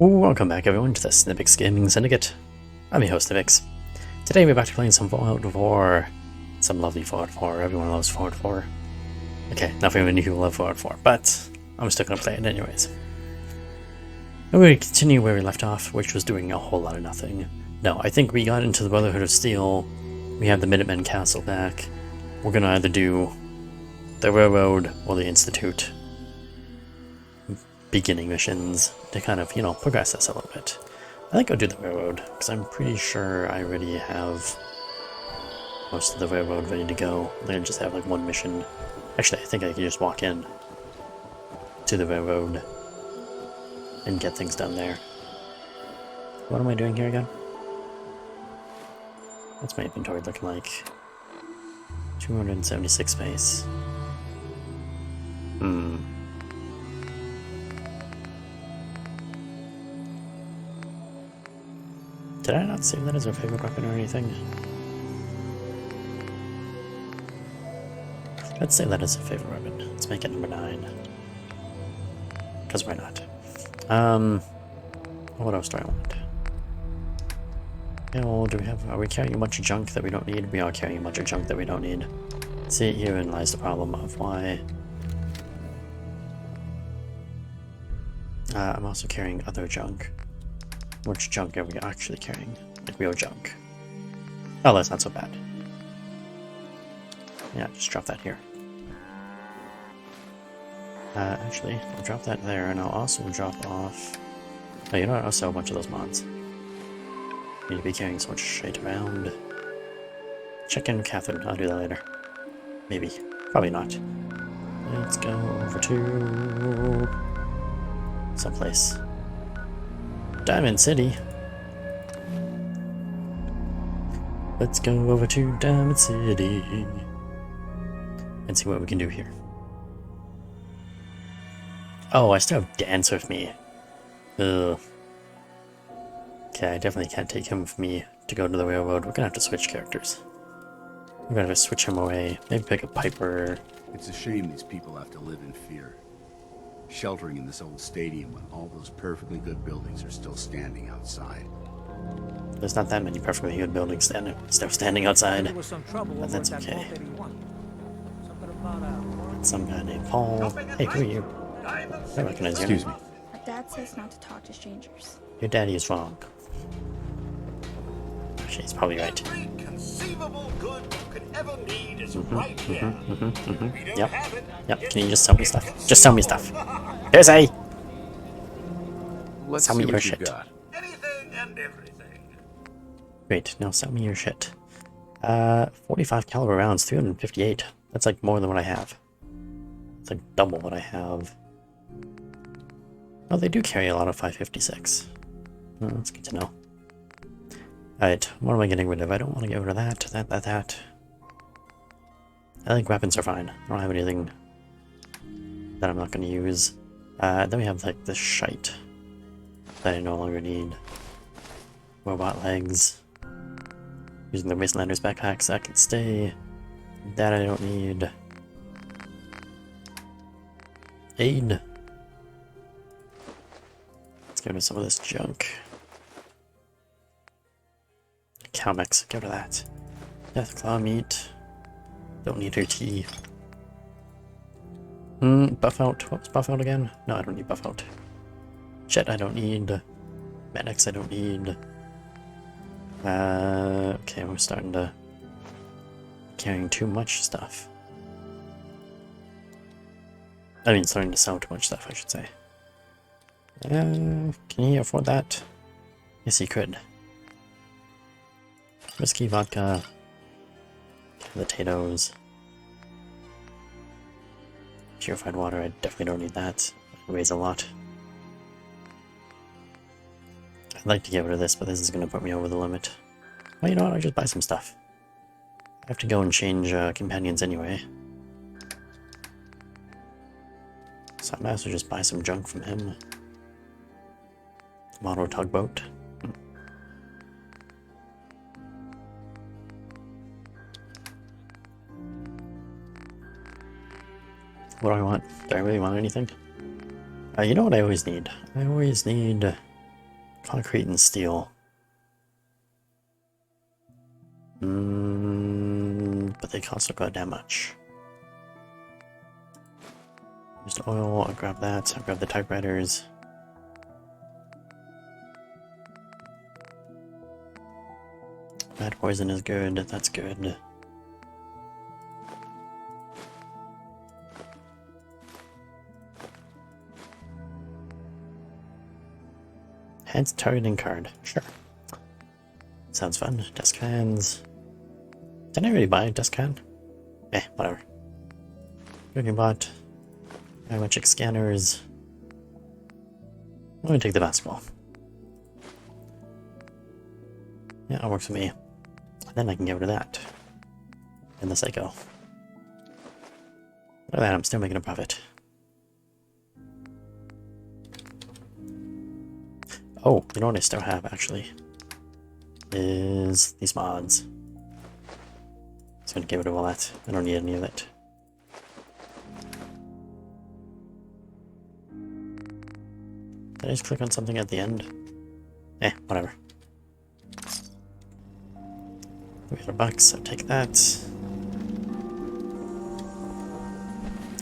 Welcome back everyone to the Snippix Gaming Syndicate. I'm your host Snippix. Today we're back to playing some Fallout 4. Some lovely Fallout 4, everyone loves Fallout 4. Okay, not very many people love Fallout 4, but I'm still gonna play it anyways. And we're gonna continue where we left off, which was doing a whole lot of nothing. No, I think we got into the Brotherhood of Steel, we have the Minutemen Castle back. We're gonna either do the Railroad or the Institute beginning missions to kind of, progress us a little bit. I think I'll do the Railroad, because I'm pretty sure I already have most of the Railroad ready to go. I think I just have like one mission. Actually, I think I can just walk in to the Railroad and get things done there. What am I doing here again? What's my inventory looking like? 276 space. Did I not save that as our favorite weapon or anything? Let's save that as a favorite weapon. Let's make it number 9. Because why not? What else do I want? Yeah, well, are we carrying a bunch of junk that we don't need? We are carrying a bunch of junk that we don't need. See, herein lies the problem of why... I'm also carrying other junk. Which junk are we actually carrying? Like real junk. Oh, that's not so bad. Yeah, just drop that here. Actually, I'll drop that there, and I'll also drop off... Oh, you know what? I'll sell a bunch of those mods. Need to be carrying so much shit around. Check in with Catherine. I'll do that later. Maybe. Probably not. Let's go over to... someplace. Diamond City. Let's go over to Diamond City and see what we can do here. Oh, I still have Dance with me. Ugh. Okay, I definitely can't take him with me to go to the Railroad. We're gonna have to switch characters. We're gonna have to switch him away. Maybe pick a Piper. It's a shame these people have to live in fear. Sheltering in this old stadium when all those perfectly good buildings are still standing outside. There's not that many perfectly good buildings still standing outside, but that's okay. Some guy named Paul. Hey, who are you? I recognize you. Excuse me. My dad says not to talk to strangers. Your daddy is wrong. Actually, he's probably right. Every conceivable good you could ever need is right here. Yep. Can you just sell me stuff? Just sell me stuff. There's a. Let's sell see me what your you shit. got. Anything and everything. Great. Now sell me your shit. 45 caliber rounds, 358. That's like more than what I have. It's like double what I have. Oh, they do carry a lot of 556. Oh, that's good to know. Alright, what am I getting rid of? I don't want to get rid of that. I think weapons are fine. I don't have anything that I'm not going to use. Then we have like this shite that I no longer need. Robot legs. Using the Wastelanders backpacks, that can stay. That I don't need. Aid. Let's get rid of some of this junk. Comics, get rid of that. Deathclaw meat. Don't need her tea. Buff out. What was buff out again? No, I don't need buff out. Shit, I don't need. Medics, I don't need. Okay, we're starting to. Carrying too much stuff. I mean, starting to sell too much stuff, I should say. Can he afford that? Yes, he could. Whiskey, vodka, potatoes, purified water. I definitely don't need that. It weighs a lot. I'd like to get rid of this, but this is going to put me over the limit. Well, you know what? I'll just buy some stuff. I have to go and change companions anyway. So I might as well just buy some junk from him. Model tugboat. What do I want? Do I really want anything? You know what I always need? I always need Concrete and steel. But they cost a goddamn much. Just oil, I'll grab that. I'll grab the typewriters. Bad poison is good, that's good. Heads targeting card, sure. Sounds fun. Desk fans. Did I already buy a desk fan? Eh, whatever. Cooking bot. Biometric scanners. Let me take the basketball. Yeah, that works for me. And then I can get rid of that. And the psycho. Look at that, I'm still making a profit. Oh, you know what I still have actually? Is these mods. Just gonna get rid of all that. I don't need any of it. Did I just click on something at the end? Eh, whatever. $300, I'll take that.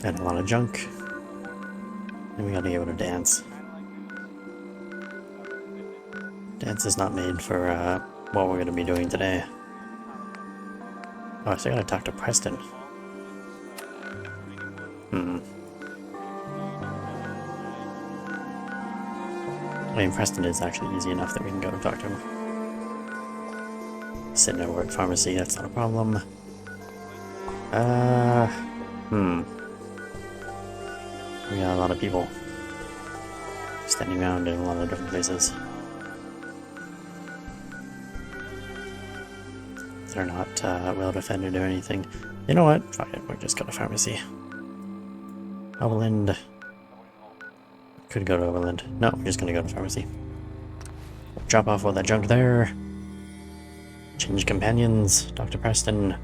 And a lot of junk. And we gotta give it a dance. Dance is not made for what we're gonna be doing today. Oh, so I gotta talk to Preston. I mean, Preston is actually easy enough that we can go and talk to him. Sitting over at pharmacy, that's not a problem. We got a lot of people standing around in a lot of different places. They're not well defended or anything. You know what? Fuck it, we'll just go to pharmacy. Overland. Could go to Overland. No, we're just gonna go to pharmacy. Drop off all that junk there. Change companions. Dr. Preston.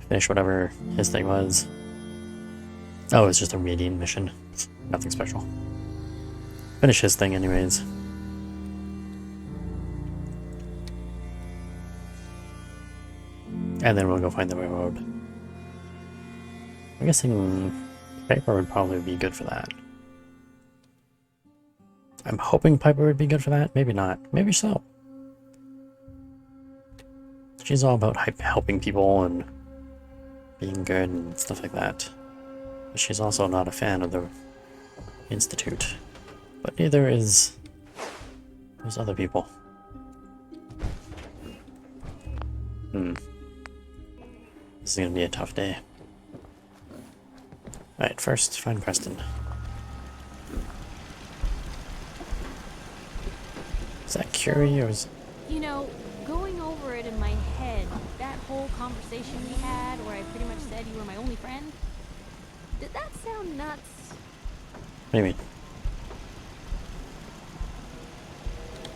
Finish whatever his thing was. Oh, it's just a radiant mission. Nothing special. Finish his thing anyways. And then we'll go find the railroad. I'm guessing paper would probably be good for that. I'm hoping Piper would be good for that. Maybe not. Maybe so. She's all about helping people and being good and stuff like that. But she's also not a fan of the Institute. But neither is those other people. This is gonna be a tough day. Alright, first, find Preston. Is that Curie or is... You know, going over it in my head, that whole conversation we had where I pretty much said you were my only friend, did that sound nuts? What do you mean?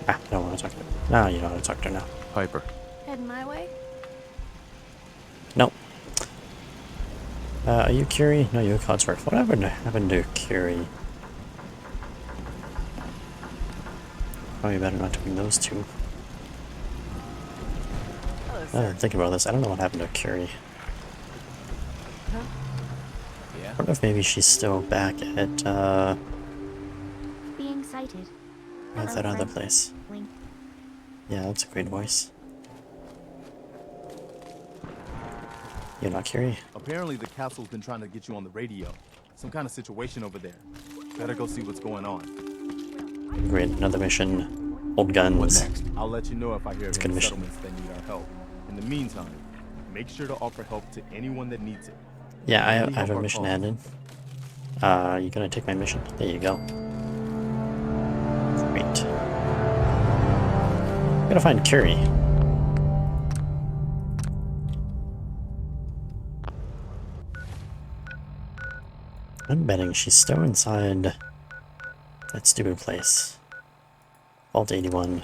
Ah, I don't want to talk to her. No, you don't want to talk to her now. Piper. Heading my way? Nope. Are you Curie? No, you're Codsworth. What happened to Curie? Probably better not doing those two. Thinking about this, I don't know what happened to Curie. Huh? Yeah? I wonder if maybe she's still back at, Being sighted. at that other place. Link. Yeah, that's a great voice. You're not Curie? Apparently the capsule's been trying to get you on the radio. Some kind of situation over there. Better go see what's going on. Great, another mission. Old guns. What next? I'll let you know if I hear of It's a good any mission. settlements that need our help. In the meantime, make sure to offer help to anyone that needs it. Yeah, I Any have help a or mission call. added. You gonna take my mission? There you go. Great. I'm gonna find Curie. I'm betting she's still inside that stupid place. Vault 81.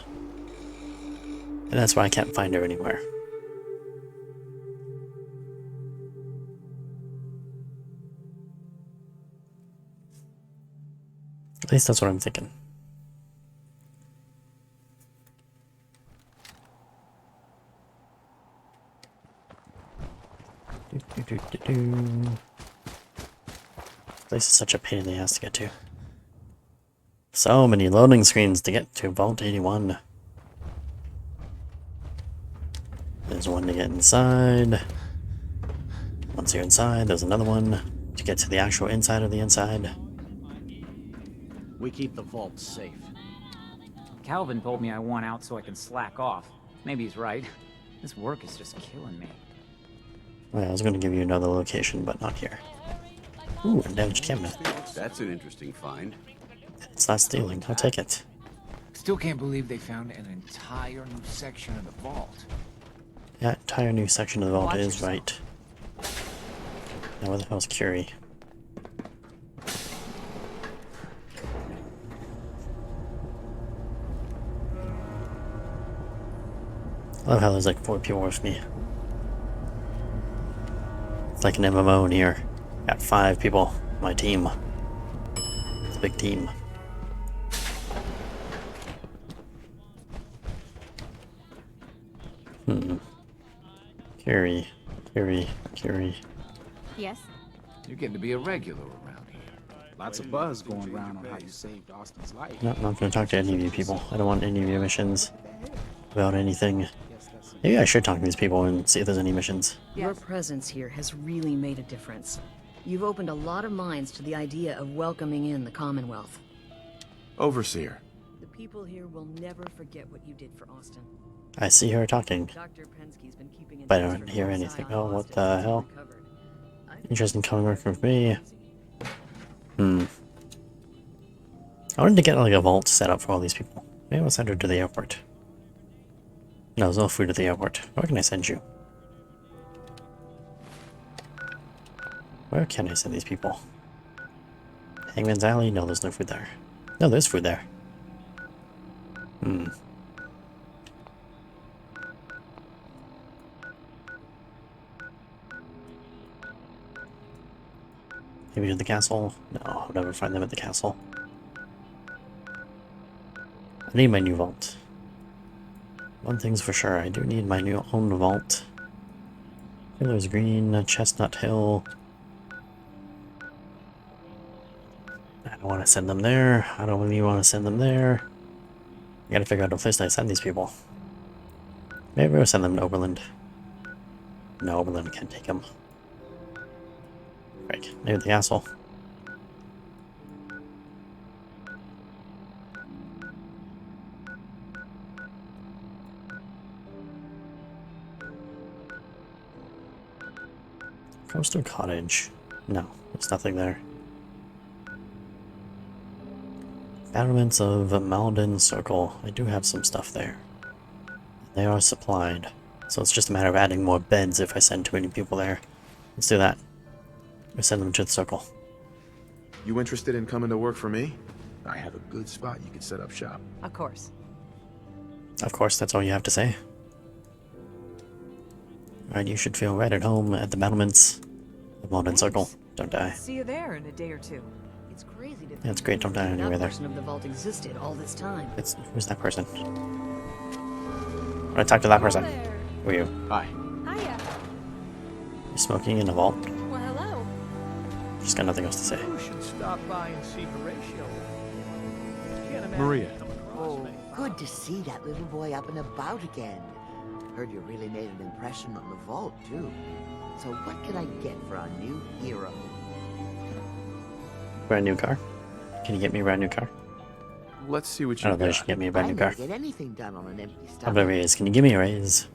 And that's why I can't find her anywhere. At least that's what I'm thinking. This place is such a pain in the ass to get to. So many loading screens to get to Vault 81. There's one to get inside. Once you're inside, there's another one to get to the actual inside of the inside. We keep the vault safe. Calvin told me I want out so I can slack off. Maybe he's right. This work is just killing me. Well, I was going to give you another location, but not here. Ooh, a damaged cabinet. That's an interesting find. It's not stealing. I'll take it. Still can't believe they found an entire new section of the vault. That entire new section of the vault is right. Now where the hell's Curie? I love how there's like 4 people with me. It's like an MMO in here. Got 5 people. My team. It's a big team. Curie. Yes? You're getting to be a regular around here. Lots of buzz going around on how you saved Austin's life. No, I'm not going to talk to any of you people. I don't want any of your missions about anything. Maybe I should talk to these people and see if there's any missions. Your presence here has really made a difference. You've opened a lot of minds to the idea of welcoming in the Commonwealth. Overseer. The people here will never forget what you did for Austin. I see her talking, Dr. Penske's been keeping in but I touch don't with hear both anything. Cy Oh, what Austin the since hell? he recovered. Interested in coming working with me? I wanted to get like a vault set up for all these people. Maybe I'll send her to the airport. No, there's no food at the airport. Where can I send you? Where can I send these people? Hangman's Alley? No, there's no food there. No, there's food there. Maybe to the castle? No, I'll never find them at the castle. I need my new vault. One thing's for sure, I do need my new own vault. Hiller's Green, Chestnut Hill. I don't want to send them there. I don't really want to send them there. I gotta figure out a place to send these people. Maybe we'll send them to Oberlin. No, Oberlin can't take them. Right, maybe the castle. Coastal Cottage. No, there's nothing there. Battlements of Malden Circle. I do have some stuff there. They are supplied. So it's just a matter of adding more beds if I send too many people there. Let's do that. We send them to the circle. You interested in coming to work for me? I have a good spot you could set up shop. Of course. Of course, that's all you have to say. Alright, you should feel right at home at the battlements of Malden Circle. Don't die. See you there in a day or two. It's crazy to think That's great, don't die anywhere that there. portion of the vault existed all this time. Who's that person? I talk to that person. There. Who are you? Hi. Hiya. You smoking in the vault? Well, hello. Just got nothing else to say. You should stop by and see Horatio. Can't imagine Maria. coming across Oh, me. good to see that little boy up and about again. Heard you really made an impression on the vault, too. So what can I get for our new hero? Brand new car? Can you get me a brand new car? Let's see what I you don't think you got. should get me a brand I new never car. get anything done on an empty How stomach. about a raise? Can you give me a raise?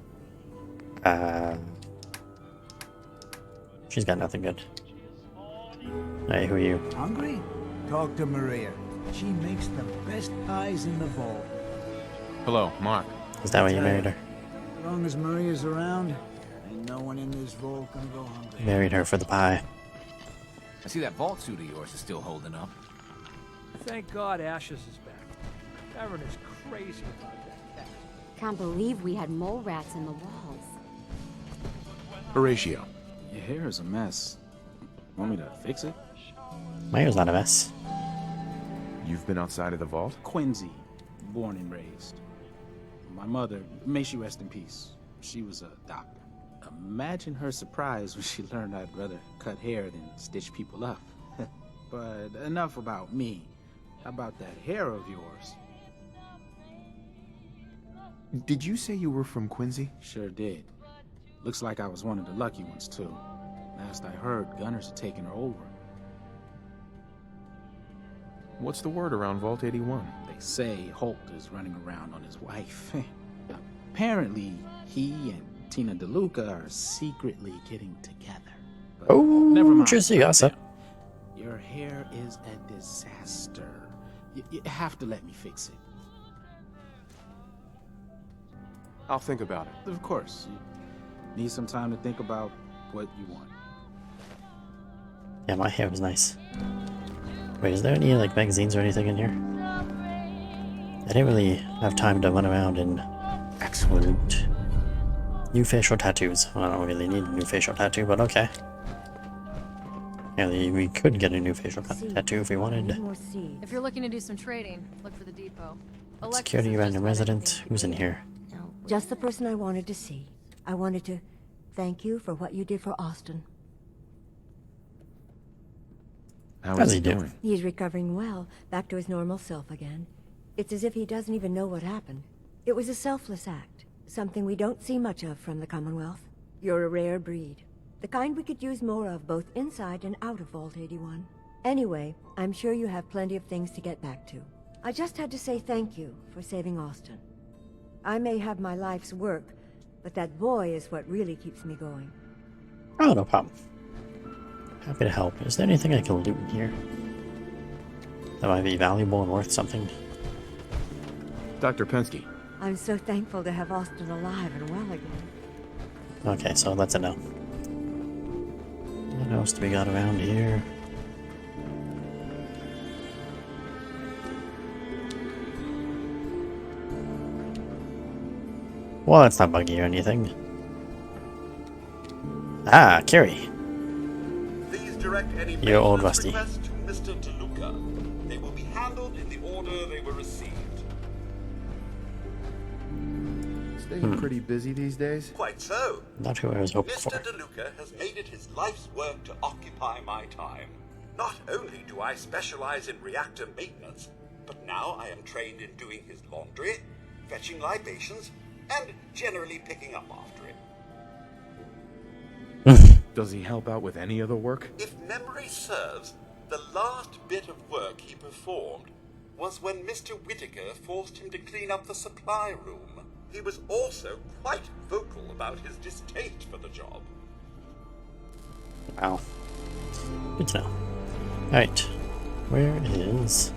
She's got nothing good. Hey, who are you? Hungry? Talk to Maria. She makes the best pies in the vault. Hello, Mark. Is that why you married her? As long as Maria's around, ain't no one in this vault gonna go hungry. Married her for the pie. I see that vault suit of yours is still holding up. Thank God Ashes is back. Aaron is crazy about that cat. Can't believe we had mole rats in the walls. Horatio. Your hair is a mess. Want me to fix it? My hair's not a mess. You've been outside of the vault? Quincy, born and raised. My mother, may she rest in peace. She was a doctor. Imagine her surprise when she learned I'd rather cut hair than stitch people up. But enough about me. How about that hair of yours? Did you say you were from Quincy? Sure did. Looks like I was one of the lucky ones, too. Last I heard, gunners had taken her over. What's the word around Vault 81? They say Holt is running around on his wife. Apparently, he and Tina DeLuca are secretly getting together. But Oh, never mind. juicy gossip. Your hair is a disaster. You have to let me fix it. I'll think about it. Of course. You need some time to think about what you want. Yeah, my hair was nice. Wait, is there any like magazines or anything in here? I didn't really have time to run around and excellent new facial tattoos. Well, I don't really need a new facial tattoo, but okay. Yeah, we could get a new facial tattoo if we wanted. If you're looking to do some trading, look for the depot. Alexis Security is random just resident. Who's in here? Just the person I wanted to see. I wanted to thank you for what you did for Austin. How's he doing? He's recovering well, back to his normal self again. It's as if he doesn't even know what happened. It was a selfless act, something we don't see much of from the Commonwealth. You're a rare breed, the kind we could use more of both inside and out of Vault 81. Anyway, I'm sure you have plenty of things to get back to. I just had to say thank you for saving Austin. I may have my life's work, but that boy is what really keeps me going. Oh, no problem. Happy to help. Is there anything I can loot in here that might be valuable and worth something? Dr. Pensky. I'm so thankful to have Austin alive and well again. Okay, so that's a no. What else do we got around here? Well, it's not buggy or anything. Ah, Carrie. Please direct any You're old maintenance Rusty. requests to Mr. DeLuca. They will be handled in the order they were received. Staying pretty busy these days? Quite so. Not who I was hoping Mr. for. DeLuca has made it his life's work to occupy my time. Not only do I specialize in reactor maintenance, but now I am trained in doing his laundry, fetching libations, and generally picking up after him. Does he help out with any other work? If memory serves, the last bit of work he performed was when Mr. Whittaker forced him to clean up the supply room. He was also quite vocal about his distaste for the job. Wow. Good to know. Alright. Where is...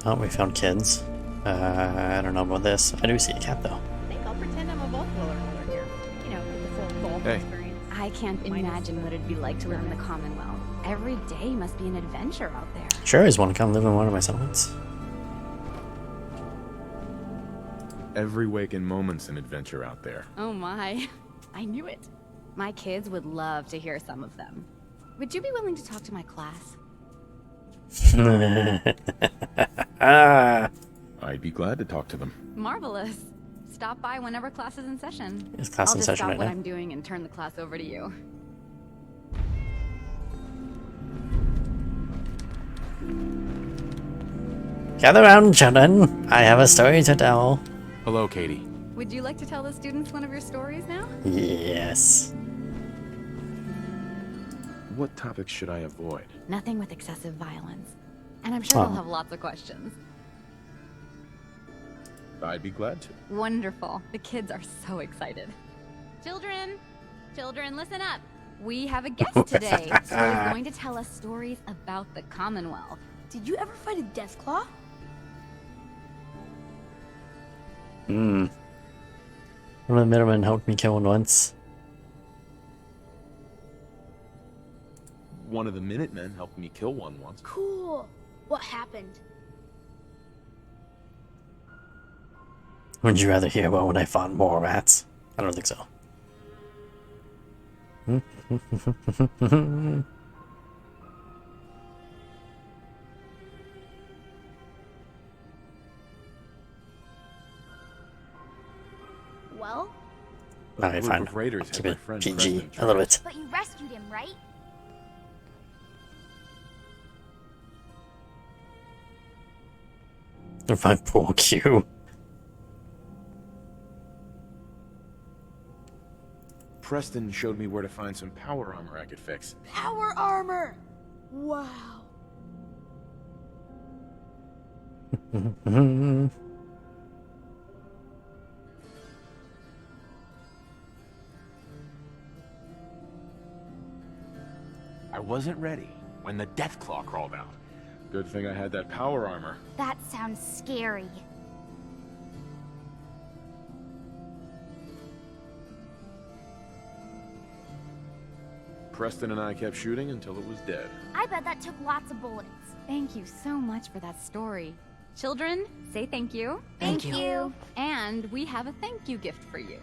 Oh, we found kids. I don't know about this. I do see a cat, though. I think I'll pretend I'm a vault dweller here. You know, with the full vault Hey. experience. I can't imagine what it'd be like to live in the Commonwealth. Every day must be an adventure out there. Sure, I always want to come live in one of my settlements. Every waking moment's an adventure out there. Oh my. I knew it. My kids would love to hear some of them. Would you be willing to talk to my class? I'd be glad to talk to them. Marvelous. Stop by whenever class is in session. Is class I'll in just session stop right what now? I'm doing and turn the class over to you. Gather round, children. I have a story to tell. Hello, Katie. Would you like to tell the students one of your stories now? Yes. What topics should I avoid? Nothing with excessive violence. And I'm sure they'll have lots of questions. I'd be glad to. Wonderful. The kids are so excited. Children, listen up. We have a guest today who is going to tell us stories about the Commonwealth. Did you ever fight a Deathclaw? Hmm. One of the Minutemen helped me kill one once. One of the Minutemen helped me kill one once. Cool. What happened? Would you rather hear about when I fought more rats? I don't think so. Well, Alright, group fine. of raiders Keep had my it friend PG Preston a little bit. But you rescued him, right? My poor Q. Preston showed me where to find some power armor I could fix. Power armor! Wow. I wasn't ready when the Deathclaw crawled out. Good thing I had that power armor. That sounds scary. Preston and I kept shooting until it was dead. I bet that took lots of bullets. Thank you so much for that story. Children, say thank you. Thank you. And we have a thank you gift for you.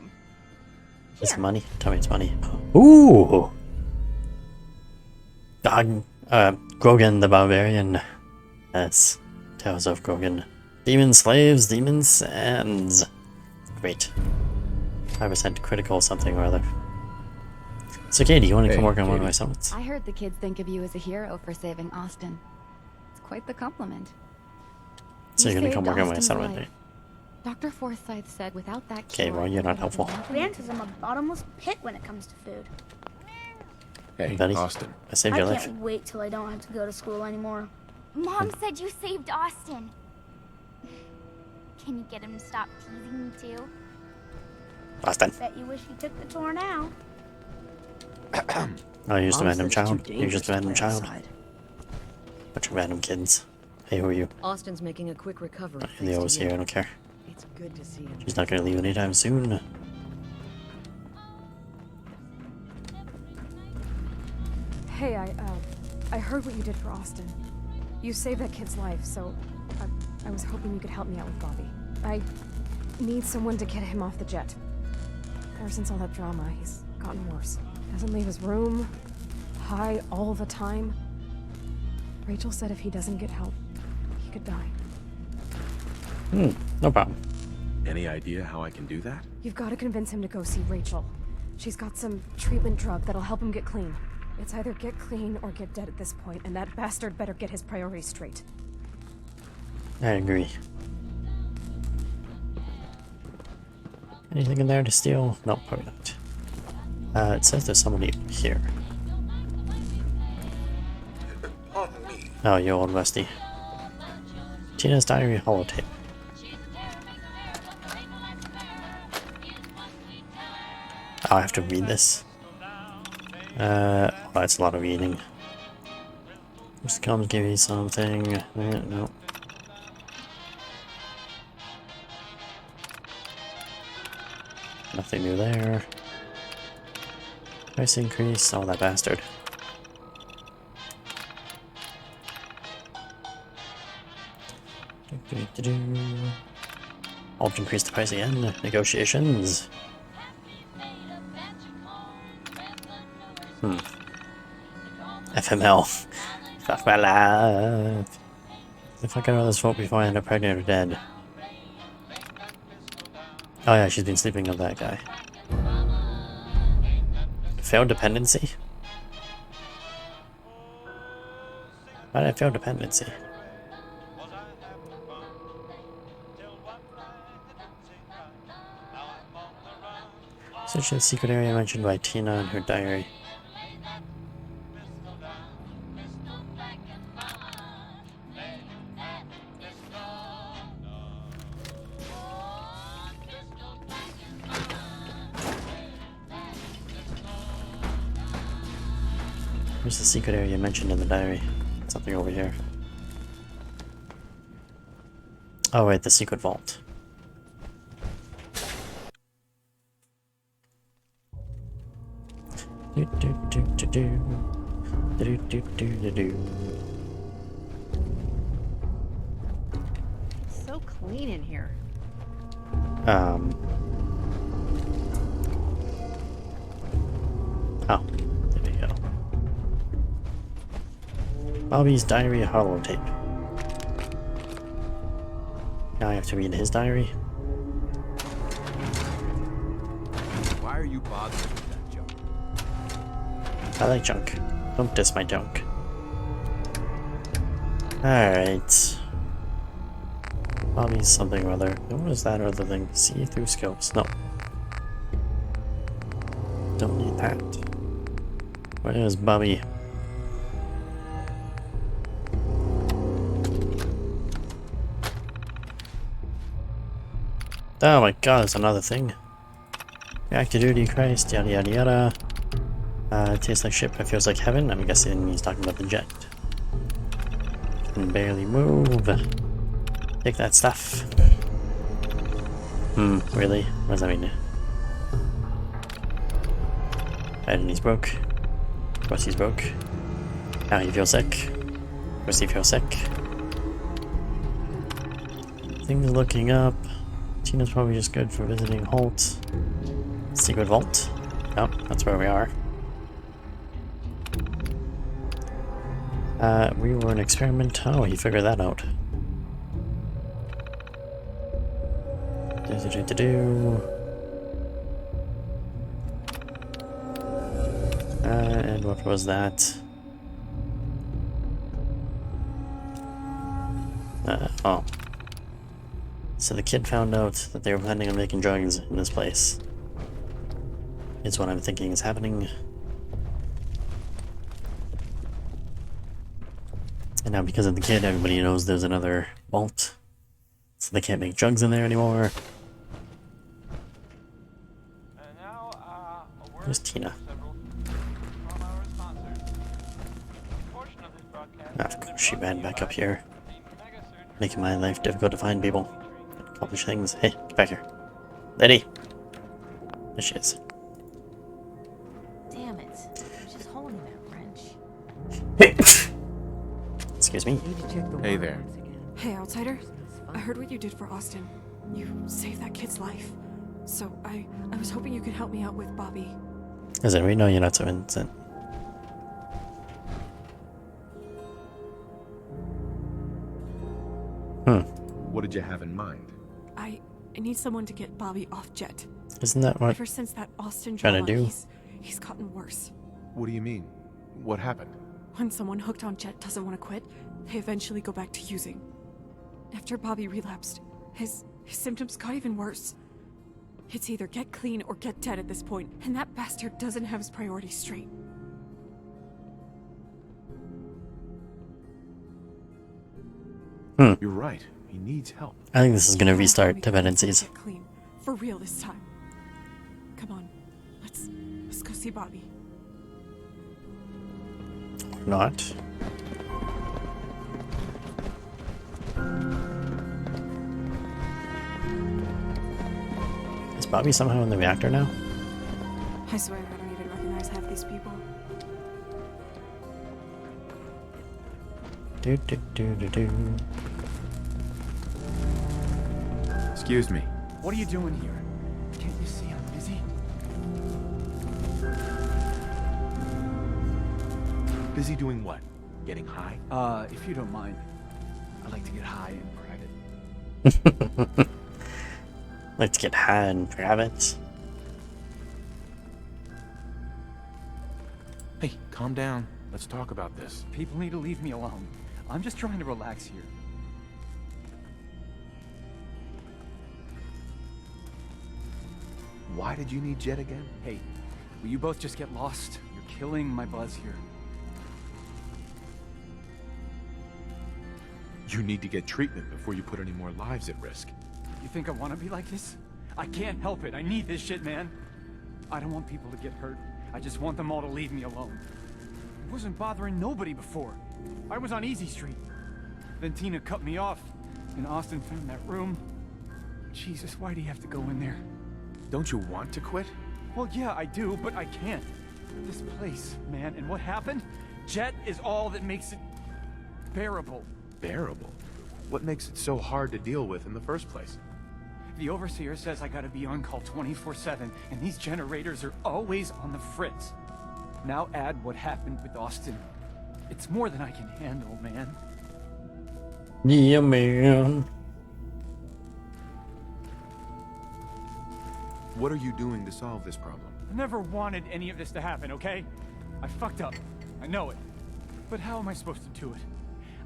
Is it money? Tell me it's money. Ooh! Grogan the Barbarian. Yes. Tales of Grogan. Demon slaves, demon sands. Great. 5% critical something or other. So Katie, you want to come work on one of my summits? I heard the kids think of you as a hero for saving Austin. It's quite the compliment. So you're gonna come work on my summit, right? Dr. Forsyth said without that Okay, well, you're not helpful. Dan says I'm a bottomless pit when it comes to food. Hey, buddy, Austin. I saved your life. can't wait till I don't have to go to school anymore. Mom said you saved Austin. Can you get him to stop teasing me too? Austin. Bet you wish you took the tour now. Oh, you're just a Mom random said it's too child. You're just a random dangerous to play child. outside. Bunch of random kids. Hey, who are you? Austin's making a quick recovery. And the always here, I don't care. It's good to see him. She's not gonna leave anytime soon. Hey, I heard what you did for Austin. You saved that kid's life, so I was hoping you could help me out with Bobby. I need someone to get him off the jet. Ever since all that drama, he's gotten worse. Doesn't leave his room, high all the time. Rachel said if he doesn't get help, he could die. No problem. Any idea how I can do that? You've got to convince him to go see Rachel. She's got some treatment drug that'll help him get clean. It's either get clean or get dead at this point, and that bastard better get his priorities straight. I agree. Anything in there to steal? No, probably not. It says there's somebody here. Pardon me. Oh, you old Rusty. Tina's diary holotape. Oh, I have to read this. That's a lot of reading. Just comes give you something. No. Nothing new there. Price increase. Oh, that bastard. I'll increase the price again. Negotiations. FML. Fuck my life. If I can all this vote before I end up pregnant or dead. Oh yeah, she's been sleeping with that guy. Failed dependency? Why did I fail dependency? Search the secret area mentioned by Tina in her diary. Where's the secret area mentioned in the diary? Something over here. Oh wait, the secret vault. So clean in here. Oh, there we go. Bobby's diary holotape. Now I have to read his diary. Why are bothering with that junk? I like junk. Don't diss my junk. Alright. Bobby's something or other. What was that other thing? See through scopes. No. Don't need that. Where is Bobby? Oh my god, it's another thing. Active duty, Christ, yada yada yada. It tastes like shit, but feels like heaven. I'm guessing he's talking about the jet. Can barely move. Take that stuff. Really? What does that mean? And he's broke. Of course he's broke. Now he feels sick. Of course he feels sick. Things looking up. Tina's probably just good for visiting Holt. Secret vault. Oh, that's where we are. We were an experiment. Oh, he figured that out. And what was that? Oh. So the kid found out that they were planning on making drugs in this place. It's what I'm thinking is happening. And now because of the kid, everybody knows there's another vault. So they can't make drugs in there anymore. There's Tina. Of course she ran back up here. Making my life difficult to find people. Accomplish things. Hey, get back here. Lady! There she is. Damn it. I'm just holding that wrench. Excuse me. Hey there. Hey, outsider. I heard what you did for Austin. You saved that kid's life. So I was hoping you could help me out with Bobby. Listen, we know you're not so innocent. What did you have in mind? I need someone to get Bobby off Jet. Isn't that what Ever since that Austin trying drama, to do? he's gotten worse. What do you mean? What happened? When someone hooked on Jet doesn't want to quit, they eventually go back to using. After Bobby relapsed, his symptoms got even worse. It's either get clean or get dead at this point, and that bastard doesn't have his priorities straight. You're right. He needs help. I think this is gonna restart dependencies. Get clean. For real this time. Come on. Let's go see Bobby. Or not. Is Bobby somehow in the reactor now? I swear I don't even recognize half these people. Do do do do do. Excuse me. What are you doing here? Can't you see I'm busy? Busy doing what? Getting high? If you don't mind, I like to get high in private. Like to get high in private. Hey, calm down. Let's talk about this. People need to leave me alone. I'm just trying to relax here. Why did you need Jet again? Hey, will you both just get lost? You're killing my buzz here. You need to get treatment before you put any more lives at risk. You think I want to be like this? I can't help it. I need this shit, man. I don't want people to get hurt. I just want them all to leave me alone. I wasn't bothering nobody before. I was on Easy Street. Then Tina cut me off, and Austin found that room. Jesus, why do you have to go in there? Don't you want to quit? Well, yeah, I do, but I can't. This place, man, and what happened? Jet is all that makes it bearable. Bearable? What makes it so hard to deal with in the first place? The overseer says I gotta be on call 24/7, and these generators are always on the fritz. Now add what happened with Austin. It's more than I can handle, man. Yeah, man. What are you doing to solve this problem? I never wanted any of this to happen, okay? I fucked up. I know it. But how am I supposed to do it?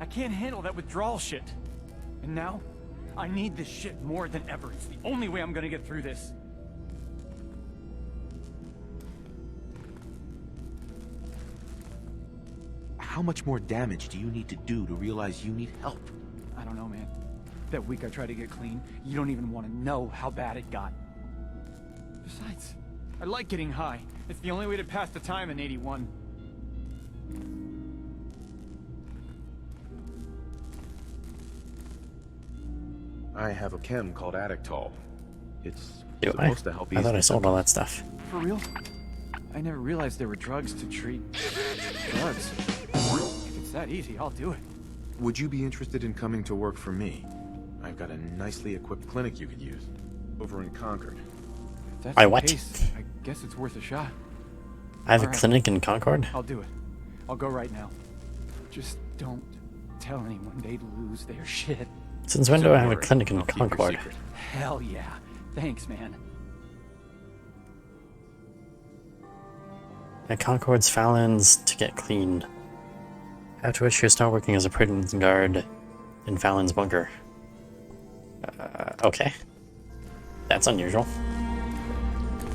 I can't handle that withdrawal shit. And now, I need this shit more than ever. It's the only way I'm gonna get through this. How much more damage do you need to do to realize you need help? I don't know, man. That week I tried to get clean, you don't even want to know how bad it got. Besides, I like getting high. It's the only way to pass the time in 81. I have a chem called Addictol. It's Do I? supposed to help ease I thought I the sold all that stuff. For real? I never realized there were drugs to treat drugs. If it's that easy, I'll do it. Would you be interested in coming to work for me? I've got a nicely equipped clinic you could use. Over in Concord. If that's I the what? case, I guess it's worth a shot. I have a Alright. clinic in Concord? I'll do it. I'll go right now. Just don't tell anyone they'd lose their shit. Since when do I have a worry. clinic in I'll keep your Concord? secret. Hell yeah. Thanks, man. At Concord's Fallon's to get clean. After which you start working as a prison guard in Fallon's bunker. Okay. That's unusual.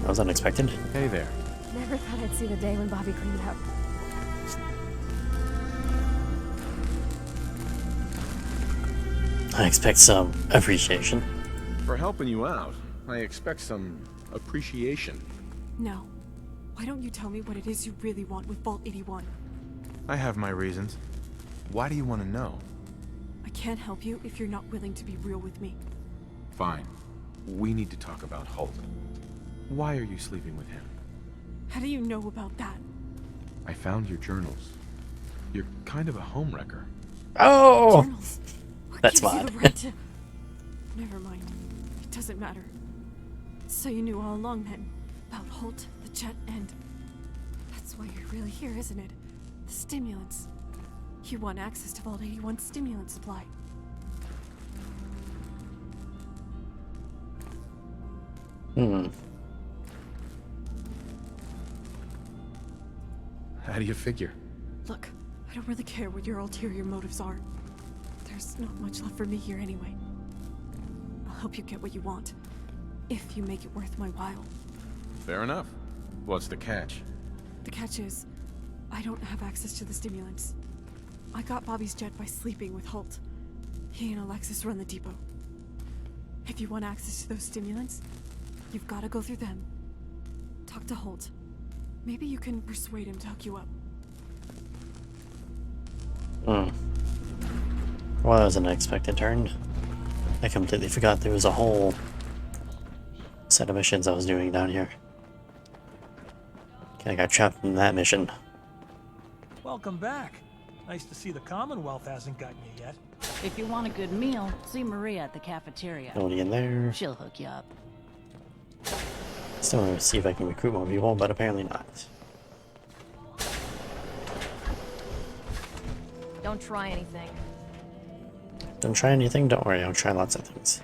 That was unexpected. Hey there. Never thought I'd see the day when Bobby cleaned up. I expect some appreciation. For helping you out, I expect some appreciation. No. Why don't you tell me what it is you really want with Vault 81? I have my reasons. Why do you want to know? I can't help you if you're not willing to be real with me. Fine. We need to talk about Holt. Why are you sleeping with him? How do you know about that? I found your journals. You're kind of a homewrecker. Oh! Journals? What That's gives you odd. the right to... Never mind. It doesn't matter. So you knew all along then about Holt, the jet, and... That's why you're really here, isn't it? The stimulants. You want access to Vault 81's stimulant supply. Hmm. How do you figure? Look, I don't really care what your ulterior motives are. There's not much left for me here anyway. I'll help you get what you want, if you make it worth my while. Fair enough. What's the catch? The catch is, I don't have access to the stimulants. I got Bobby's jet by sleeping with Holt. He and Alexis run the depot. If you want access to those stimulants, you've got to go through them. Talk to Holt. Maybe you can persuade him to hook you up. Hmm. Well, that was an unexpected turn. I completely forgot there was a whole set of missions I was doing down here. Okay, I got trapped in that mission. Welcome back. Nice to see the Commonwealth hasn't gotten you yet. If you want a good meal, see Maria at the cafeteria. Nobody in there. She'll hook you up. Still want to see if I can recruit more people, but apparently not. Don't try anything. Don't try anything? Don't worry, I'll try lots of things.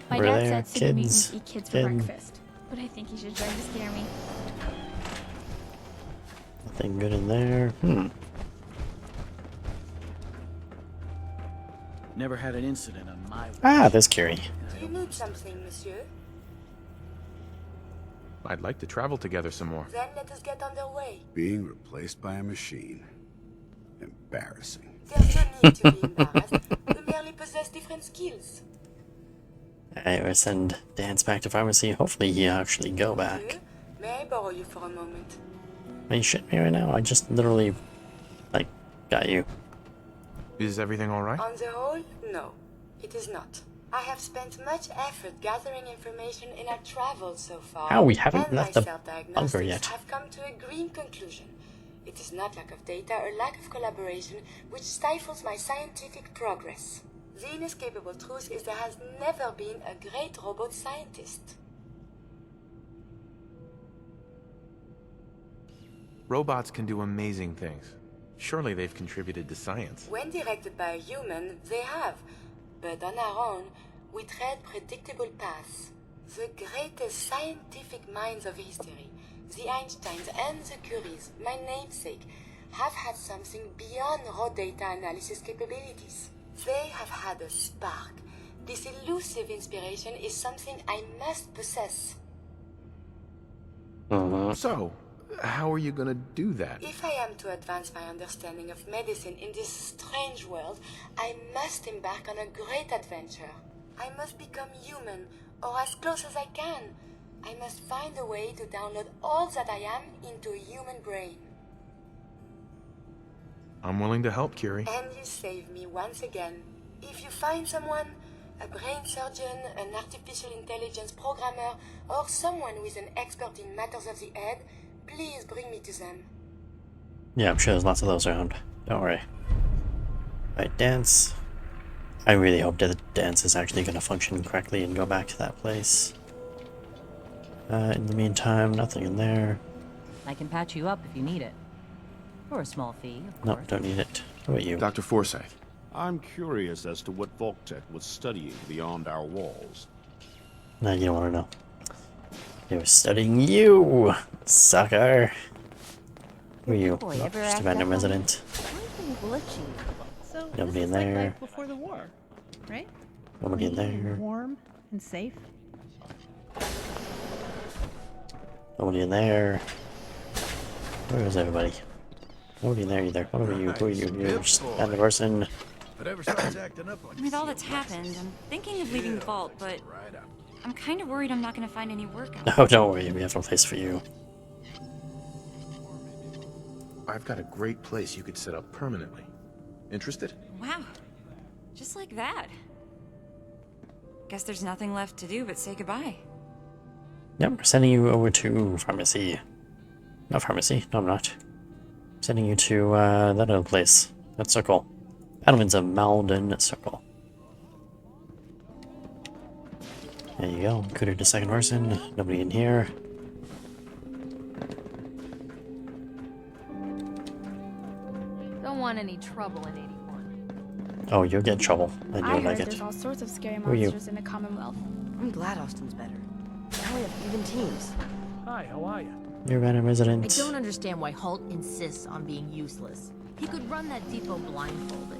My Over dad there, said city meetings kids. eat kids for Kid. breakfast, but I think he should try to scare me. Nothing good in there. Hmm. Never had an incident on my watch. Ah, there's Curie. Do you need something, monsieur? I'd like to travel together some more. Then let us get underway. Being replaced by a machine. Embarrassing. There's no need to be embarrassed. We merely possess different skills. Alright, we'll send Dance back to pharmacy. Hopefully he actually go back. Monsieur, may I borrow you for a moment? Are you shitting me right now? I just literally, like, got you. Is everything alright? On the whole, no. It is not. I have spent much effort gathering information in our travels so far. Ow, we haven't and left my the self-diagnostics bunker yet. have come to a green conclusion. It is not lack of data or lack of collaboration which stifles my scientific progress. The inescapable truth is there has never been a great robot scientist. Robots can do amazing things. Surely they've contributed to science. When directed by a human, they have. But on our own, we tread predictable paths. The greatest scientific minds of history, the Einsteins and the Curies, my namesake, have had something beyond raw data analysis capabilities. They have had a spark. This elusive inspiration is something I must possess. So, how are you gonna do that? If I am to advance my understanding of medicine in this strange world, I must embark on a great adventure. I must become human, or as close as I can. I must find a way to download all that I am into a human brain. I'm willing to help, Curie. And you save me once again. If you find someone, a brain surgeon, an artificial intelligence programmer, or someone who is an expert in matters of the head, please bring me to them. Yeah, I'm sure there's lots of those around. Don't worry. Right, dance. I really hope that the dance is actually going to function correctly and go back to that place. In the meantime, nothing in there. I can patch you up if you need it. For a small fee, of No, course. don't need it. How about you? Dr. Forsyth. I'm curious as to what Volktech was studying beyond our walls. No, you don't want to know. They were studying you, sucker. Who are you? Boy, No, ever just a act random up on me? resident. Something glitchy. So Nobody this in is like there. life before the war, right? Nobody in Clean, there. warm and safe. Nobody in there. Where is everybody? Nobody in there either. What are you? Who are you? You're just another person. Whatever starts acting up on you. With all that's happened, I'm thinking of leaving the vault, but I'm kind of worried I'm not going to find any work out. Oh, don't worry. We have a place for you. I've got a great place you could set up permanently. Interested? Wow. Just like that. Guess there's nothing left to do but say goodbye. Yep, we're sending you over to pharmacy. Not pharmacy. No, I'm not. I'm sending you to that other place. That circle. Battlements of Malden Circle. There you go. Recruited to second person. Nobody in here. Don't want any trouble in 81. Oh, you'll get in trouble. And I you'll heard like there's it. all sorts of scary Who are you? monsters in the Commonwealth. I'm glad Austin's better. Now we have even teams. Hi, how are you? You're a random I resident. don't understand why Holt insists on being useless. He could run that depot blindfolded.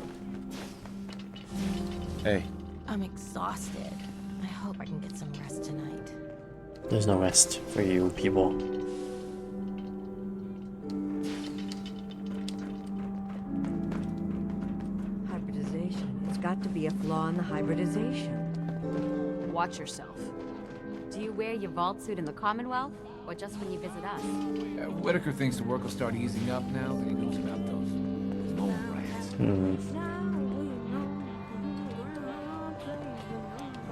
Hey. I'm exhausted. I hope I can get some rest tonight. There's no rest for you people. Hybridization. It's got to be a flaw in the hybridization. Watch yourself. Do you wear your vault suit in the Commonwealth, or just when you visit us? Whitaker thinks the work will start easing up now that he knows about those mole rats.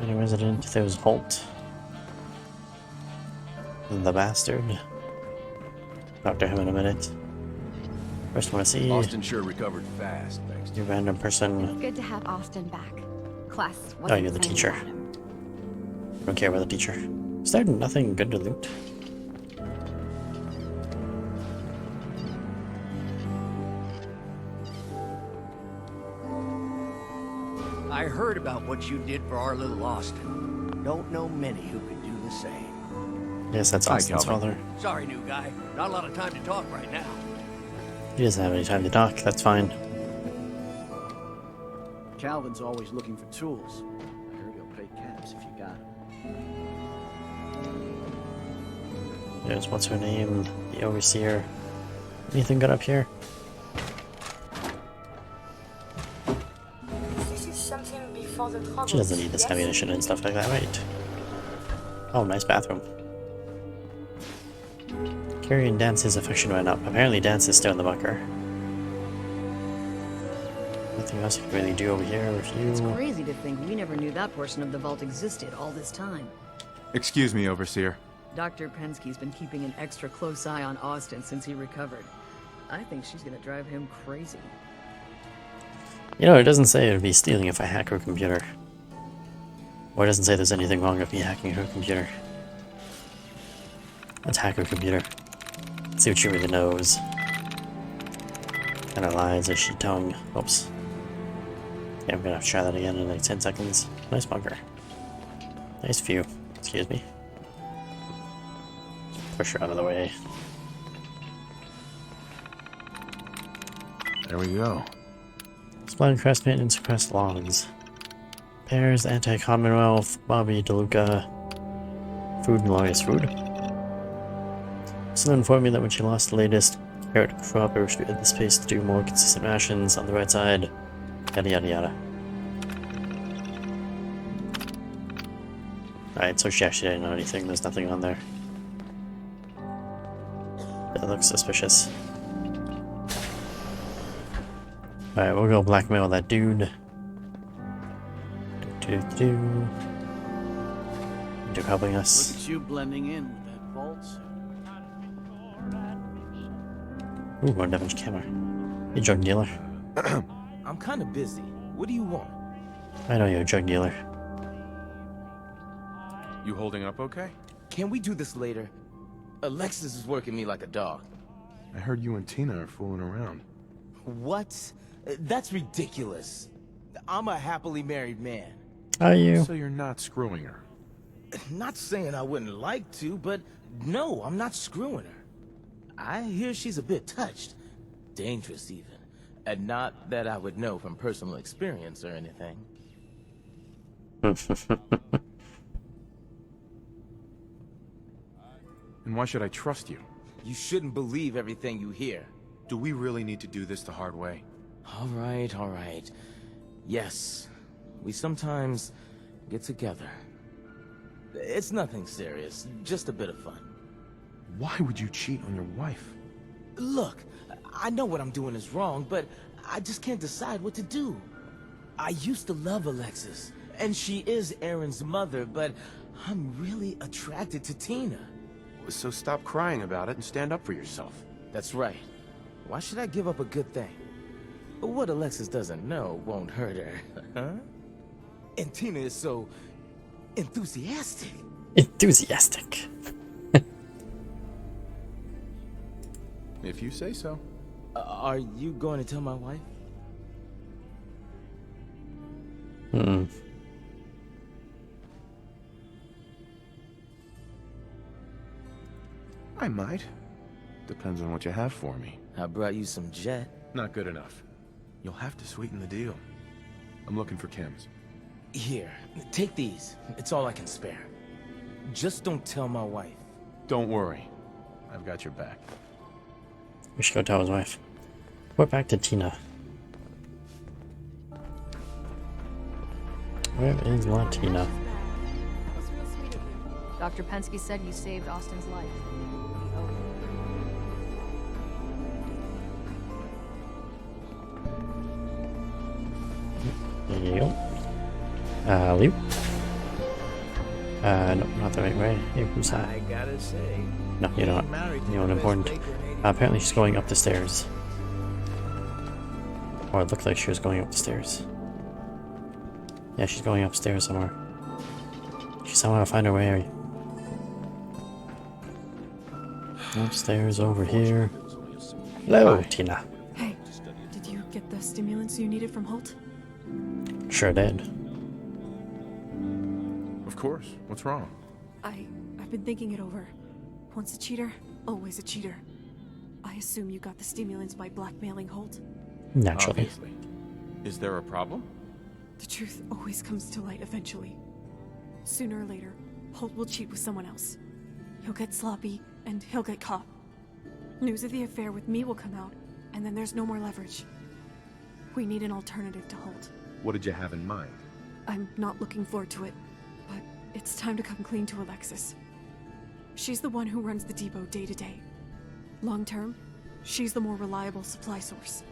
Any resident? There's Holt. The bastard. Talk to him in a minute. First want to see Austin sure recovered fast, thanks to you random person. Good to have Austin back. Class Oh, wasn't you're the saying teacher. about him. Don't care about the teacher. Is there nothing good to loot? I heard about what you did for our little Austin. Don't know many who could do the same. Yes, that's Hi, Austin's Calvin. father. Sorry, new guy. Not a lot of time to talk right now. He doesn't have any time to talk. That's fine. Calvin's always looking for tools. I heard he'll pay caps if you got 'em. There's what's her name? The overseer. Anything good up here? This is something before the trouble. She doesn't need this ammunition and stuff like that, right? Oh, nice bathroom. Carrie and Dance's affection went up. Apparently Dance is still in the bunker. Nothing else you can really do over here with It's you. crazy to think we never knew that portion of the vault existed all this time. Excuse me, Overseer. Dr. Penske's been keeping an extra close eye on Austin since he recovered. I think she's gonna drive him crazy. You know, it doesn't say it'd be stealing if I hack her computer. Or it doesn't say there's anything wrong with me hacking her computer. Let's hack her computer. See what she really knows. Kind of lies as she tongue. Oops. Yeah, I'm gonna have to try that again in like 10 seconds. Nice bunker. Nice view. Excuse me. Push her out of the way. There we go. Splendid crest maintenance crest lawns. Pears, anti-Commonwealth, Bobby DeLuca. Food and longest food. Someone informed me that when she lost the latest carrot crop, I should add the space to do more consistent rations on the right side. Yada yada yada. Alright, so she actually didn't know anything. There's nothing on there. That looks suspicious. Alright, we'll go blackmail that dude. They're helping us. Look at you blending in with that vault. Ooh, more damage camera. Hey, drug dealer. I'm kind of busy. What do you want? I know you're a drug dealer. You holding up okay? Can we do this later? Alexis is working me like a dog. I heard you and Tina are fooling around. What? That's ridiculous. I'm a happily married man. Are you? So you're not screwing her? Not saying I wouldn't like to, but no, I'm not screwing her. I hear she's a bit touched. Dangerous even. And not that I would know from personal experience or anything. And why should I trust you? You shouldn't believe everything you hear. Do we really need to do this the hard way? All right. Yes, we sometimes get together. It's nothing serious, just a bit of fun. Why would you cheat on your wife? Look, I know what I'm doing is wrong, but I just can't decide what to do. I used to love Alexis, and she is Aaron's mother, but I'm really attracted to Tina. So stop crying about it and stand up for yourself. That's right. Why should I give up a good thing? What Alexis doesn't know won't hurt her, huh? And Tina is so enthusiastic. Enthusiastic. If you say so. Are you going to tell my wife? I might. Depends on what you have for me. I brought you some jet. Not good enough. You'll have to sweeten the deal. I'm looking for chems. Here, take these. It's all I can spare. Just don't tell my wife. Don't worry. I've got your back. We should go tell his wife. We're back to Tina. Where is Latina? Dr. Pensky said you saved Austin's life. Yep. Loop. No, not the right way. Hey, who's that? I gotta say, No, you don't. You know, important. Apparently she's going up the stairs. Or it looked like she was going up the stairs. Yeah, she's going upstairs somewhere. She somehow find her way. Upstairs over here. Hello, Tina. Hey, did you get the stimulants you needed from Holt? Sure did. Of course. What's wrong? I've been thinking it over. Once a cheater, always a cheater. I assume you got the stimulants by blackmailing Holt. Naturally. Obviously. Is there a problem? The truth always comes to light eventually. Sooner or later, Holt will cheat with someone else. He'll get sloppy, and he'll get caught. News of the affair with me will come out, and then there's no more leverage. We need an alternative to Holt. What did you have in mind? I'm not looking forward to it, but it's time to come clean to Alexis. She's the one who runs the depot day to day. Long term, she's the more reliable supply source.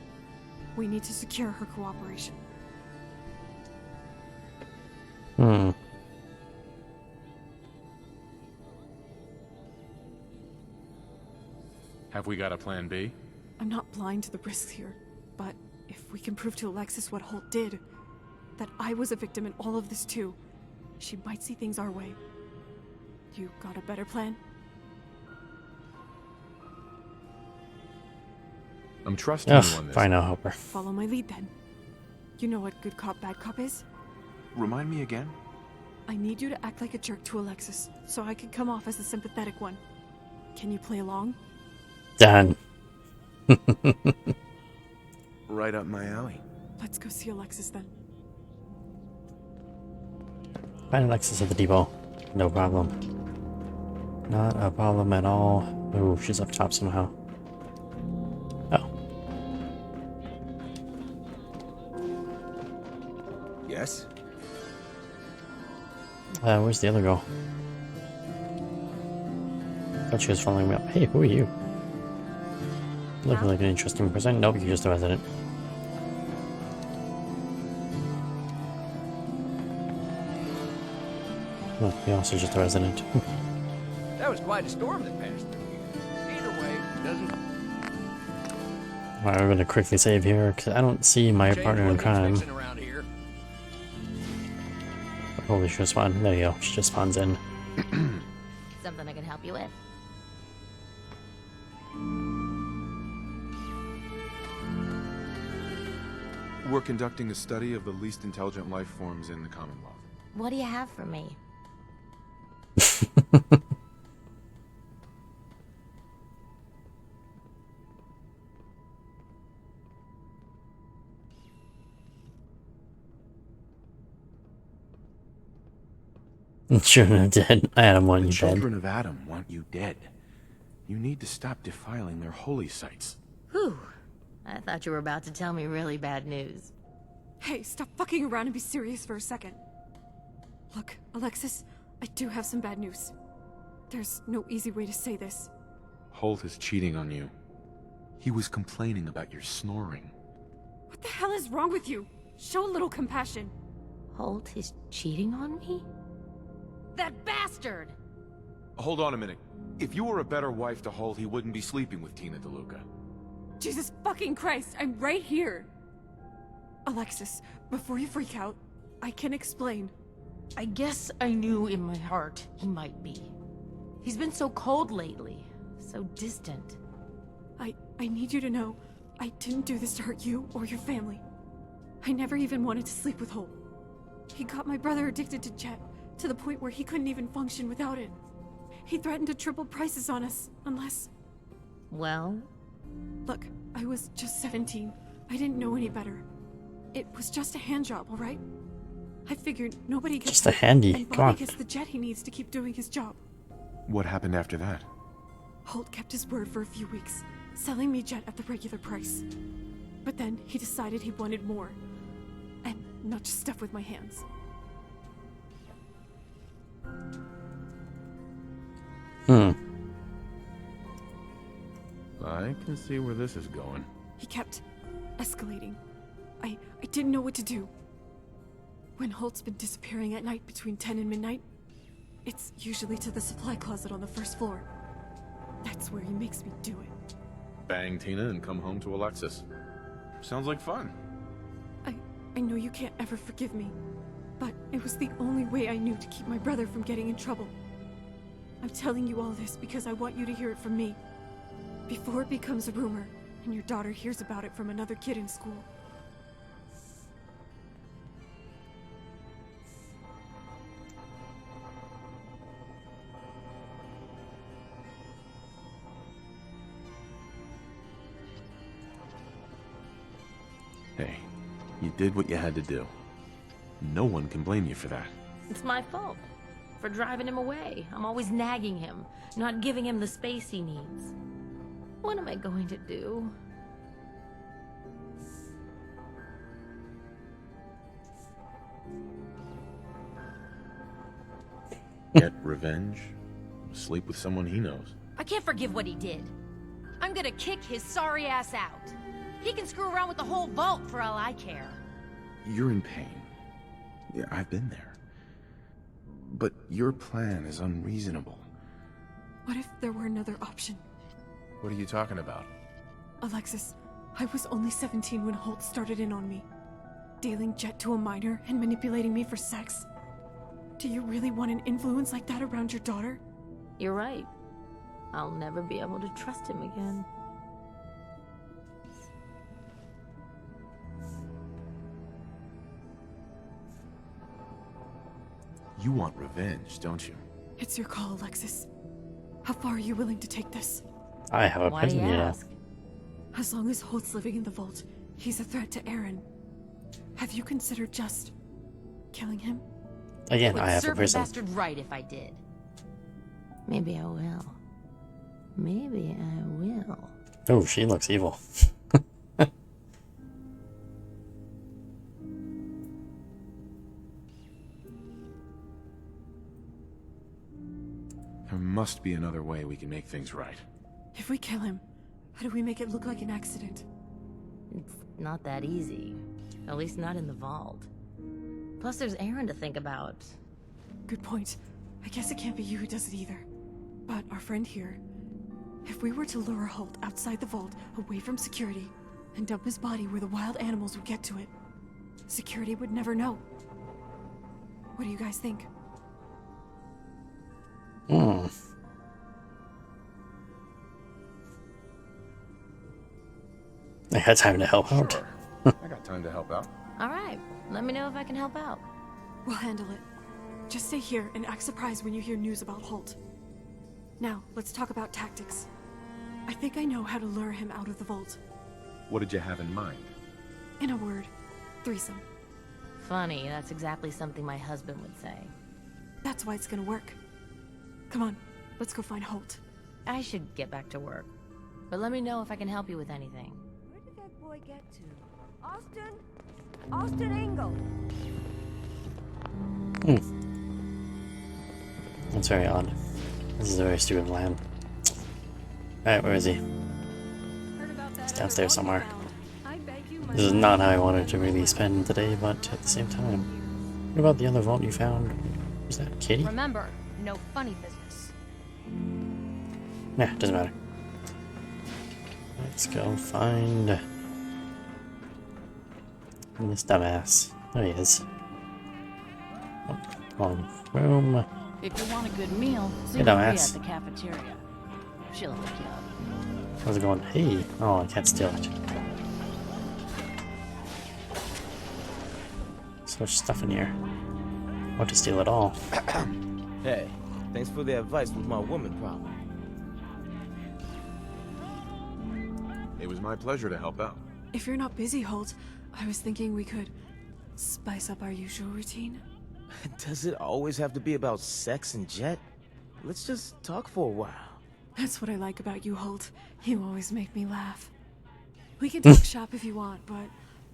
We need to secure her cooperation. Have we got a plan B? I'm not blind to the risks here, but if we can prove to Alexis what Holt did, that I was a victim in all of this too, she might see things our way. You got a better plan? I'm trusting you on this. Fine, I'll help her. Follow my lead then. You know what good cop, bad cop is? Remind me again? I need you to act like a jerk to Alexis, so I can come off as the sympathetic one. Can you play along? Done. Right up my alley. Let's go see Alexis then. Find Alexis at the depot. No problem. Not a problem at all. Ooh, she's up top somehow. Oh. Yes? Where's the other girl? Thought she was following me up. Hey, who are you? Looking like an interesting person. Nope, you're just a resident. Oh, you're also just a resident. That was quite a storm that passed through here. Either way, doesn't... Alright, we're gonna quickly save here, because I don't see my partner in crime. Holy shit, spawn. There you go. She just spawns in. Something I can help you with? We're conducting a study of the least intelligent life forms in the Commonwealth. What do you have for me? Children of dead. Adam want you dead. Children of Adam want you dead. You need to stop defiling their holy sites. Whew. I thought you were about to tell me really bad news. Hey, stop fucking around and be serious for a second. Look, Alexis, I do have some bad news. There's no easy way to say this. Holt is cheating on you. He was complaining about your snoring. What the hell is wrong with you? Show a little compassion. Holt is cheating on me? That bastard! Hold on a minute. If you were a better wife to Holt, he wouldn't be sleeping with Tina DeLuca. Jesus fucking Christ, I'm right here. Alexis, before you freak out, I can explain. I guess I knew in my heart he might be. He's been so cold lately, so distant. I need you to know, I didn't do this to hurt you or your family. I never even wanted to sleep with Holt. He got my brother addicted to Jet, to the point where he couldn't even function without it. He threatened to triple prices on us, unless... Well? Look, I was just 17. I didn't know any better. It was just a hand job, alright? I figured nobody gets just a handy. and Come on. Bobby gets the jet he needs to keep doing his job. What happened after that? Holt kept his word for a few weeks, selling me Jet at the regular price. But then he decided he wanted more. And not just stuff with my hands. I can see where this is going. He kept escalating. I didn't know what to do. When Holt's been disappearing at night between 10 and midnight, it's usually to the supply closet on the first floor. That's where he makes me do it. Bang Tina and come home to Alexis. Sounds like fun. I know you can't ever forgive me, but it was the only way I knew to keep my brother from getting in trouble. I'm telling you all this because I want you to hear it from me. Before it becomes a rumor, and your daughter hears about it from another kid in school. Hey, you did what you had to do. No one can blame you for that. It's my fault. For driving him away. I'm always nagging him, not giving him the space he needs. What am I going to do? Get revenge? Sleep with someone he knows. I can't forgive what he did. I'm gonna kick his sorry ass out. He can screw around with the whole vault for all I care. You're in pain. Yeah, I've been there. But your plan is unreasonable. What if there were another option? What are you talking about? Alexis, I was only 17 when Holt started in on me. Dealing Jet to a minor and manipulating me for sex. Do you really want an influence like that around your daughter? You're right. I'll never be able to trust him again. You want revenge, don't you? It's your call, Alexis. How far are you willing to take this? I have a Why do you present, ask? As long as Holt's living in the vault, he's a threat to Aaron. Have you considered just killing him? Again, Would I have a serve the prison. bastard right if I did. Maybe I will. Maybe I will. Oh, she looks evil. There must be another way we can make things right. If we kill him, how do we make it look like an accident? It's not that easy. At least not in the vault. Plus there's Aaron to think about. Good point. I guess it can't be you who does it either. But our friend here, if we were to lure Holt outside the vault, away from security, and dump his body where the wild animals would get to it, security would never know. What do you guys think? Hmm. I had time to help out. Sure. I got time to help out. Alright, let me know if I can help out. We'll handle it. Just stay here and act surprised when you hear news about Holt. Now, let's talk about tactics. I think I know how to lure him out of the vault. What did you have in mind? In a word, threesome. Funny, that's exactly something my husband would say. That's why it's gonna work. Come on, let's go find Holt. I should get back to work. But let me know if I can help you with anything. Where did that boy get to? Austin? Austin Engel! That's very odd. This is a very stupid plan. Alright, where is he? He's downstairs somewhere. This is not how I wanted to really spend the day, but at the same time. What about the other vault you found? Was that Kitty? Remember, no funny business. Nah, doesn't matter. Let's go find this dumbass. There he is. Oh, wrong room. If you want a good meal, see Hey, Maria dumbass. at the cafeteria. She'll hook you up. How's it going? Hey! Oh, I can't steal it. So much stuff in here. Want to steal it all. Hey, thanks for the advice with my woman problem. It was my pleasure to help out. If you're not busy, Holt, I was thinking we could spice up our usual routine. Does it always have to be about sex and Jet? Let's just talk for a while. That's what I like about you, Holt. You always make me laugh. We can talk shop if you want, but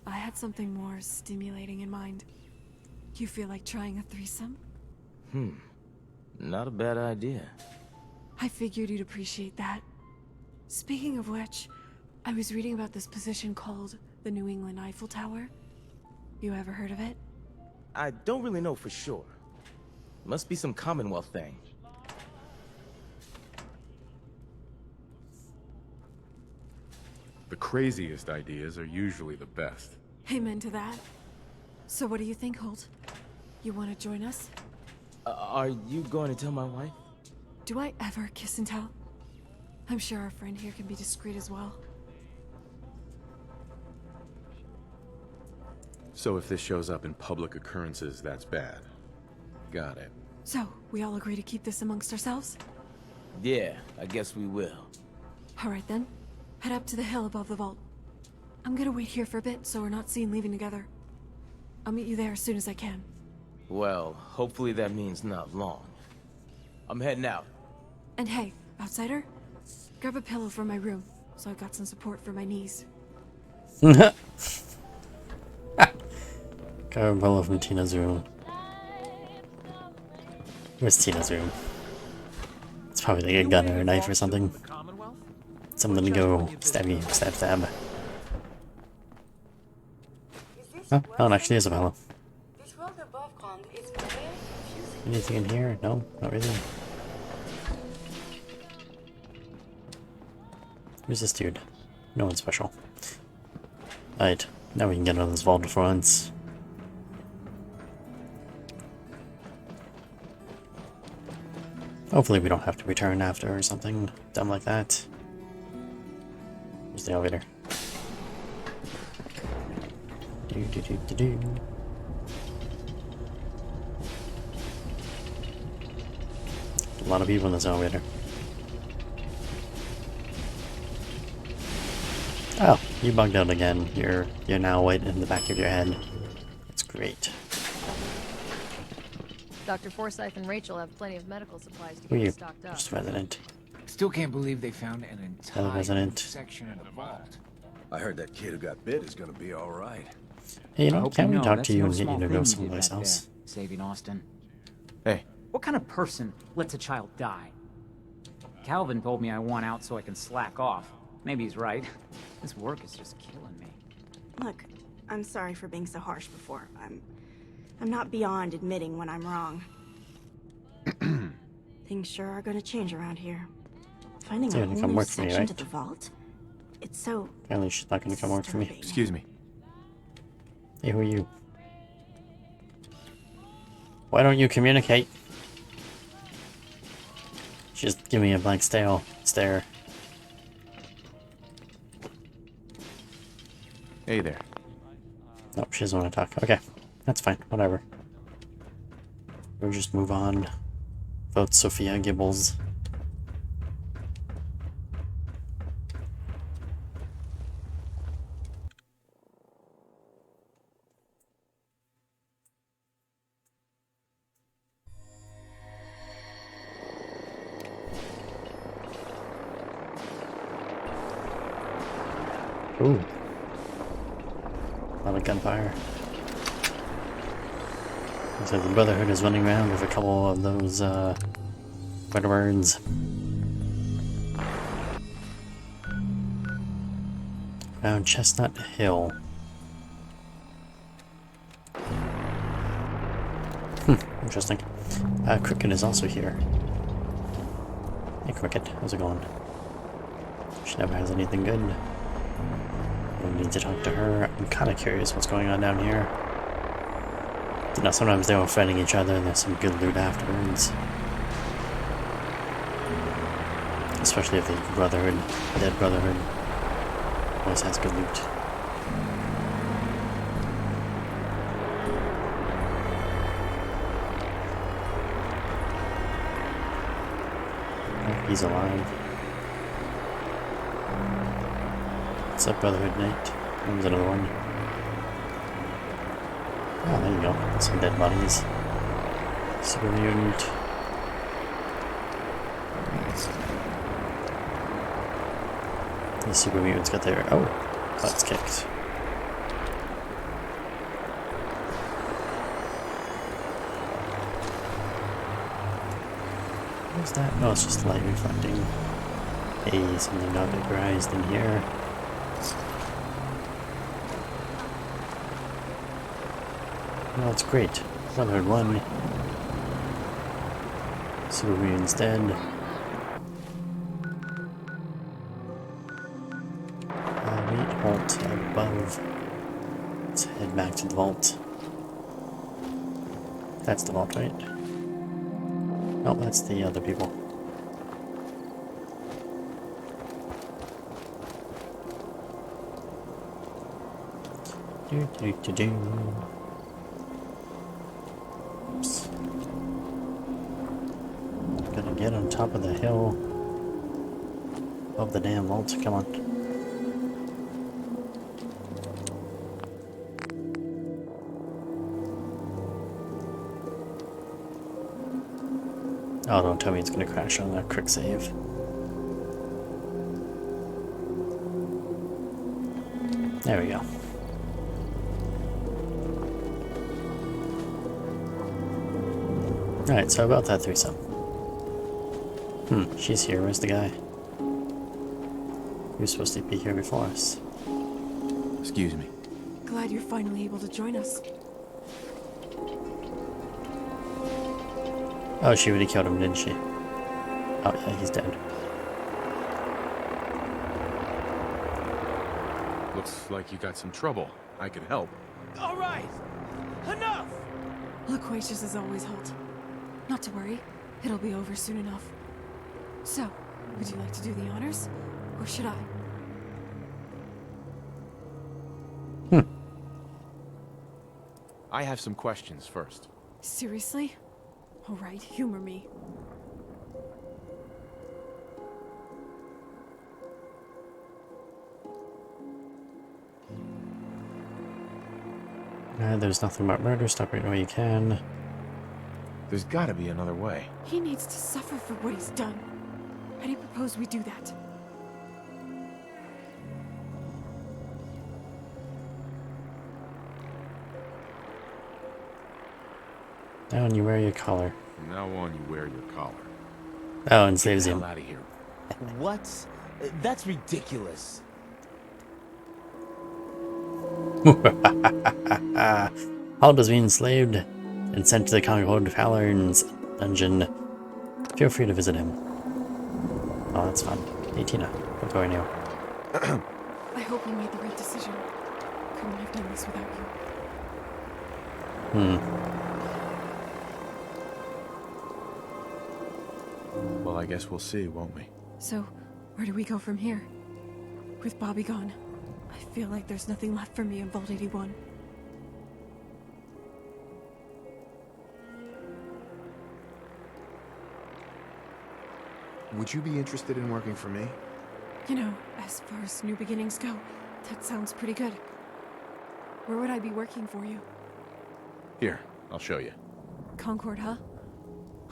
I had something more stimulating in mind. You feel like trying a threesome? Not a bad idea. I figured you'd appreciate that. Speaking of which, I was reading about this position called the New England Eiffel Tower. You ever heard of it? I don't really know for sure. Must be some Commonwealth thing. The craziest ideas are usually the best. Amen to that. So what do you think, Holt? You want to join us? Are you going to tell my wife? Do I ever kiss and tell? I'm sure our friend here can be discreet as well. So if this shows up in public occurrences, that's bad. Got it. So, we all agree to keep this amongst ourselves? Yeah, I guess we will. Alright then. Head up to the hill above the vault. I'm gonna wait here for a bit so we're not seen leaving together. I'll meet you there as soon as I can. Well, hopefully that means not long. I'm heading out. And hey, outsider, grab a pillow from my room so I've got some support for my knees. Carabella from Tina's room. Where's Tina's room? It's probably like a gun or a knife or something. Something to go stabby, stab, stab. Oh, it actually is a pillow. This world above ground is very confusing. Anything in here? No, not really. Who's this dude? No one special. Alright, now we can get out of this vault for once. Hopefully we don't have to return after or something dumb like that. Here's the elevator. Do. A lot of people in this elevator. Oh, you bugged out again. You're now white in the back of your head. That's great. Dr. Forsyth and Rachel have plenty of medical supplies to Who are get you? us stocked up. Just resident. Still can't believe they found an entire resident. section of the vault. I heard that kid who got bit is gonna be all right. Hey, you I know, hope can't we know talk that's to you no and get you small to thing go you did someplace back else? there, saving Austin. Hey. What kind of person lets a child die? Calvin told me I want out so I can slack off. Maybe he's right. This work is just killing me. Look, I'm sorry for being so harsh before. I'm not beyond admitting when I'm wrong. Things sure are gonna change around here. Finding You're a gonna whole come new work for me, section right? to the vault. It's so Apparently she's not gonna come work for me. Excuse me. Hey, who are you? Why don't you communicate? Just give me a blank stare. Hey there. Nope, she doesn't want to talk. Okay, that's fine. Whatever. We'll just move on. Vote Sophia Gibbles. Ooh. A lot of gunfire. So the Brotherhood is running around with a couple of those, birds. Around Chestnut Hill. Interesting. Cricket is also here. Hey Cricket, how's it going? She never has anything good. We need to talk to her. I'm kind of curious what's going on down here. You know, sometimes they're all fighting each other and there's some good loot afterwards. Especially if the Brotherhood, Dead Brotherhood, always has good loot. Oh, he's alive. What's up, Brotherhood Knight? There's another one. Oh, there you go. Some dead bodies. Super mutant. The super mutants got their butts kicked. What is that? No, it's just light reflecting. Hey, something got vaporized in here. Well, that's great. Brotherhood 1. Super mutants dead. Wait, halt above. Let's head back to the vault. That's the vault, right? No, that's the other people. Oops. Gotta get on top of the hill. Above the damn vault, come on. Oh, don't tell me it's gonna crash on that quick save. There we go. Alright, so about that threesome. She's here. Where's the guy? He was supposed to be here before us. Excuse me. Glad you're finally able to join us. Oh, she already killed him, didn't she? Oh, yeah, he's dead. Looks like you got some trouble. I could help. All right, enough. Loquacious as always, Holt. Not to worry, it'll be over soon enough. So, would you like to do the honors? Or should I? I have some questions first. Seriously? Alright, humor me. There's nothing about murder. Stop right away you can. There's gotta be another way. He needs to suffer for what he's done. How do you propose we do that? Now on you wear your collar. From now on, you wear your collar. Oh, and saves him. Out of here. What? That's ridiculous. All does being enslaved and sent to the Concord Paladin's dungeon. Feel free to visit him. Oh, that's fun. Hey, Tina. What's going on? I hope you made the right decision. Couldn't have done this without you. Well, I guess we'll see, won't we? So, where do we go from here? With Bobby gone, I feel like there's nothing left for me in Vault 81. Would you be interested in working for me? You know, as far as new beginnings go, that sounds pretty good. Where would I be working for you? Here, I'll show you. Concord, huh?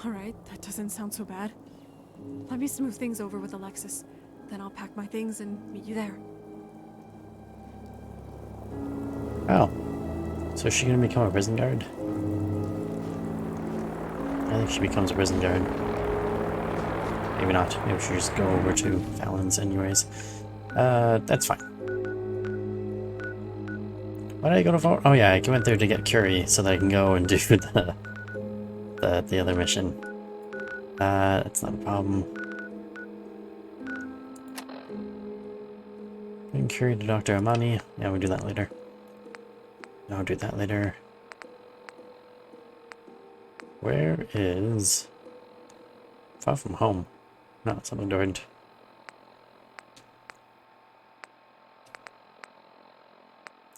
Alright, that doesn't sound so bad. Let me smooth things over with Alexis. Then I'll pack my things and meet you there. Oh. So is she gonna become a prison guard? I think she becomes a prison guard. Maybe not. Maybe she just go over to Fallon's anyways. That's fine. Why did I go to Vault? Oh yeah, I went there to get Curie so that I can go and do the other mission. That's not a problem. Bring Curie to Dr. Amani. Yeah, we'll do that later. No, I'll do that later. Where is... Far from home. No, it's not adorned.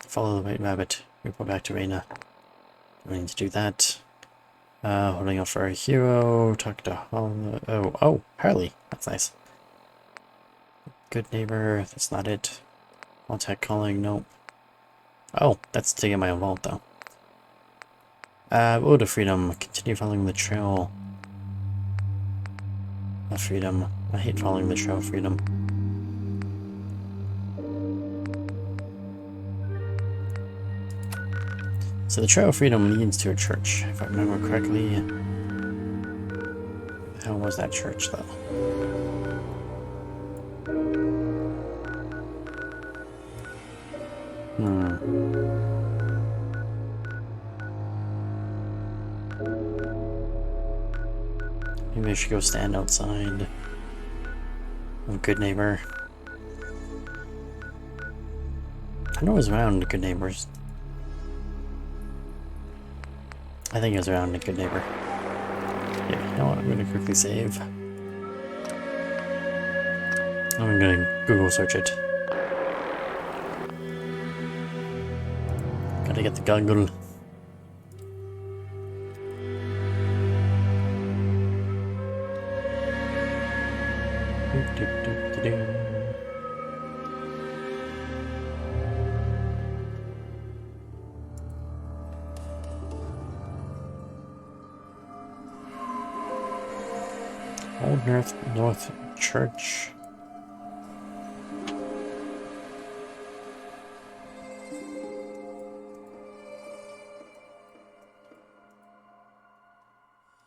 Follow the white rabbit. Report back to Reina. We need to do that. Holding out for a hero. Talk to oh, Harley. That's nice. Good neighbor. That's not it. Contact calling. Nope. Oh, that's to get my own vault though. Road to freedom. Continue following the trail of freedom. I hate following the trail of freedom. So the trail of freedom leads to a church, if I remember correctly. How was that church though? Maybe I should go stand outside of Good Neighbor. I know it was around Good Neighbors. I think it was around Good Neighbor. Yeah, you know what? I'm gonna quickly save. I'm gonna Google search it. Gotta get the Google. Old North Church.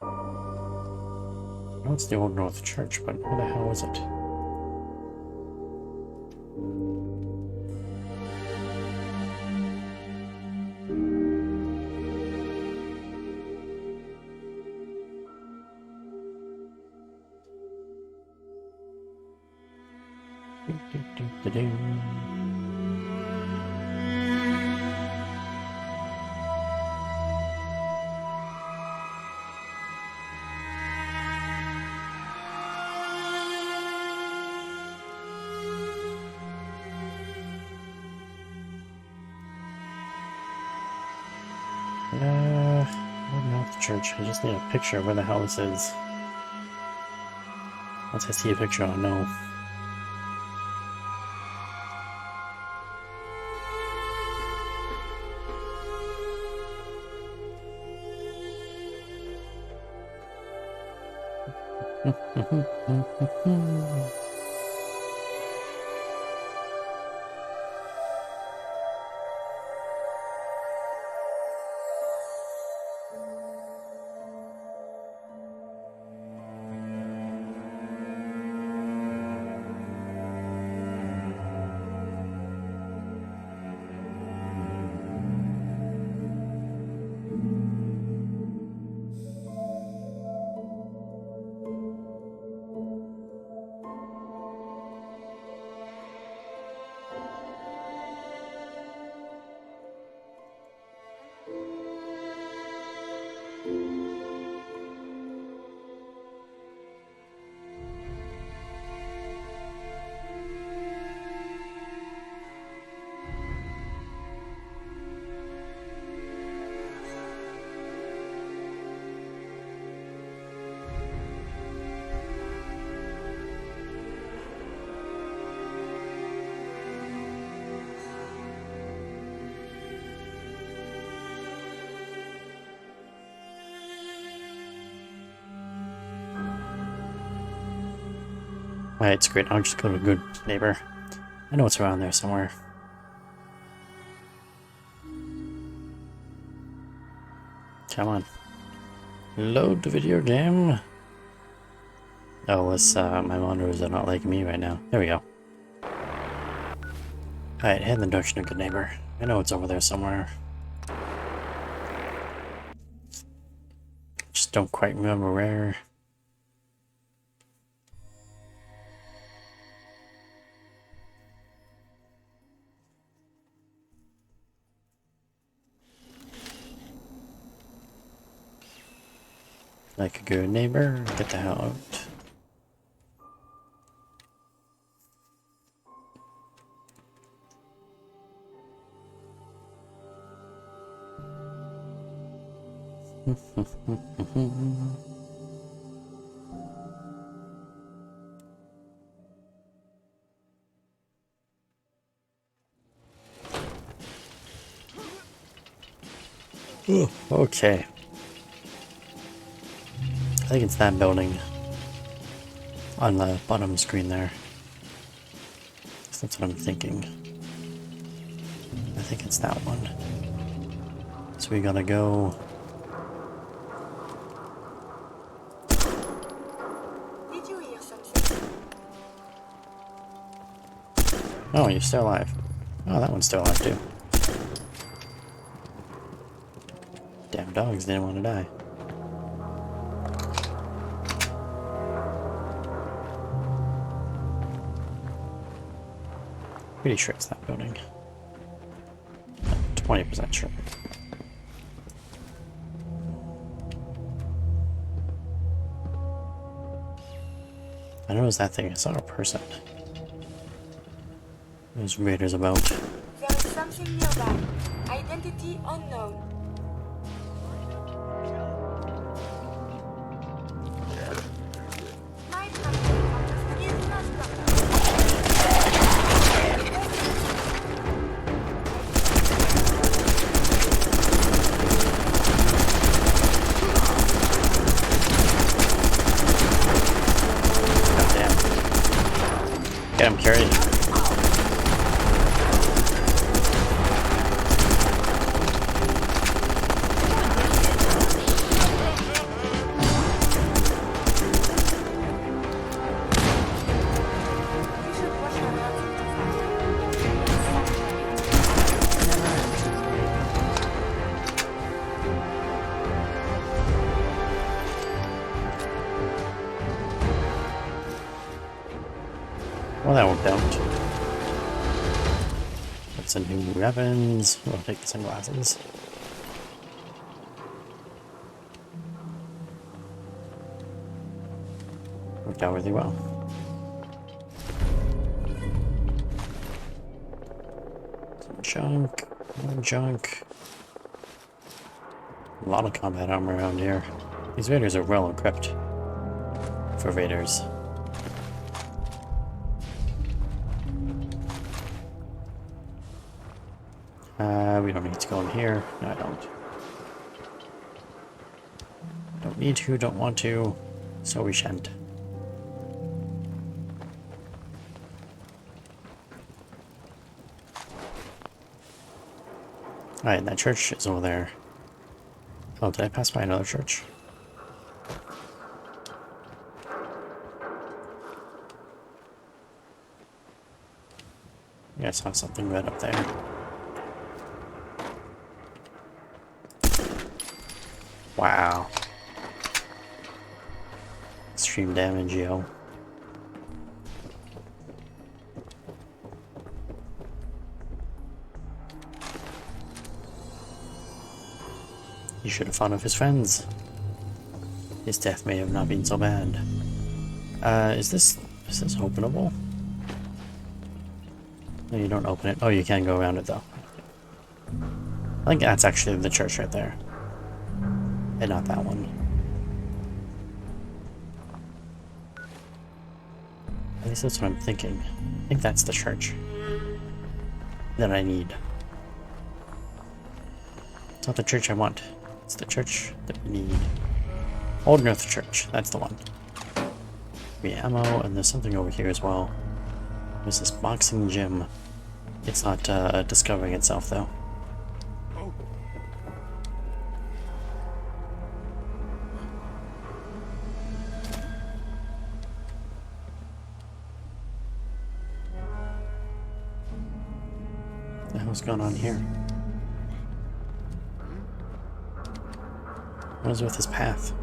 I know it's the Old North Church, but where the hell is it? Old North Church. I just need a picture of where the hell this is. Once I see a picture, I'll know. Alright, it's great. I'll just go to a good neighbor. I know it's around there somewhere. Come on. Load the video game. Oh, this, my monitors are not liking me right now. There we go. Alright, head in the direction of good neighbor. I know it's over there somewhere. Just don't quite remember where. Like a good neighbor, get the hell out. Okay. I think it's that building on the bottom screen there. That's what I'm thinking. I think it's that one. So we gotta go. Did you hear something? Oh, you're still alive. Oh, that one's still alive too. Damn dogs didn't want to die. Pretty sure it's that building. 20% sure. I know it was that thing. I saw a person. There's raiders about. There is something nearby. Identity unknown. My transport is not Get him, Carrie. Well, that worked out. That's a new weapons. We'll take the sunglasses. Worked out really well. Some junk. More junk. A lot of combat armor around here. These raiders are well equipped. For raiders. We don't need to go in here. No, I don't. Don't need to, don't want to, so we shan't. Alright, that church is over there. Oh, did I pass by another church? Yeah, I saw something red up there. Wow. Extreme damage, yo. He should have fought with his friends. His death may have not been so bad. Is this openable? No, you don't open it. Oh, you can go around it though. I think that's actually the church right there. And not that one. At least that's what I'm thinking. I think that's the church that I need. It's not the church I want. It's the church that we need. Old North Church. That's the one. We ammo, and there's something over here as well. There's this boxing gym. It's not discovering itself though. What the hell's going on here? What is with this path?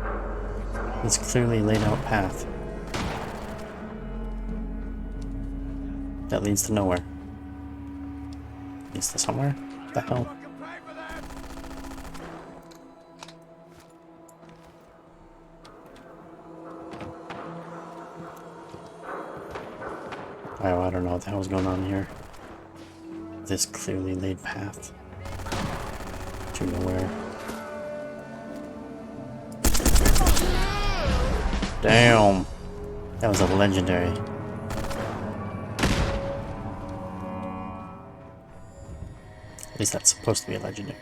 This clearly laid out path that leads to nowhere. Leads to somewhere? What the hell? Oh, I don't know what the hell's going on here. This clearly laid path to nowhere. Damn! That was a legendary. At least that's supposed to be a legendary.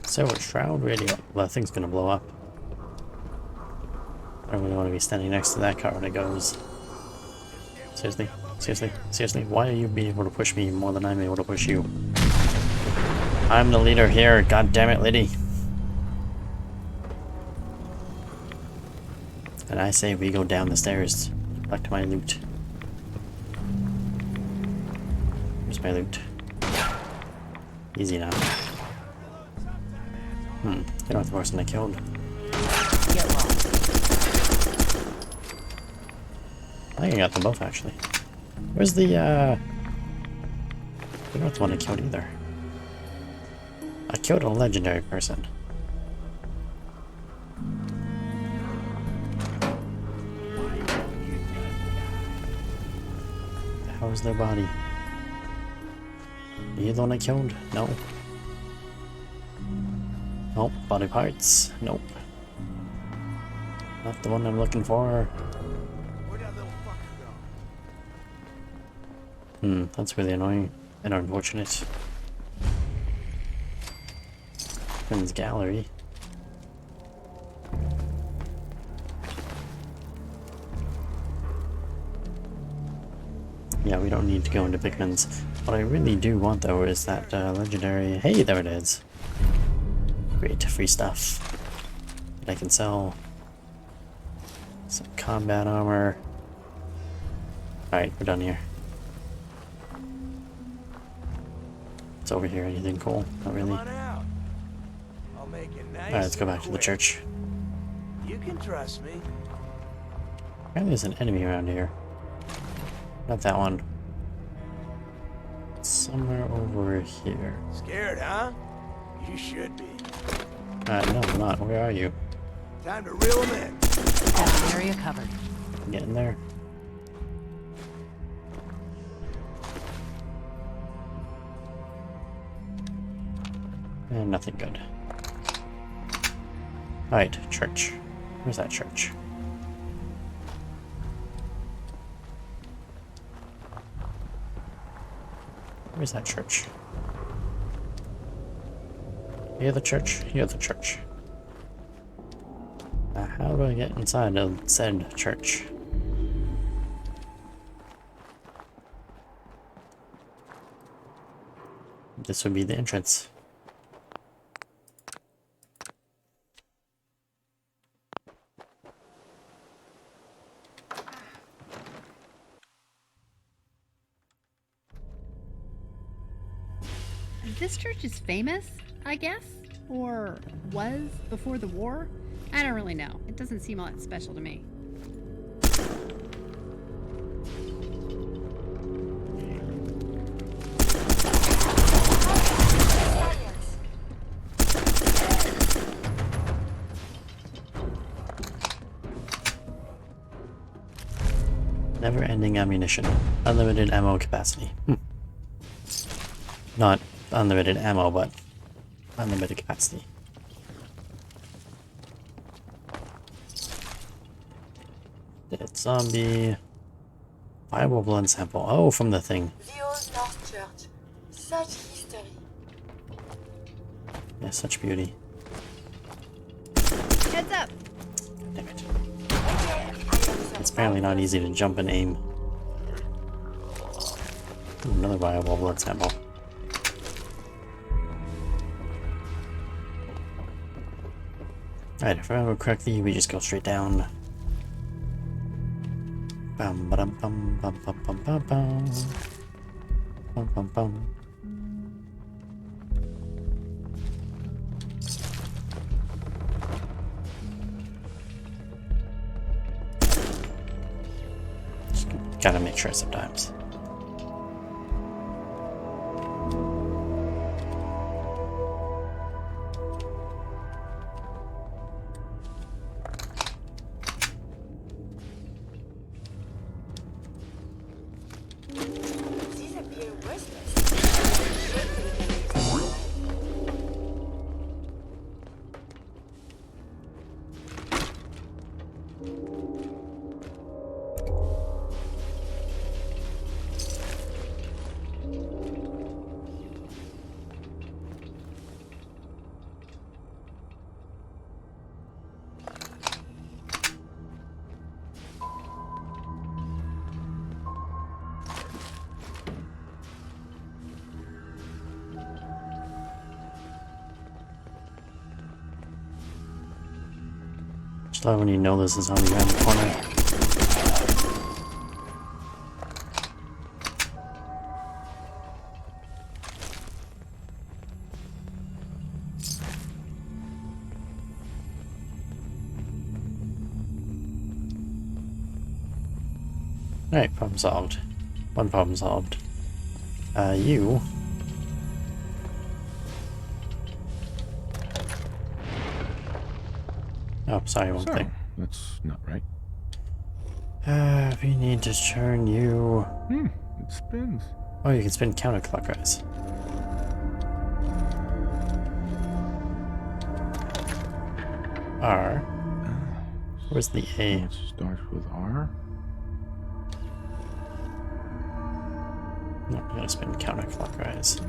Silver Shroud Radio. Well, that thing's gonna blow up. I don't really want to be standing next to that car when it goes. Seriously? Seriously? Seriously? Why are you being able to push me more than I'm able to push you? I'm the leader here, god damn it, lady. And I say we go down the stairs. Back to my loot. Where's my loot? Easy now. You're not the person I killed. I think I got them both actually. Where's the you're not the one I killed either. I killed a legendary person. How is their body? Are you the one I killed? No. Nope. Body parts? Nope. Not the one I'm looking for. That's really annoying and unfortunate. Friends gallery. Yeah, we don't need to go into Pikmin's. What I really do want though is that legendary. Hey, there it is. Great, free stuff that I can sell. Some combat armor. Alright, we're done here. It's over here. Anything cool? Not really. Alright, let's go back to the church. You can trust me. Apparently there's an enemy around here. Not that one. Somewhere over here. Scared, huh? You should be. No, I'm not. Where are you? Time to reel him in. That area covered. Get in there. And nothing good. Alright, church. Where's that church? Where's that church? You're the church? You're the church. How do I get inside of said church? This would be the entrance. This church is famous, I guess? Or was before the war? I don't really know. It doesn't seem all that special to me. Never-ending ammunition. Unlimited ammo capacity. Not unlimited ammo, but unlimited capacity. Dead zombie. Viable blood sample. Oh, from the thing. The old North Church. Such history. Yeah, such beauty. Heads up! Damn it. It's apparently not easy to jump and aim. Ooh, another viable blood sample. Alright, if I remember correctly, we just go straight down. Bum ba dum bum bum bum bum bum bum. Bum bum bum. Just gotta make sure sometimes. These appear worthless. Just love when you know there's a zombie around the corner. Alright, problem solved. One problem solved. You. Oh, sorry, one thing. That's not right. We need to turn you. It spins. Oh, you can spin counterclockwise. R. Where's the A? It starts with R. No, you gotta spin counterclockwise.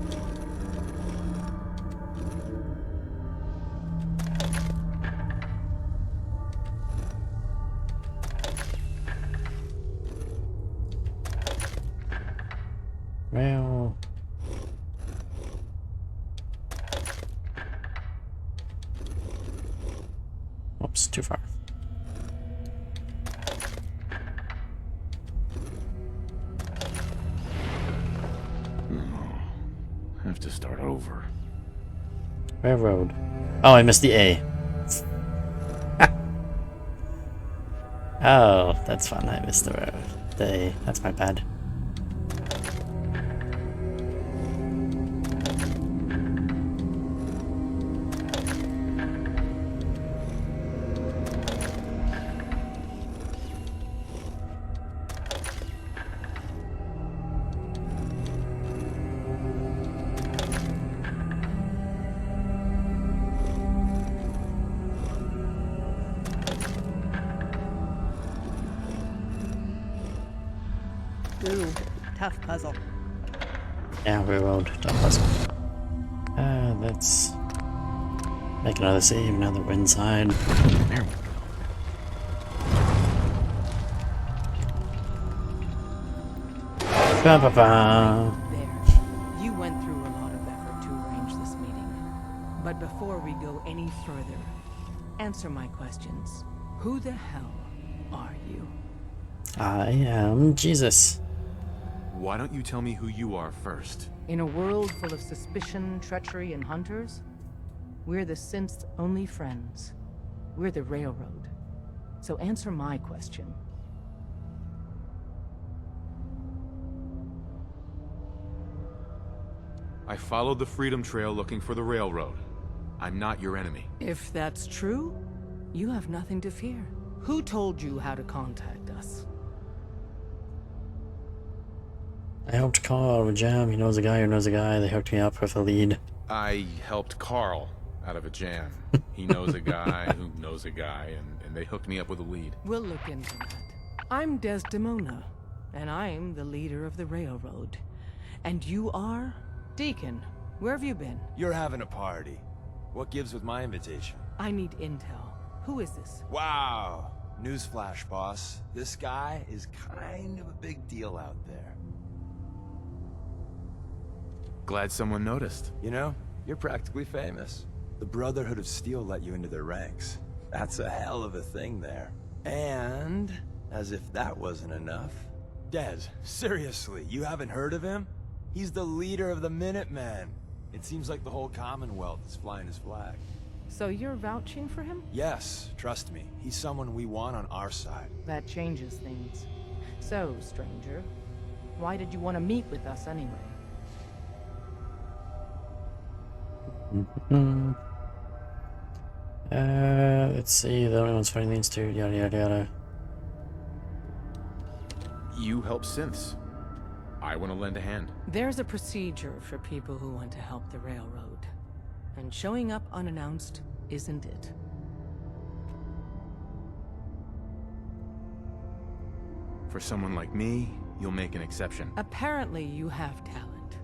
Well. Oops, too far. Have to start over. Railroad. Oh, I missed the A. Oh, that's fun. I missed the road. The A. That's my bad. Ooh, tough puzzle. Yeah, railroad. Tough puzzle. Let's make another save. Now that we're inside. There we go. Ba ba ba. There. You went through a lot of effort. But before we go any further, answer my questions. Who the hell are you? I am Jesus. Why don't you tell me who you are first? In a world full of suspicion, treachery, and hunters, we're the synth's only friends. We're the Railroad. So answer my question. I followed the Freedom Trail looking for the Railroad. I'm not your enemy. If that's true, you have nothing to fear. Who told you how to contact us? I helped Carl with Jam. He knows a guy who knows a guy. They hooked me up with a lead. I helped Carl out of a jam. He knows a guy who knows a guy, and they hooked me up with a lead. We'll look into that. I'm Desdemona, and I'm the leader of the Railroad. And you are? Deacon, where have you been? You're having a party. What gives with my invitation? I need intel. Who is this? Wow. Newsflash, boss. This guy is kind of a big deal out there. Glad someone noticed. You know, you're practically famous. The Brotherhood of Steel let you into their ranks. That's a hell of a thing there. And, as if that wasn't enough, Des, seriously, you haven't heard of him? He's the leader of the Minutemen. It seems like the whole Commonwealth is flying his flag. So you're vouching for him? Yes, trust me. He's someone we want on our side. That changes things. So, stranger, why did you want to meet with us anyway? Let's see. The only one's fighting the Institute. Yada yada yada. You help synths. I want to lend a hand. There's a procedure for people who want to help the Railroad. And showing up unannounced isn't it. For someone like me, you'll make an exception. Apparently you have talent.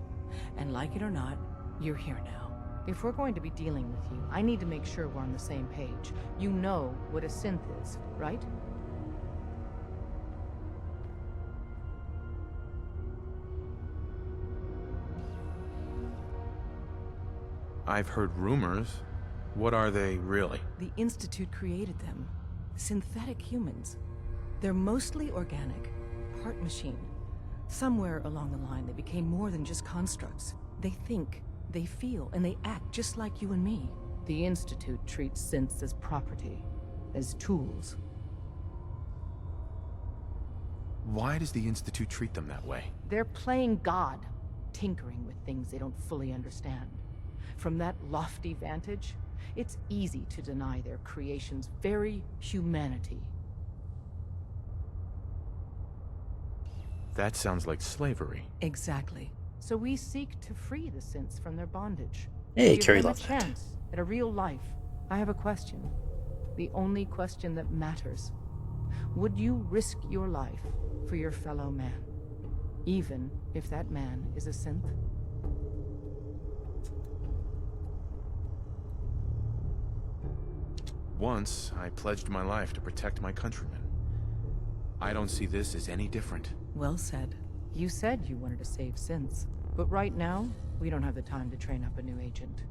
And like it or not, you're here now. If we're going to be dealing with you, I need to make sure we're on the same page. You know what a synth is, right? I've heard rumors. What are they, really? The Institute created them. Synthetic humans. They're mostly organic, part machine. Somewhere along the line, they became more than just constructs. They think, they feel, and they act just like you and me. The Institute treats synths as property, as tools. Why does the Institute treat them that way? They're playing God, tinkering with things they don't fully understand. From that lofty vantage, it's easy to deny their creation's very humanity. That sounds like slavery. Exactly. So we seek to free the synths from their bondage. Hey, Give Carrie them a loved that. chance at a real life. I have a question. The only question that matters. Would you risk your life for your fellow man? Even if that man is a synth? Once, I pledged my life to protect my countrymen. I don't see this as any different. Well said. You said you wanted to save synths. But right now, we don't have the time to train up a new agent.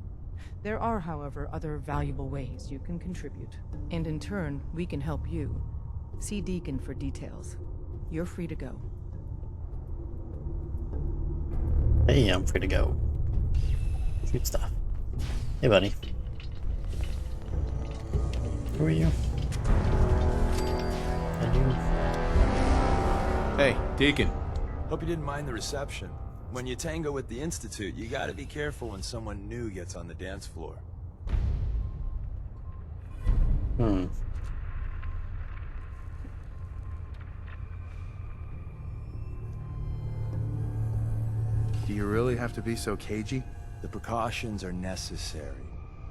There are, however, other valuable ways you can contribute. And in turn, we can help you. See Deacon for details. You're free to go. Hey, I'm free to go. Shoot stuff. Hey, buddy. Who are you? And you? Hey, Deacon. Hope you didn't mind the reception. When you tango with the Institute, you gotta be careful when someone new gets on the dance floor. Hmm. Do you really have to be so cagey? The precautions are necessary.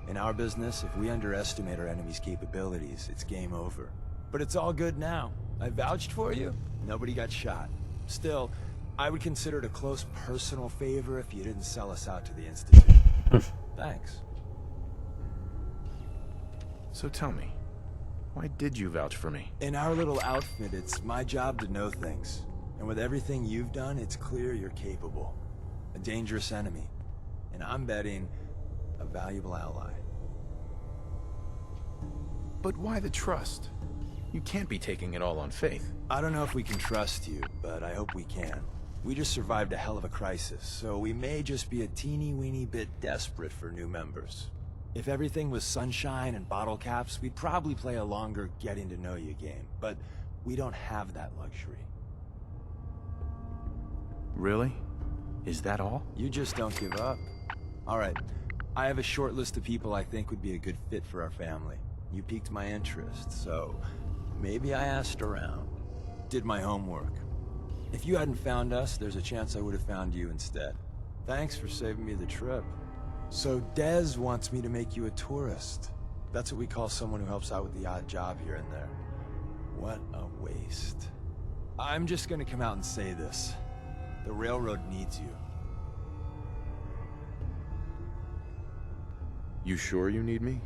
In our business, if we underestimate our enemy's capabilities, it's game over. But it's all good now. I vouched for you. Nobody got shot. Still, I would consider it a close personal favor if you didn't sell us out to the Institute. Thanks. So tell me, why did you vouch for me? In our little outfit, it's my job to know things. And with everything you've done, it's clear you're capable. A dangerous enemy. And I'm betting a valuable ally. But why the trust? You can't be taking it all on faith. I don't know if we can trust you, but I hope we can. We just survived a hell of a crisis, so we may just be a teeny-weeny bit desperate for new members. If everything was sunshine and bottle caps, we'd probably play a longer getting-to-know-you game, but we don't have that luxury. Really? Is that all? You just don't give up. All right, I have a short list of people I think would be a good fit for our family. You piqued my interest, so maybe I asked around. Did my homework. If you hadn't found us, there's a chance I would have found you instead. Thanks for saving me the trip. So Dez wants me to make you a tourist. That's what we call someone who helps out with the odd job here and there. What a waste. I'm just gonna come out and say this. The railroad needs you. You sure you need me?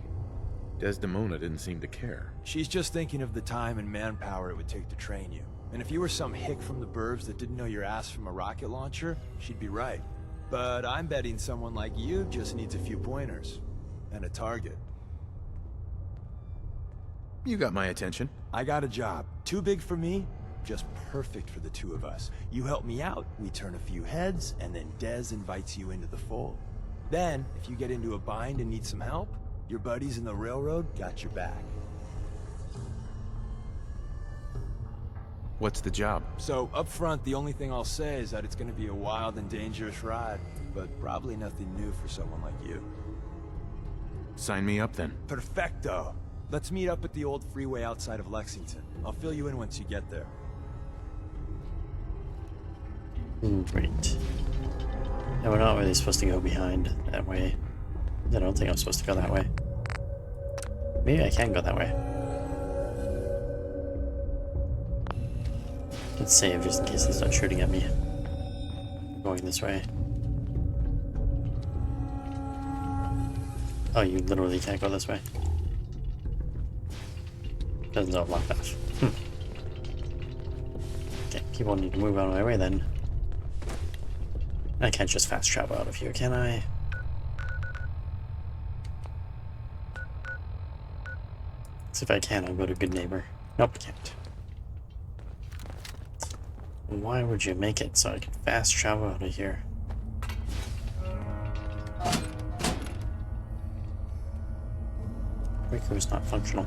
Desdemona didn't seem to care. She's just thinking of the time and manpower it would take to train you. And if you were some hick from the burbs that didn't know your ass from a rocket launcher, she'd be right. But I'm betting someone like you just needs a few pointers. And a target. You got my attention. I got a job. Too big for me, just perfect for the two of us. You help me out, we turn a few heads, and then Dez invites you into the fold. Then, if you get into a bind and need some help, your buddies in the railroad got your back. What's the job? So, up front, the only thing I'll say is that it's gonna be a wild and dangerous ride, but probably nothing new for someone like you. Sign me up then. Perfecto! Let's meet up at the old freeway outside of Lexington. I'll fill you in once you get there. Great. Now we're not really supposed to go behind that way. I don't think I'm supposed to go that way. Maybe I can go that way. Let's save just in case they start shooting at me. I'm going this way. Oh, you literally can't go this way. Doesn't know block path. Okay, people need to move out of my way then. I can't just fast travel out of here, can I? So if I can, I'll go to Good Neighbor. Nope, I can't. Why would you make it so I can fast travel out of here? Breaker is not functional.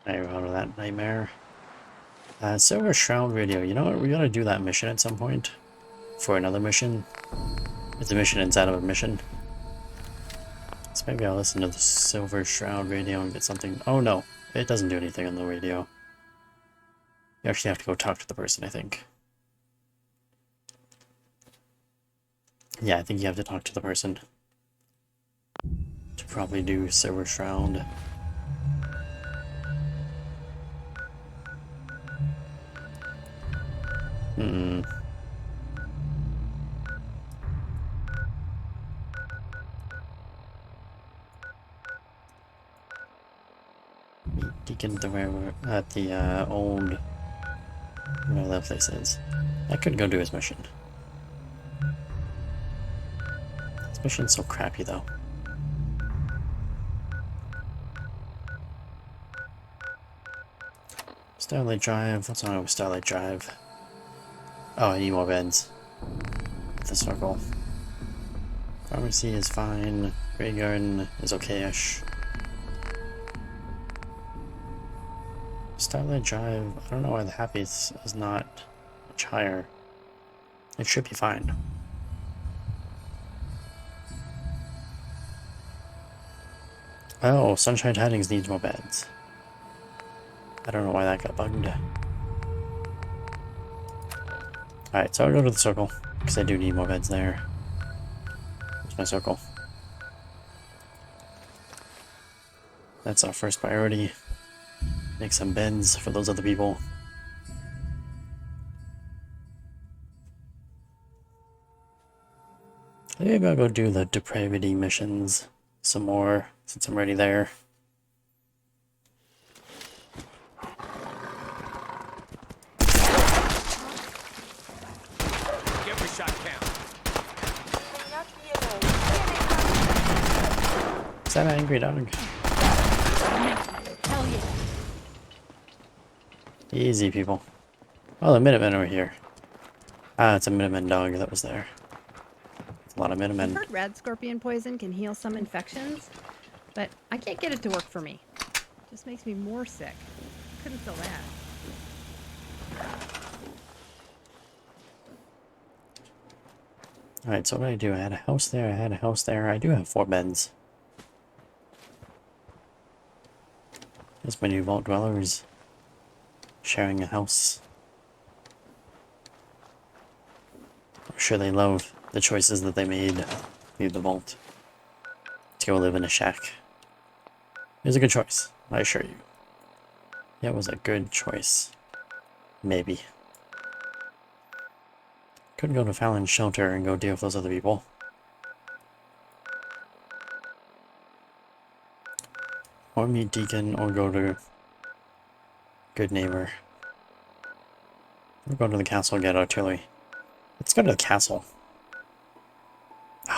We're out of that nightmare. Silver Shroud Radio. You know what? We gotta do that mission at some point. For another mission. It's a mission inside of a mission. So maybe I'll listen to the Silver Shroud Radio and get something. Oh no, it doesn't do anything on the radio. You actually have to go talk to the person, I think. Yeah, I think you have to talk to the person. To probably do Silver Shroud. Deacon the railroad at the old whatever that place is. I could go do his mission. This mission's so crappy though. Starlight Drive. What's wrong with Starlight Drive? Oh, I need more beds. The circle. Pharmacy is fine. Grey Garden is okay-ish. Starlight Drive, I don't know why the happy is not much higher. It should be fine. Oh, Sunshine Tidings needs more beds. I don't know why that got bugged. Alright, so I'll go to the circle. Because I do need more beds there. Where's my circle? That's our first priority. Make some beds for those other people. Maybe I'll go do the depravity missions some more, since I'm already there. Every shot counts. Is that an angry dog? Hell yeah. Easy, people. Oh, the Minutemen are here. Ah, it's a Minutemen dog that was there. It's a lot of I've Minutemen. heard red scorpion poison can heal some infections, but I can't get it to work for me. It just makes me more sick. Couldn't feel that. Alright, so what did I do? I had a house there, I had a house there. I do have 4 beds. There's my new vault dwellers. Sharing a house. I'm sure they love the choices that they made. Leave the vault. To go live in a shack. It was a good choice, I assure you. Yeah, it was a good choice. Maybe. Could go to Fallon's shelter and go deal with those other people. Or meet Deacon, or go to Good Neighbor. Or go to the castle and get artillery. Let's go to the castle.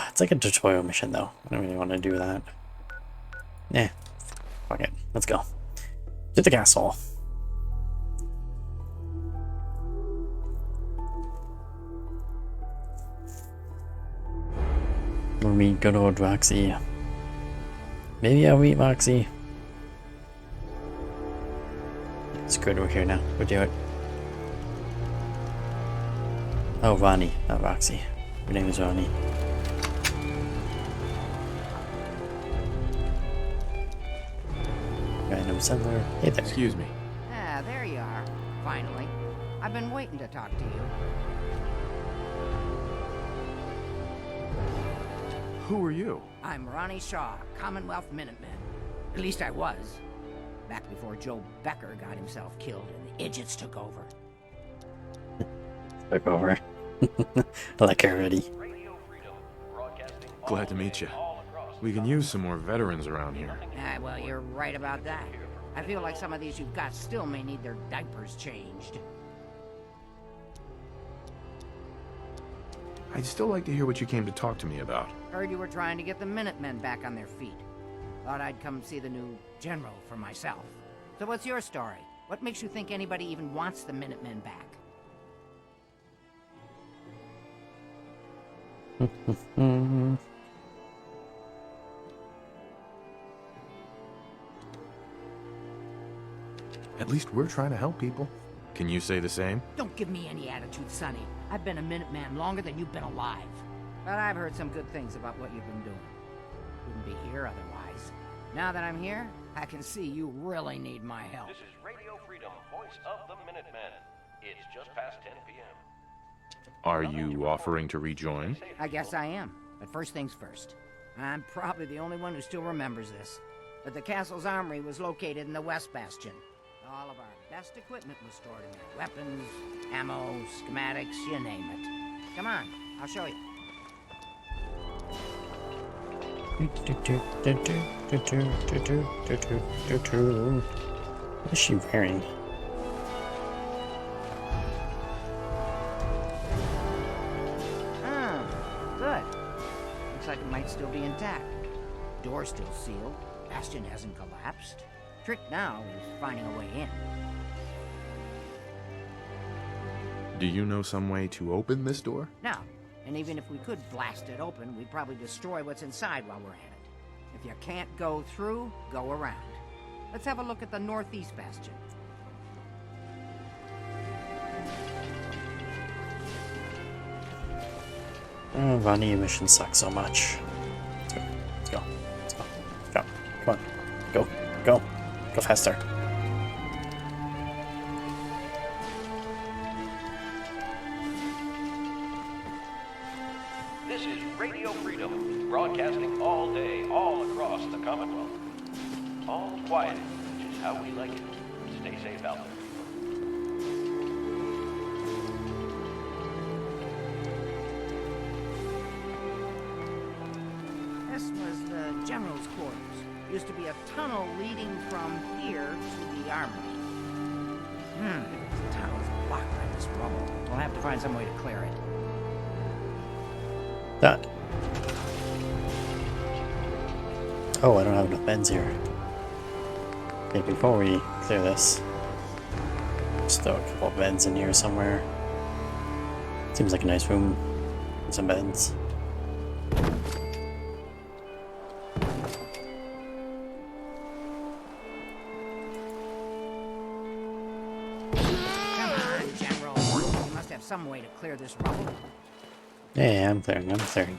It's like a tutorial mission though. I don't really want to do that. Yeah. Fuck it. Let's go. To the castle. We'll meet good old Roxy. Maybe I'll meet Roxy. It's good we're here now. We'll do it. Oh, Ronnie, not Roxy. Her name is Ronnie. Random settler. Hey there. Excuse me. Ah, there you are. Finally. I've been waiting to talk to you. Who are you? I'm Ronnie Shaw, Commonwealth Minuteman. At least I was. Back before Joe Becker got himself killed and the idiots took over. Took over. I like her already. Glad to meet you. We can use some more veterans around here. Ah, well, you're right about that. I feel like some of these you've got still may need their diapers changed. I'd still like to hear what you came to talk to me about. Heard you were trying to get the Minutemen back on their feet. Thought I'd come see the new general for myself. So what's your story? What makes you think anybody even wants the Minutemen back? At least we're trying to help people. Can you say the same? Don't give me any attitude, Sonny. I've been a Minuteman longer than you've been alive. But I've heard some good things about what you've been doing. Wouldn't be here otherwise. Now that I'm here, I can see you really need my help. This is Radio Freedom, voice of the Minutemen. It's just past 10 p.m. Are you offering to rejoin? I guess I am. But first things first. I'm probably the only one who still remembers this. But the castle's armory was located in the West Bastion. All of our best equipment was stored in there. Weapons, ammo, schematics, you name it. Come on, I'll show you. What is she wearing? Good. Looks like it might still be intact. Door's still sealed. Bastion hasn't collapsed. Trick now is finding a way in. Do you know some way to open this door? No. And even if we could blast it open, we'd probably destroy what's inside while we're at it. If you can't go through, go around. Let's have a look at the northeast bastion. Oh, Ronnie, mission sucks so much. Let's go. Let's go. Let's go. Come on. Go. Go. Go faster. Radio Freedom, broadcasting all day, all across the Commonwealth. All quiet, which is how we like it. Stay safe out there. This was the general's quarters. Used to be a tunnel leading from here to the armory. The tunnel's blocked by this rubble. We'll have to find some way to clear it. That. Oh, I don't have enough beds here. Okay, before we clear this, just throw a couple of beds in here somewhere. Seems like a nice room with some beds. Come on, General. You must have some way to clear this rubble. Yeah, I'm clearing. 11 p.m.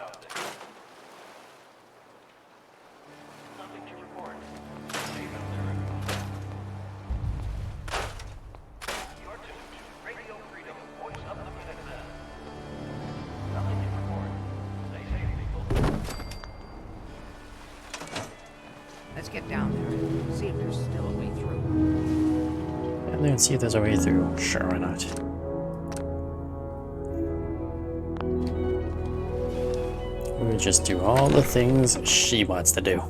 out there. Nothing to report. Safe and clear. You're tuned to Radio Freedom, voice of the Minutemen. Nothing to report. Stay safe, people. Let's get down there. See if there's still a way through. And then see if there's a way through. Sure, why not? We would just do all the things she wants to do.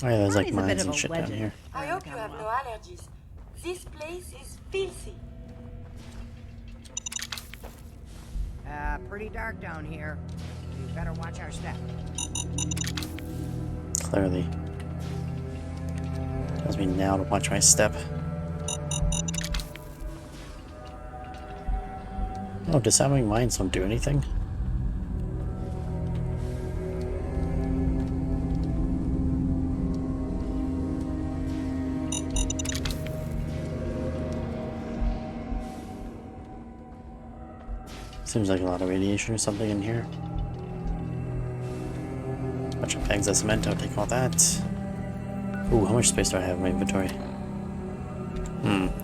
Oh yeah, there's like mines and shit down here. I hope you have no allergies. This place is filthy. Pretty dark down here. We better watch our step. Clearly. Tells me now to watch my step. Oh, disarming mines don't do anything? Seems like a lot of radiation or something in here. Bunch of bags of cement, I'll take all that. Ooh, how much space do I have in my inventory?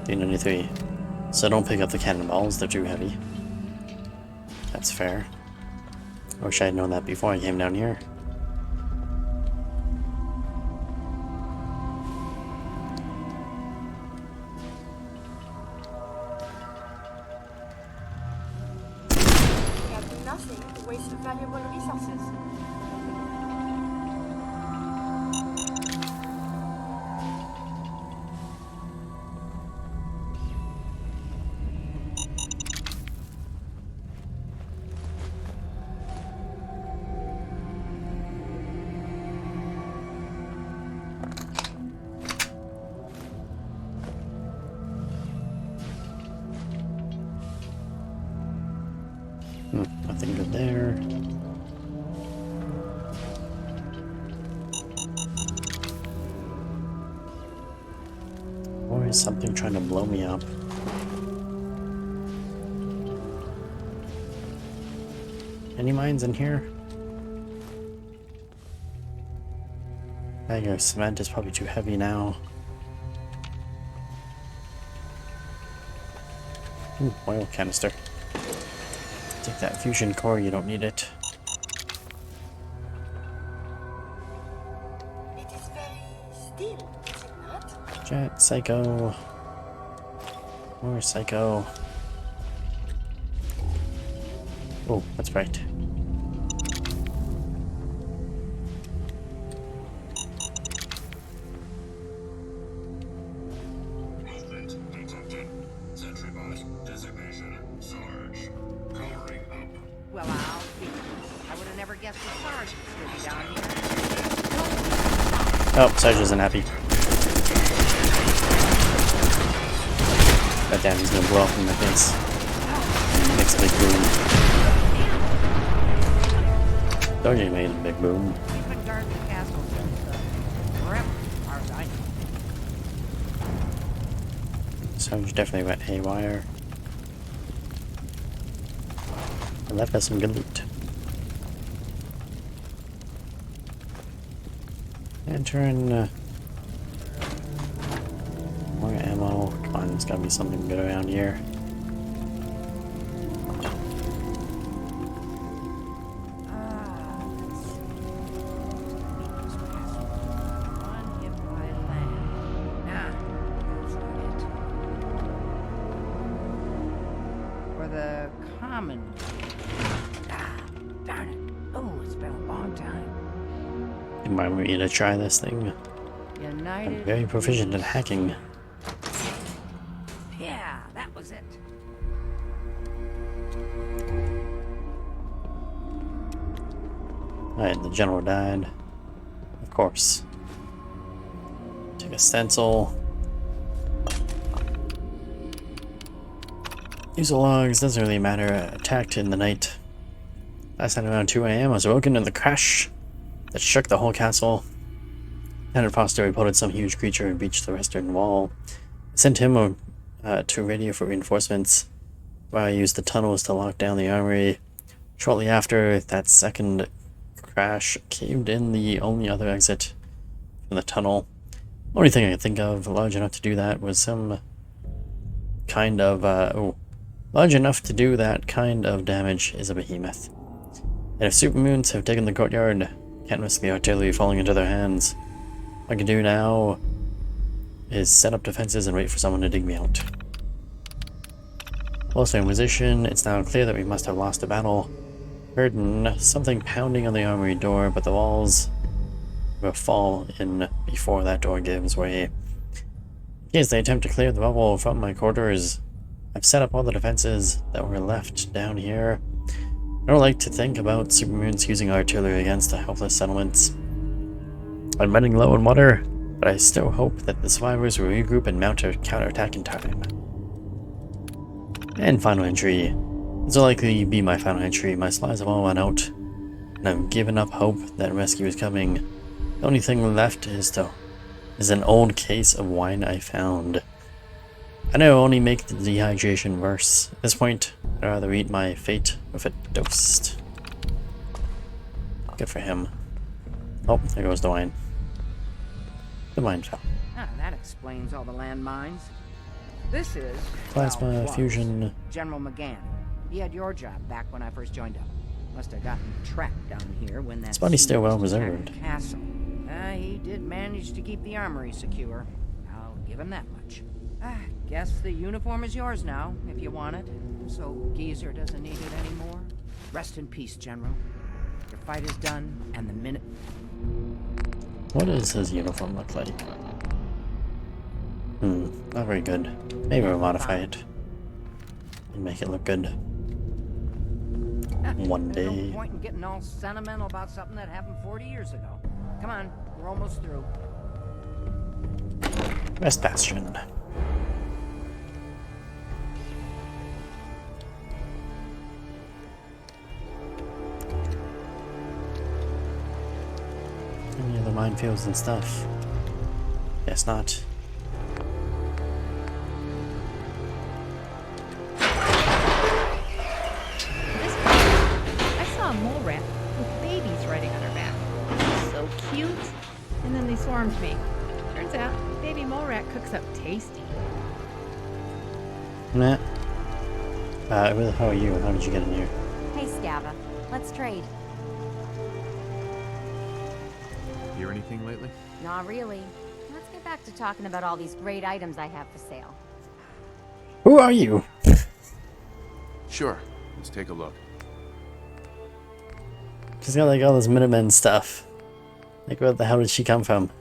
393. So don't pick up the cannonballs, they're too heavy. That's fair. I wish I had known that before I came down here. You have nothing to waste valuable resources. Nothing good there. Or is something trying to blow me up? Any mines in here? Bag of cement is probably too heavy now. Ooh, oil canister. Take that fusion core, you don't need it. It is very still, is it not? Jet, psycho. More psycho. Oh, that's right. Well, I'll be. I would have never guessed the Sarge would be down here. Oh, Sarge isn't happy. God damn, he's gonna blow up in my face. Makes a big boom. Don't you made a big boom. We've been guarding the castle since forever, as far as I know. Sarge definitely went haywire. And left us some good loot. Lantern. More ammo. Come on, there's gotta be something good around here. For the common. Darn it. Oh, it's been a long time. You might want me to try this thing. United. I'm very proficient at hacking. Yeah, that was it. Alright, the general died. Of course. Take a stencil. Use the logs, doesn't really matter. Attacked in the night. Last night around 2 AM, I was awoken in the crash that shook the whole castle. Lieutenant Foster reported some huge creature had breached the western wall. I sent him to radio for reinforcements, while I used the tunnels to lock down the armory. Shortly after, that second crash caved in the only other exit from the tunnel. Only thing I could think of large enough to do that was some kind of, large enough to do that kind of damage is a behemoth. And if supermoons have taken the courtyard, can't risk the artillery falling into their hands. What I can do now is set up defenses and wait for someone to dig me out. Also in position, it's now clear that we must have lost a battle. Heard something pounding on the armory door, but the walls will fall in before that door gives way. In case they attempt to clear the bubble from my quarters, I've set up all the defenses that were left down here. I don't like to think about supermoons using artillery against the helpless settlements. I'm running low on water, but I still hope that the survivors will regroup and mount a counterattack in time. And final entry. This will likely be my final entry. My supplies have all run out, and I've given up hope that rescue is coming. The only thing left is an old case of wine I found. I know it'll only make the dehydration worse. At this point, I'd rather eat my fate with a toast. Good for him. Oh, there goes the wine. The wine fell. Ah, that explains all the landmines. This is Plasma fusion. General McGann. He had your job back when I first joined up. Must have gotten trapped down here when that. His body's still well preserved. Castle. He did manage to keep the armory secure. I'll give him that much. Guess the uniform is yours now, if you want it. So Geezer doesn't need it anymore. Rest in peace, General. Your fight is done, and the minute. What does his uniform look like? Not very good. Maybe we'll modify it and make it look good. One day. There's no point in getting all sentimental about something that happened 40 years ago. Come on, we're almost through. West Bastion. Any other minefields and stuff? Guess not. I saw a mole rat with babies riding on her back. So cute. And then they swarmed me. Turns out, baby mole rat cooks up tasty. Nah. Who the hell are you? How did you get in here? Hey, Scava. Let's trade. Hear anything lately? Not really. Let's get back to talking about all these great items I have for sale. Who are you? Sure. Let's take a look. She's got like all this Minutemen stuff. Like, where the hell did she come from?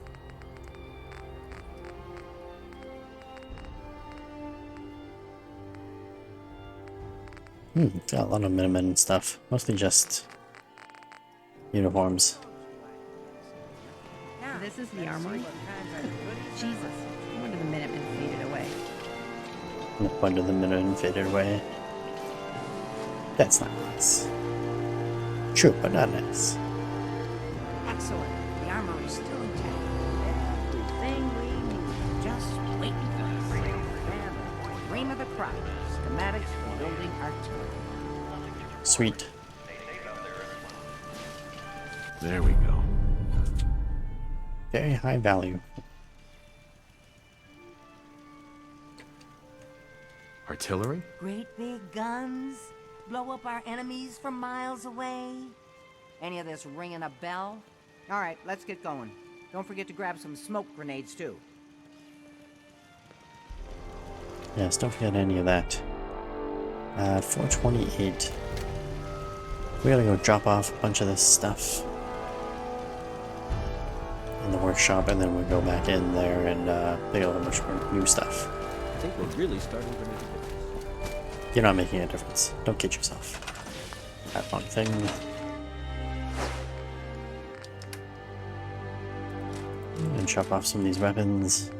It's got a lot of Minutemen stuff. Mostly just uniforms. This is the armory. Jesus, no wonder the Minutemen faded away. No wonder the Minutemen faded away. That's not nice. True, but not nice. Excellent. The armory's still intact. Everything we need. Just waiting for us. And the cream of the crop. Schematics for building artillery. Sweet. There we go. Very high value. Artillery? Great big guns? Blow up our enemies from miles away? Any of this ringing a bell? All right, let's get going. Don't forget to grab some smoke grenades, too. Yes, don't forget any of that. 428. We gotta go drop off a bunch of this stuff in the workshop, and then we go back in there and pick up a bunch more new stuff. I think we're really starting to make a difference. You're not making a difference. Don't kid yourself. That fun thing. And chop off some of these weapons.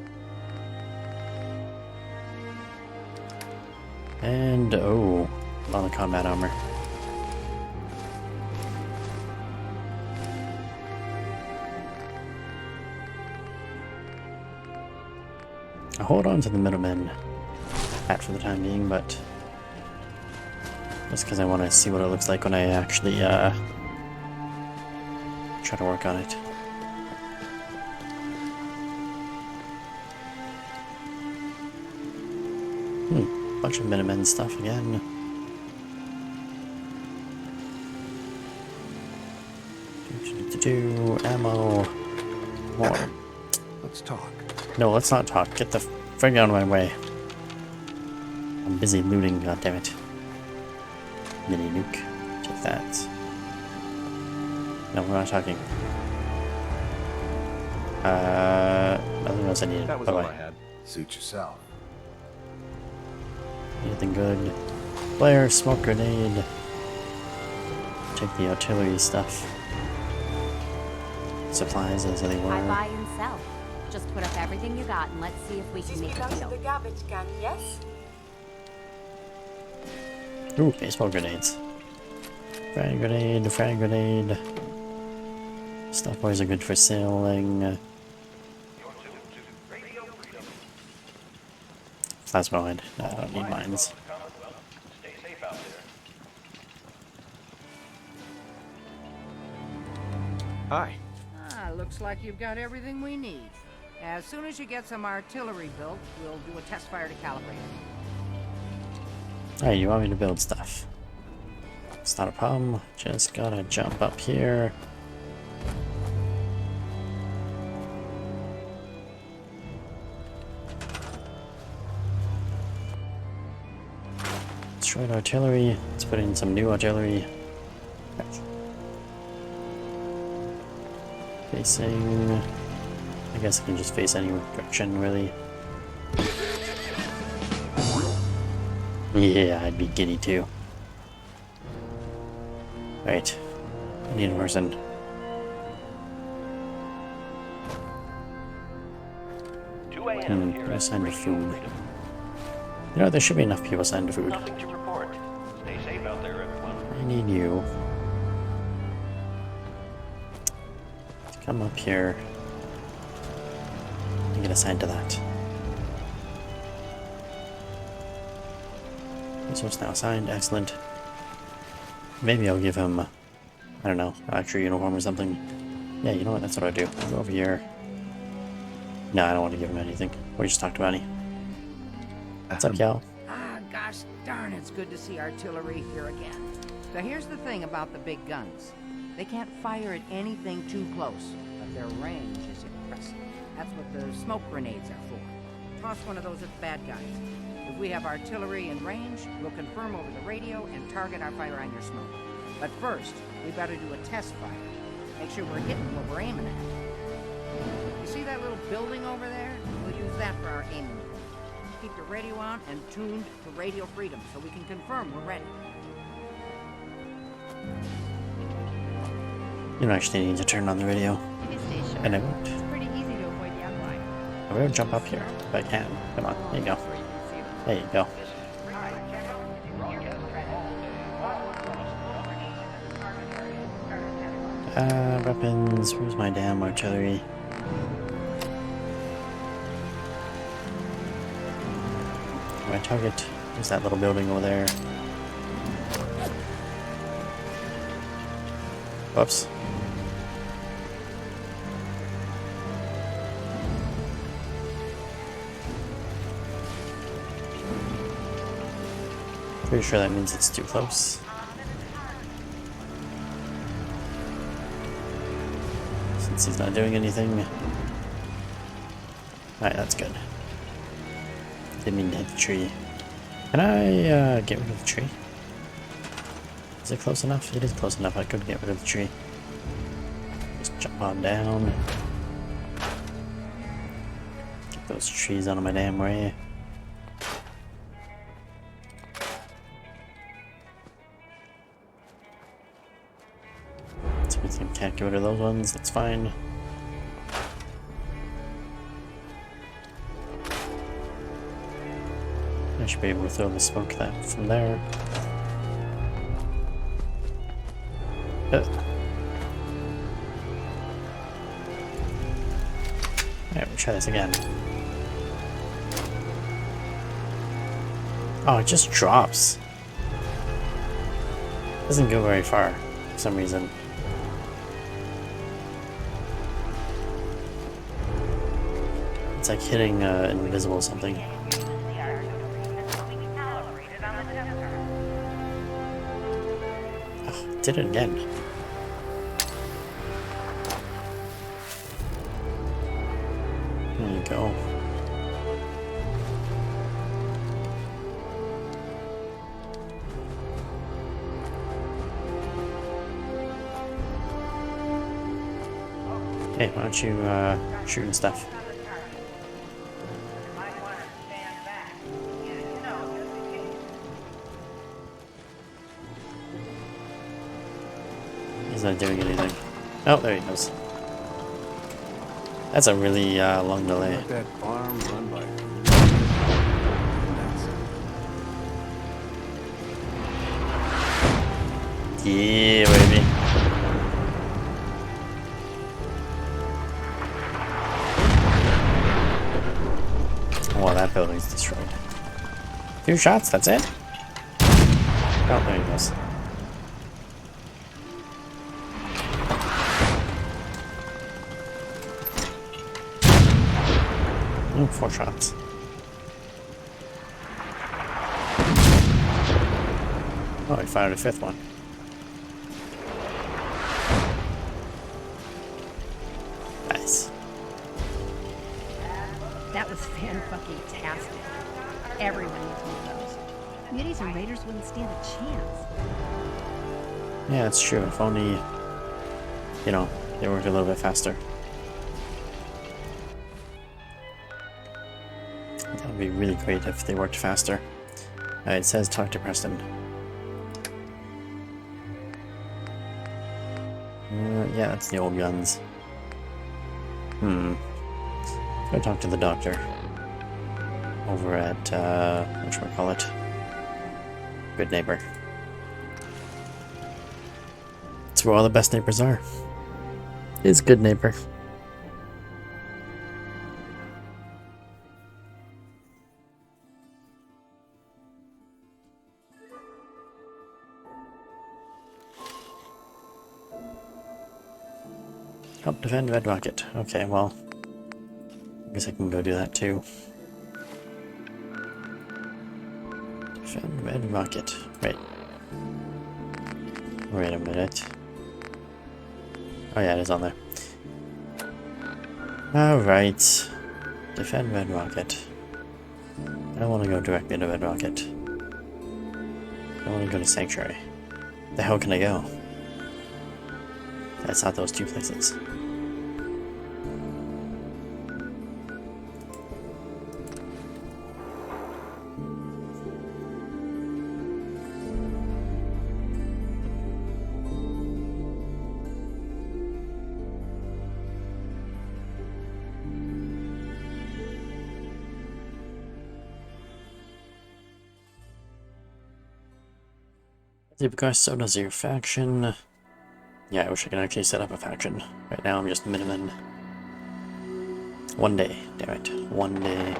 And, oh, a lot of combat armor. I'll hold on to the Minutemen hat for the time being, but just because I want to see what it looks like when I actually try to work on it. Bunch of Minutemen stuff again. Ammo. More. Let's talk. No, let's not talk. Get the frig out of my way. I'm busy looting, goddammit. Mini nuke. Take that. No, we're not talking. Nothing else I needed. That was all I had. Suit yourself. Anything good? Flare, smoke grenade. Take the artillery stuff. Supplies as they were. I buy and sell. Just put up everything you got and let's see if we can make a deal. The garbage can, yes? Ooh, baseball grenades. Frag grenade, frag grenade. Stuff boys are good for sailing. Plasma mine. No, I don't need mines. Hi. Looks like you've got everything we need. As soon as you get some artillery built, we'll do a test fire to calibrate it. Alright, you want me to build stuff. It's not a problem. Just gotta jump up here. Destroyed artillery. Let's put in some new artillery. Facing... I guess I can just face any direction, really. Yeah, I'd be giddy too. Right. I need a person. Assign to food. You know, there should be enough people assigned to food. Nothing to report. Stay safe out there, everyone. I need you to come up here and get assigned to that. Resource now assigned. Excellent. Maybe I'll give him, I don't know, an extra uniform or something. Yeah, you know what? That's what I'll do. I'll go over here. No, I don't want to give him anything. We just talked about it. What's up, Cal? Ah, gosh darn, it's good to see artillery here again. So here's the thing about the big guns. They can't fire at anything too close, but their range is impressive. That's what the smoke grenades are for. Toss one of those at the bad guys. If we have artillery in range, we'll confirm over the radio and target our fire on your smoke. But first, we better do a test fire. Make sure we're hitting what we're aiming at. You see that little building over there? We'll use that for our aiming. Keep the radio on and tuned to radio freedom so we can confirm we're ready. You don't actually need to turn on the radio. And I won't. It's pretty easy to avoid the line. I will jump up here if I can. Come on, there you go. There you go. Weapons. Where's my damn artillery? My target. There's that little building over there. Whoops. Pretty sure that means it's too close. Since he's not doing anything. Alright, that's good. Didn't mean to hit the tree. Can I get rid of the tree? Is it close enough? It is close enough. I could get rid of the tree. Just jump on down. Get those trees out of my damn way. So we can't get rid of those ones. That's fine. I should be able to throw the smoke that from there. Alright, we'll try this again. Oh, it just drops. Doesn't go very far for some reason. It's like hitting invisible something. Oh, did it again. There you go. Hey, why don't you shooting stuff? He's not doing anything. Oh, there he goes. That's a really long delay. Let that farm run by. Yeah, baby. Well, that building's destroyed. 2 shots, that's it? Oh, there he goes. Oh, 4 shots. Oh, he fired a 5th one. Nice. That was fan-fucking-tastic. Everyone needs one of those. Muties and raiders wouldn't stand a chance. Yeah, it's true. If only, you know, they worked a little bit faster. That would be really great if they worked faster. It says talk to Preston. Yeah, that's the old guns. Go talk to the doctor. Over at, whatchamacallit? Good Neighbor. That's where all the best neighbors are. Is Good Neighbor. Help defend Red Rocket. Okay, well, I guess I can go do that too. Defend Red Rocket. Wait. Wait a minute. Oh yeah, it is on there. Alright. Defend Red Rocket. I don't want to go directly to Red Rocket. I want to go to Sanctuary. Where the hell can I go? That's not those 2 places. Because so does your faction. Yeah, I wish I could actually set up a faction. Right now I'm just Miniman. One day, damn it. One day.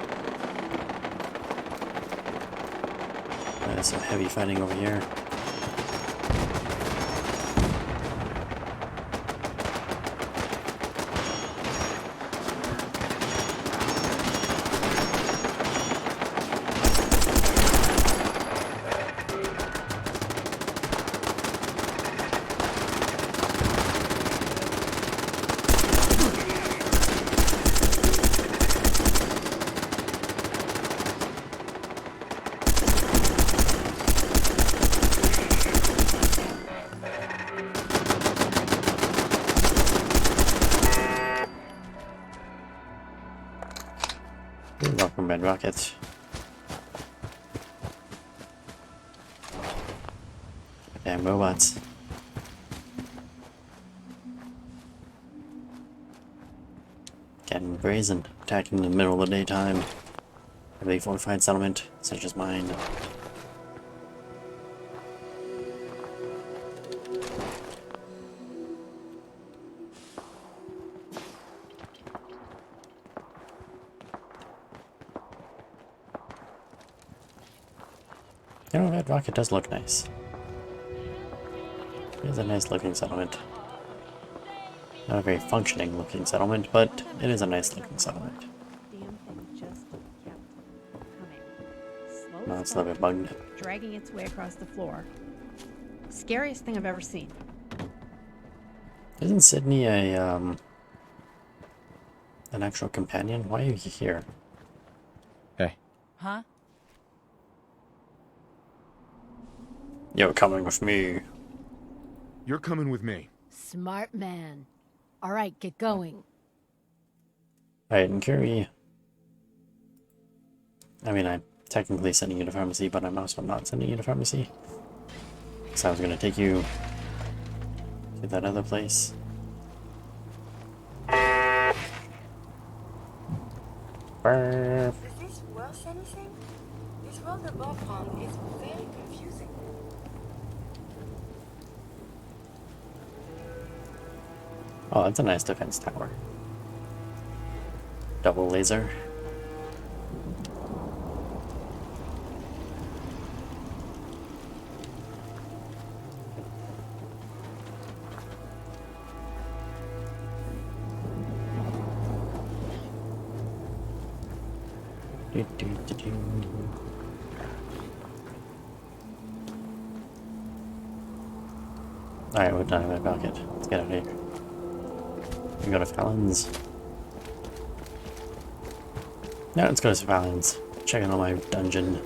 There's some heavy fighting over here. Welcome, Red Rocket. Damn robots. Getting brazen, attacking in the middle of the daytime. Heavily fortified settlement, such as mine. You know, Red Rocket does look nice. It is a nice looking settlement. Not a very functioning looking settlement, but it is a nice looking settlement. Damn thing just kept coming. Slow No, as it's a little bit bugged. dragging its way across the floor. Scariest thing I've ever seen. Isn't Sydney a, an actual companion? Why are you here? Hey. Huh? You're coming with me. You're coming with me. Smart man. All right, get going. Alright, and Curie. I mean, I'm technically sending you to pharmacy, but I'm also not sending you to pharmacy. So I was gonna take you to that other place. Burp. Is this worth anything? This world above ground is very confusing. Oh, that's a nice defense tower. Double laser. Alright, we're done with that bucket. Let's get out of here. We go to Fallon's. No, let's go to Fallon's. Checking on my dungeon.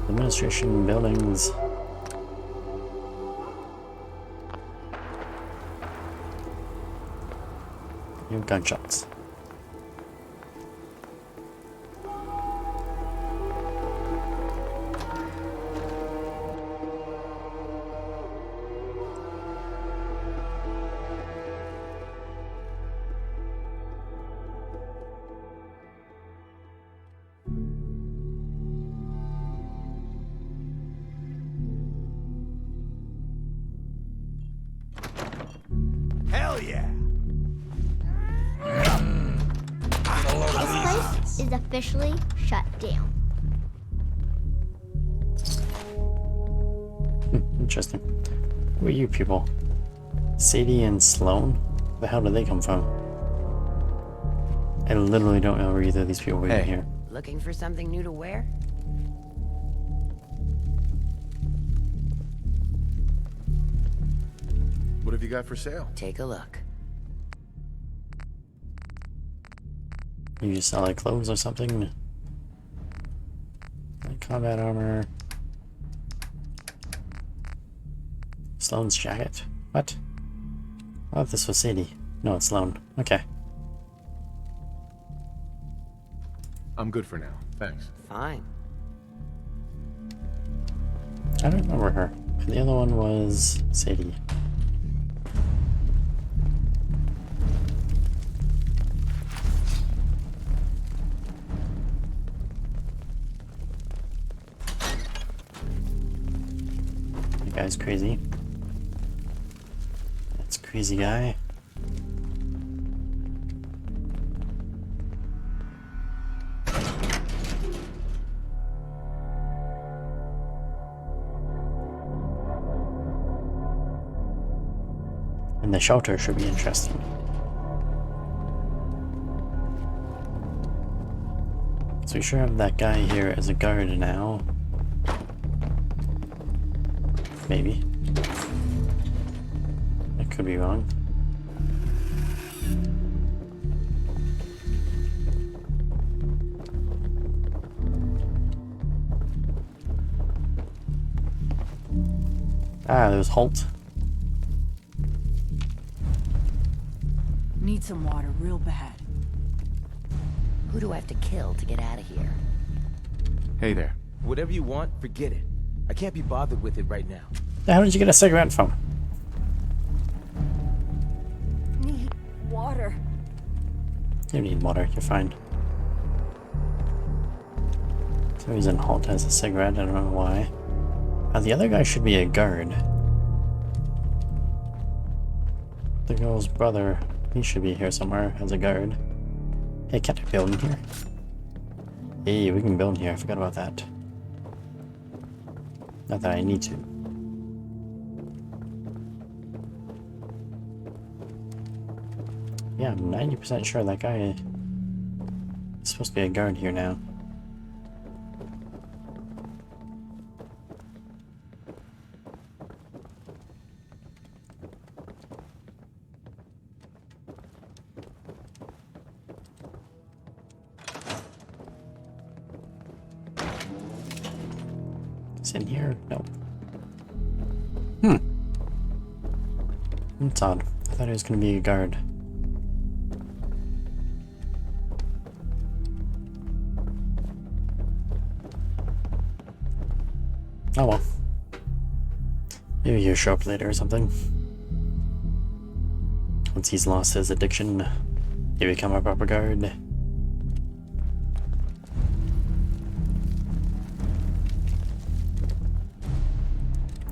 Administration buildings. New gunshots. Hell yeah! This place is officially shut down. Interesting. Who are you people? Sadie and Sloan? Where the hell did they come from? I literally don't know where either of these people were in here. Looking for something new to wear? What have you got for sale? Take a look. You just sell like clothes or something? Like combat armor. Sloan's jacket? What? I thought this was Sadie. No, it's Sloan. Okay. I'm good for now. Thanks. Fine. I don't remember her. And the other one was Sadie. That guy's crazy. That's a crazy guy. And the shelter should be interesting. So we sure have that guy here as a guard now. maybe. I could be wrong. Ah, there's Holt. Need some water real bad. Who do I have to kill to get out of here? Hey there. Whatever you want, forget it. I can't be bothered with it right now. How did you get a cigarette from? Need water. You need water, you're fine. For some reason Holt has a cigarette, I don't know why. The other guy should be a guard. The girl's brother, he should be here somewhere as a guard. Hey, can't I build in here? Hey, we can build in here, I forgot about that. Not that I need to. Yeah, I'm 90% sure that guy is supposed to be a guard here now. It's in here? Nope. That's odd. I thought he was going to be a guard. Oh well. Maybe he'll show up later or something. Once he's lost his addiction, he'll become a proper guard.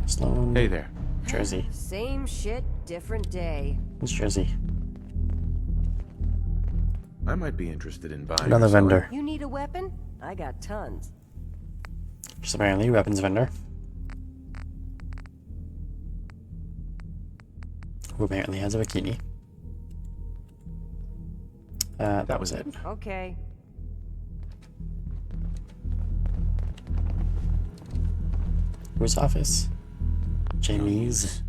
Sloan. Hey there. Jersey. Same shit, different day. It's Jersey. I might be interested in buying Another or selling. vendor. You need a weapon? I got tons. Just apparently weapons vendor. Who apparently has a bikini. That was it. Okay. Whose office? Jamie's.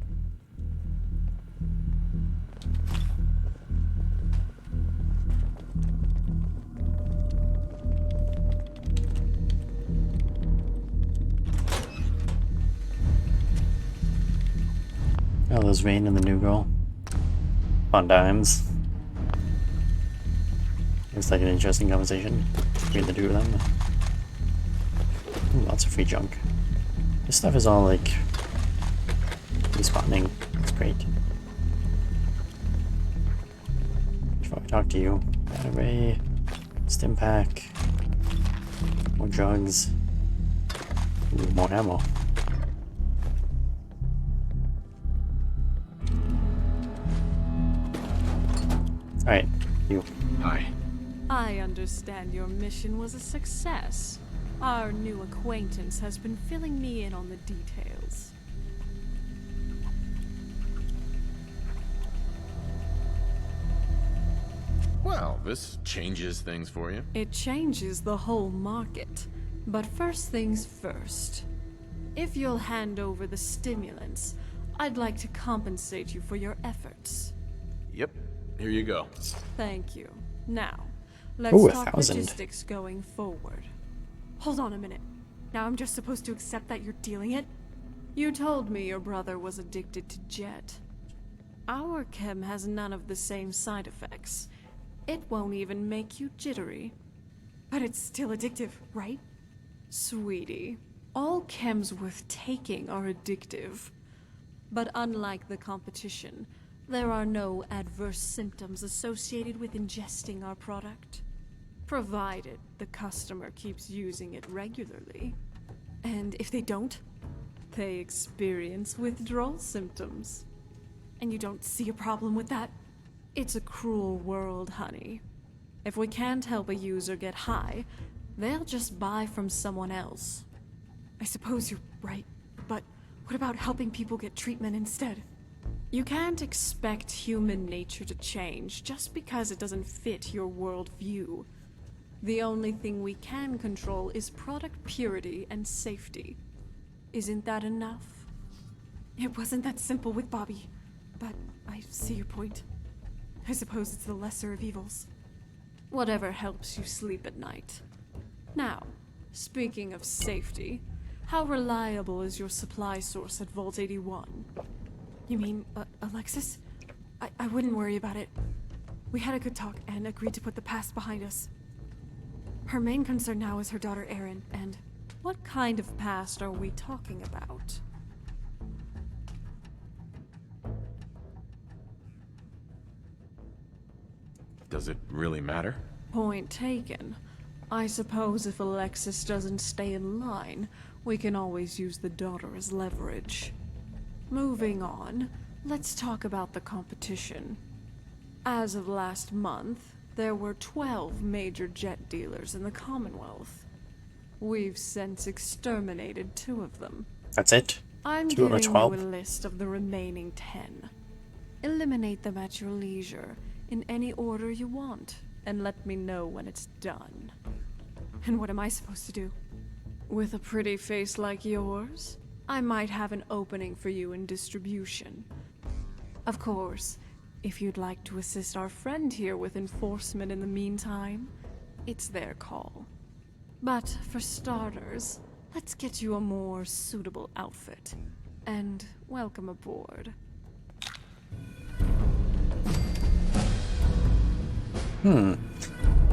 Oh, there's Rain and the new girl. On dimes. Looks like an interesting conversation between the two of them. Ooh, lots of free junk. This stuff is all like respawning. It's great. Before I talk to you, array, stim pack, more drugs, ooh, more ammo. Alright, you. Hi. I understand your mission was a success. Our new acquaintance has been filling me in on the details. Well, this changes things for you. It changes the whole market. But first things first. If you'll hand over the stimulants, I'd like to compensate you for your efforts. Yep. Here you go. Thank you. Now, let's Ooh, talk 1,000. logistics going forward. Hold on a minute. Now I'm just supposed to accept that you're dealing it? You told me your brother was addicted to Jet. Our chem has none of the same side effects. It won't even make you jittery. But it's still addictive, right? Sweetie, all chems worth taking are addictive. But unlike the competition, there are no adverse symptoms associated with ingesting our product, provided the customer keeps using it regularly. And if they don't, they experience withdrawal symptoms. And you don't see a problem with that? It's a cruel world, honey. If we can't help a user get high, they'll just buy from someone else. I suppose you're right, but what about helping people get treatment instead? You can't expect human nature to change just because it doesn't fit your worldview. The only thing we can control is product purity and safety. Isn't that enough? It wasn't that simple with Bobby, but I see your point. I suppose it's the lesser of evils. Whatever helps you sleep at night. Now, speaking of safety, how reliable is your supply source at Vault 81? You mean, Alexis? I wouldn't worry about it. We had a good talk and agreed to put the past behind us. Her main concern now is her daughter Erin, and what kind of past are we talking about? Does it really matter? Point taken. I suppose if Alexis doesn't stay in line, we can always use the daughter as leverage. Moving on, let's talk about the competition. As of last month, there were 12 major jet dealers in the Commonwealth. We've since exterminated 2 of them. That's it? I'm 2 out of giving 12? you a list of the remaining 10. Eliminate them at your leisure, in any order you want, and let me know when it's done. And what am I supposed to do? With a pretty face like yours, I might have an opening for you in distribution. Of course, if you'd like to assist our friend here with enforcement in the meantime, it's their call. But for starters, let's get you a more suitable outfit. And welcome aboard. Tina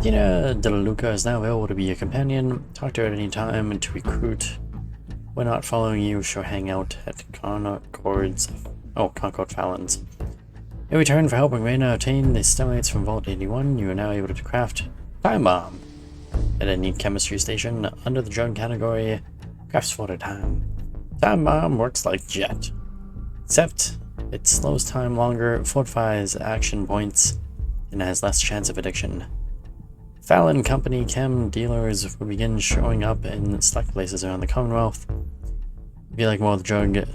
DeLuca is now available to be your companion. Talk to her at any time and to recruit. When not following you, she'll hang out at Concord Fallon's. In return for helping Reyna obtain the stimulates from Vault 81, you are now able to craft Time Bomb at a neat chemistry station under the drug category. Crafts for the time. Time Bomb works like Jet, except it slows time longer, fortifies action points, and has less chance of addiction. Fallon Company chem dealers will begin showing up in select places around the Commonwealth. If you like more of the drug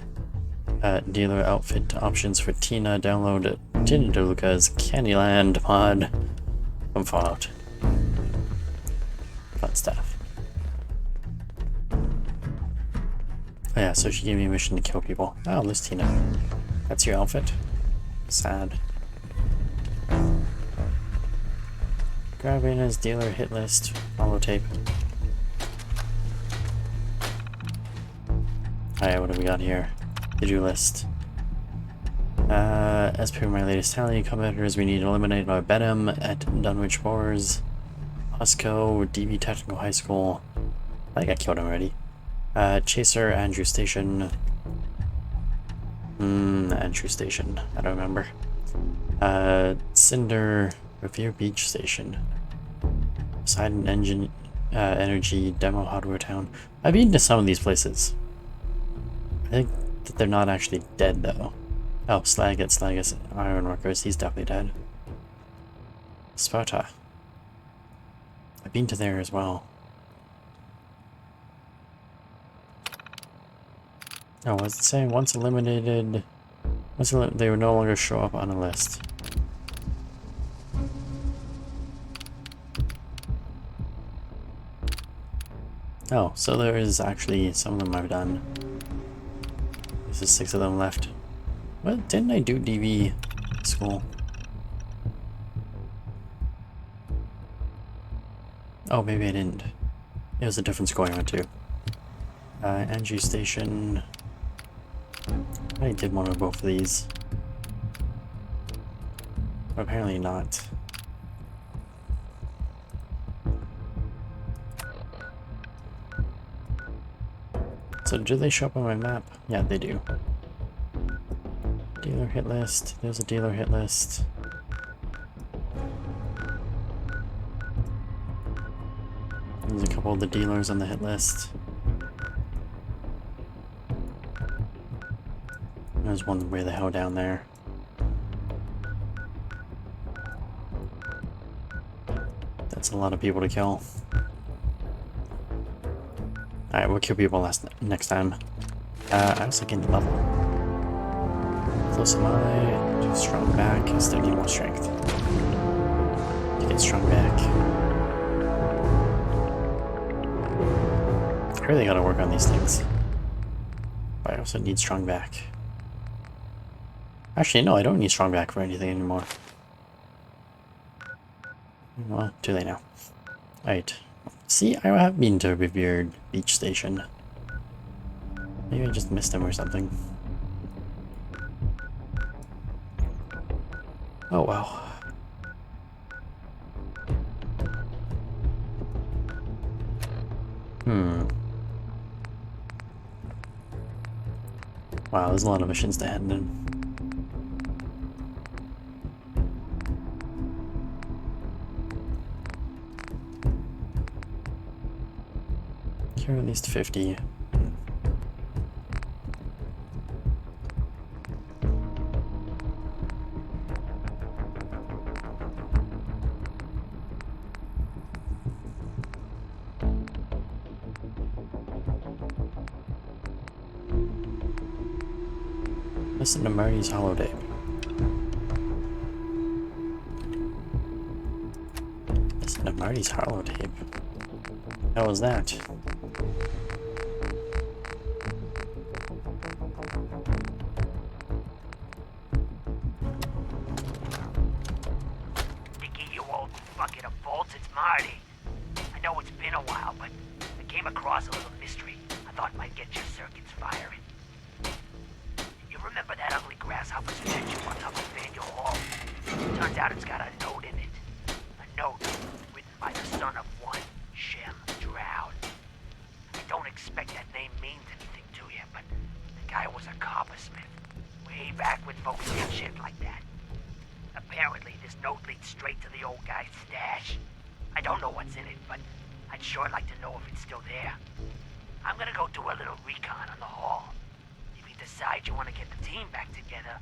dealer outfit options for Tina, download Tina DeLuca's Candyland mod from Fallout. Fun stuff. Oh yeah, so she gave me a mission to kill people. Oh, there's Tina. That's your outfit? Sad. Grab Reyna's dealer hit list. Holotape. Alright, what do we got here? To-do list. As per my latest tally, competitors we need to eliminate are Benham at Dunwich Moors, Osco, DB Technical High School. I think I killed him already. Chaser, Andrew Station. Andrew Station. I don't remember. Cinder, Revere Beach Station. Poseidon Engine, Energy, Demo Hardware Town. I've been to some of these places. I think that they're not actually dead though. Oh, Slagget, Ironworkers, he's definitely dead. Sparta. I've been to there as well. Oh, what's it saying? Once eliminated... they would no longer show up on a list. Oh, so there is actually some of them I've done. There's 6 of them left. What? Didn't I do DV school? Oh, maybe I didn't. It was a different school I went to. Angie Station. I did one of both of these. But apparently not. So do they show up on my map? Yeah, they do. Dealer hit list. There's a dealer hit list. There's a couple of the dealers on the hit list. There's one way the hell down there. That's a lot of people to kill. Alright, we'll kill people next time. I was looking level. Close am I? Do strong back. I still need more strength. To get strong back. I really gotta work on these things. But I also need strong back. Actually, no, I don't need strong back for anything anymore. Well, too late now. Alright. See, I have been to a revered beach station. Maybe I just missed them or something. Oh wow. Wow, there's a lot of missions to hand in. Here are at least 50. Listen to Marty's Holotape. Listen to Marty's Holotape. How was that? Dickie, you old bucket of bolts, it's Marty. I know it's been a while, but I came across a little mystery I thought might get your circuits firing. You remember that ugly grasshopper statue on top of Faneuil Hall? Turns out it's got a note in it. A note written by the son of one Shem Droud. I don't expect that name means anything to you, but the guy was a coppersmith. Way back when folks did shit like that. Apparently, this note leads straight to the old guy's stash. I don't know what's in it, but I'd sure like to know if it's still there. I'm gonna go do a little recon on the hall. If you decide you want to get the team back together,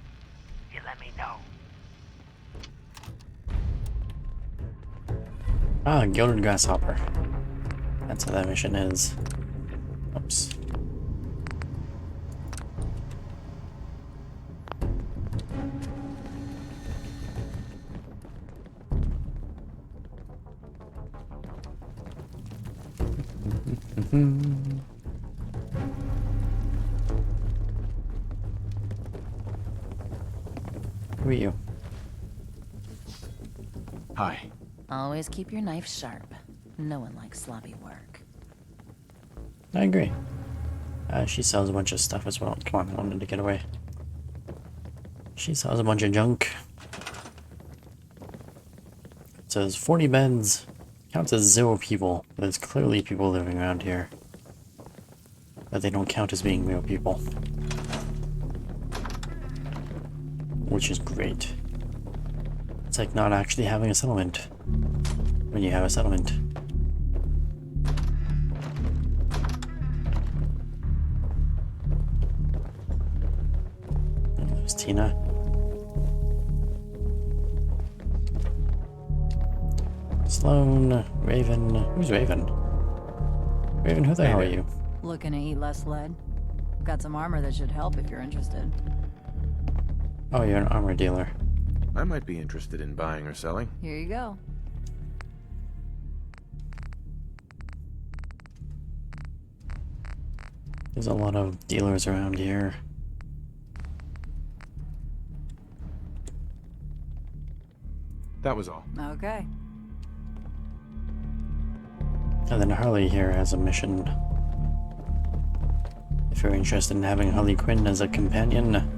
you let me know. Ah, Gilded Grasshopper. That's how that mission is. Oops. Who are you? Hi. Always keep your knife sharp. No one likes sloppy work. I agree. She sells a bunch of stuff as well. Come on, I wanted to get away. She sells a bunch of junk. It says 40 beds. Counts as 0 people. There's clearly people living around here. But they don't count as being real people. Which is great. It's like not actually having a settlement. When you have a settlement. There's Tina. Sloan, Raven. Who's Raven? Raven, who the hell are you? Looking to eat less lead? Got some armor that should help if you're interested. Oh, you're an armor dealer. I might be interested in buying or selling. Here you go. There's a lot of dealers around here. That was all. Okay. And then Harley here has a mission. If you're interested in having Harley Quinn as a companion.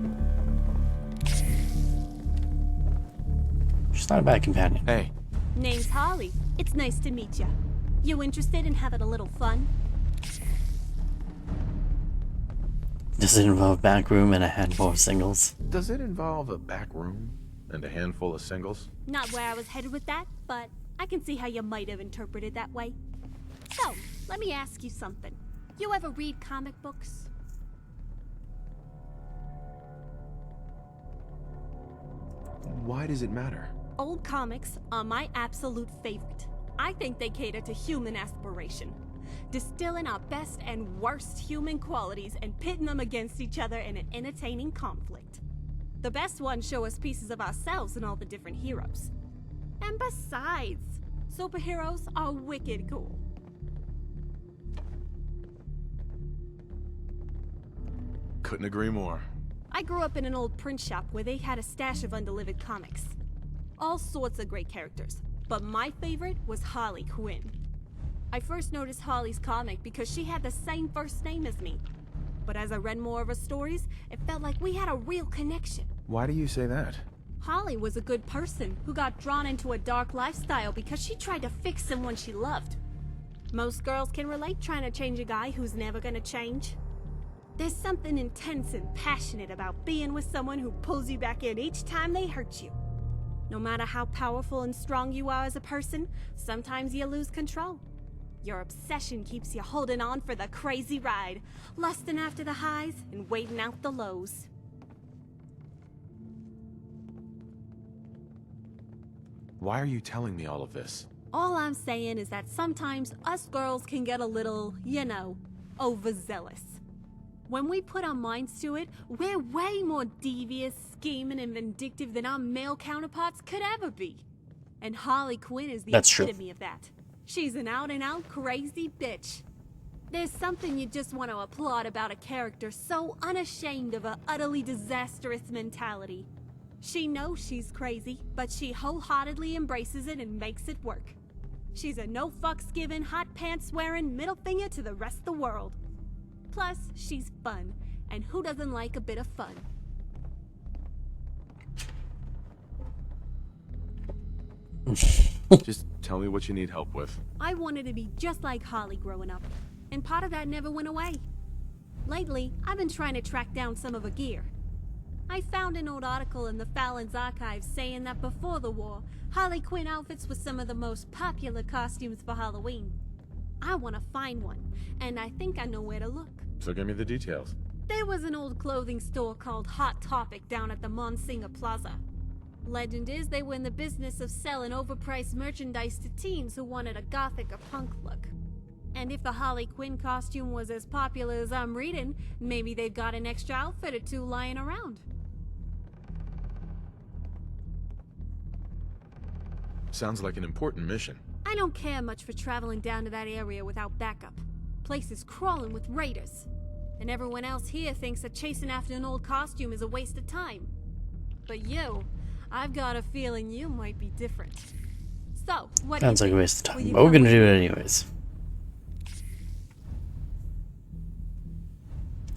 She's not a bad companion. Hey. Name's Holly. It's nice to meet ya. You interested in having a little fun? Does it involve back room and a handful of singles? Does it involve a back room and a handful of singles? Not where I was headed with that, but I can see how you might have interpreted that way. So, let me ask you something. You ever read comic books? Why does it matter? Old comics are my absolute favorite. I think they cater to human aspiration, distilling our best and worst human qualities and pitting them against each other in an entertaining conflict. The best ones show us pieces of ourselves in all the different heroes. And besides, superheroes are wicked cool. Couldn't agree more. I grew up in an old print shop where they had a stash of undelivered comics. All sorts of great characters, but my favorite was Harley Quinn. I first noticed Harley's comic because she had the same first name as me. But as I read more of her stories, it felt like we had a real connection. Why do you say that? Holly was a good person who got drawn into a dark lifestyle because she tried to fix someone she loved. Most girls can relate trying to change a guy who's never gonna change. There's something intense and passionate about being with someone who pulls you back in each time they hurt you. No matter how powerful and strong you are as a person, sometimes you lose control. Your obsession keeps you holding on for the crazy ride, lusting after the highs and waiting out the lows. Why are you telling me all of this? All I'm saying is that sometimes us girls can get a little, you know, overzealous. When we put our minds to it, we're way more devious, scheming, and vindictive than our male counterparts could ever be. And Harley Quinn is the epitome of that. She's an out-and-out crazy bitch. There's something you just want to applaud about a character so unashamed of her utterly disastrous mentality. She knows she's crazy, but she wholeheartedly embraces it and makes it work. She's a no-fucks-given, hot-pants-wearing middle finger to the rest of the world. Plus, she's fun, and who doesn't like a bit of fun? Just tell me what you need help with. I wanted to be just like Holly growing up, and part of that never went away. Lately, I've been trying to track down some of her gear. I found an old article in the Fallon's archives saying that before the war, Harley Quinn outfits were some of the most popular costumes for Halloween. I want to find one, and I think I know where to look. So give me the details. There was an old clothing store called Hot Topic down at the Monsinger Plaza. Legend is they were in the business of selling overpriced merchandise to teens who wanted a gothic or punk look. And if the Harley Quinn costume was as popular as I'm reading, maybe they've got an extra outfit or two lying around. Sounds like an important mission. I don't care much for traveling down to that area without backup. Place is crawling with raiders. And everyone else here thinks that chasing after an old costume is a waste of time. But you, I've got a feeling you might be different. So, what do you Sounds like a think? waste of Will time, you but we're come gonna with do me? it anyways.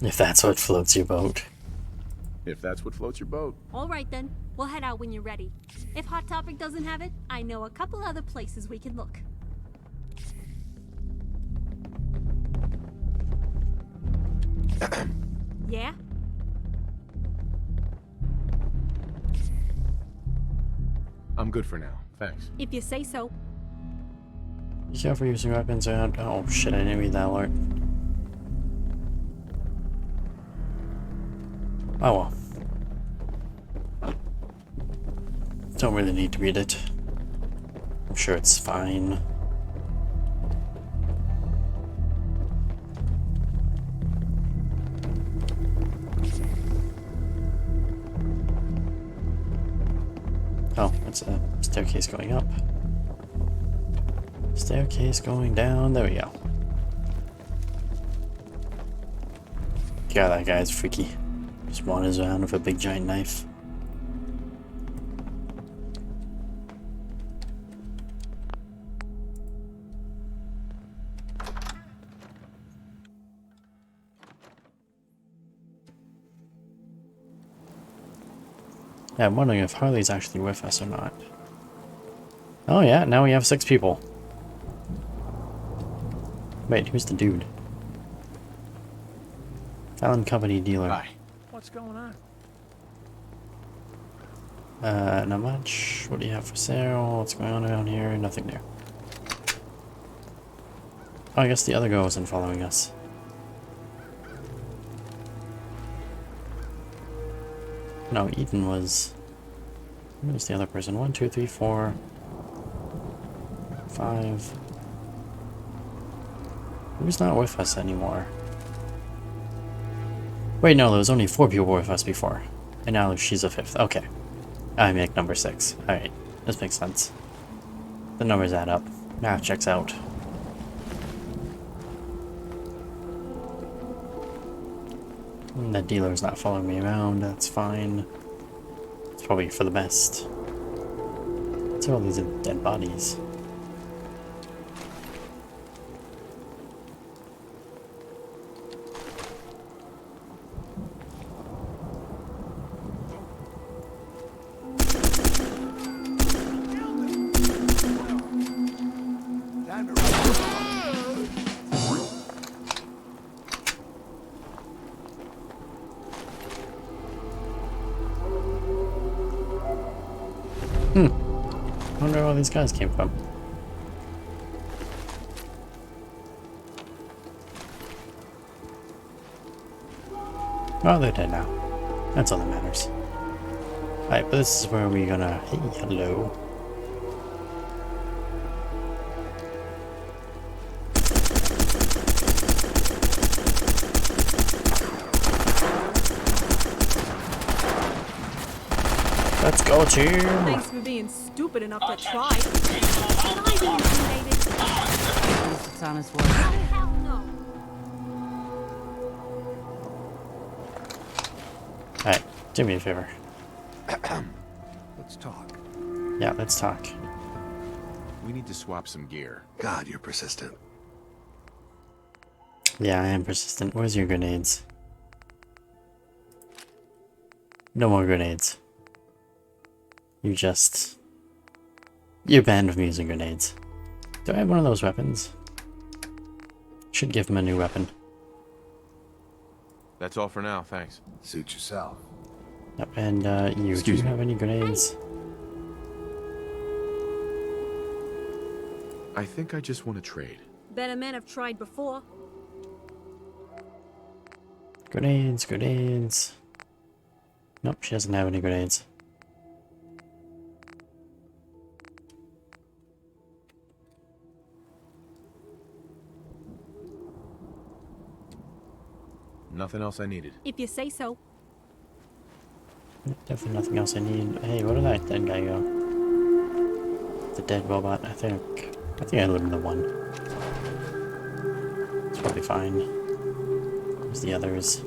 If that's what floats your boat. If that's what floats your boat. All right then, we'll head out when you're ready. If Hot Topic doesn't have it, I know a couple other places we can look. Yeah? I'm good for now. Thanks. If you say so. Be careful using weapons around. Oh shit, I didn't read that alert. Oh well. Don't really need to read it. I'm sure it's fine. Oh, it's a staircase going up. Staircase going down. There we go. God, that guy's freaky. Just wanders around with a big giant knife. Yeah, I'm wondering if Harley's actually with us or not. Oh yeah, now we have 6 people. Wait, who's the dude? Fallon Company dealer. Hi. What's going on? Not much. What do you have for sale? What's going on around here? Nothing there. Oh, I guess the other girl wasn't following us. No, Eden was... Who was the other person? 1, 2, 3, 4... 5... Who's not with us anymore? Wait, no, there was only 4 people with us before. And now she's a 5th. Okay. I make number 6. Alright, this makes sense. The numbers add up. Math checks out. And the dealer's not following me around, that's fine. It's probably for the best. What's all these dead bodies? I wonder where all these guys came from. Oh, they're dead now. That's all that matters. Alright, but this is where we're gonna... Hey, hello. Let's go, team! Thanks for being stupid enough to try. Can I be intimidated? It's on his way. Hell no. Alright, do me a favor. Let's talk. Yeah, let's talk. We need to swap some gear. God, you're persistent. Yeah, I am persistent. Where's your grenades? No more grenades. You're banned from using grenades. Do I have one of those weapons? Should give him a new weapon. That's all for now, thanks. Suit yourself. Yep, and you, do you have any grenades? I think I just want to trade. Better men have tried before. Grenades, grenades. Nope, she doesn't have any grenades. Nothing else I needed. If you say so. Definitely nothing else I need. Hey, where did that dead guy go? The dead robot, I think I live in the one. It's probably fine. There's the others.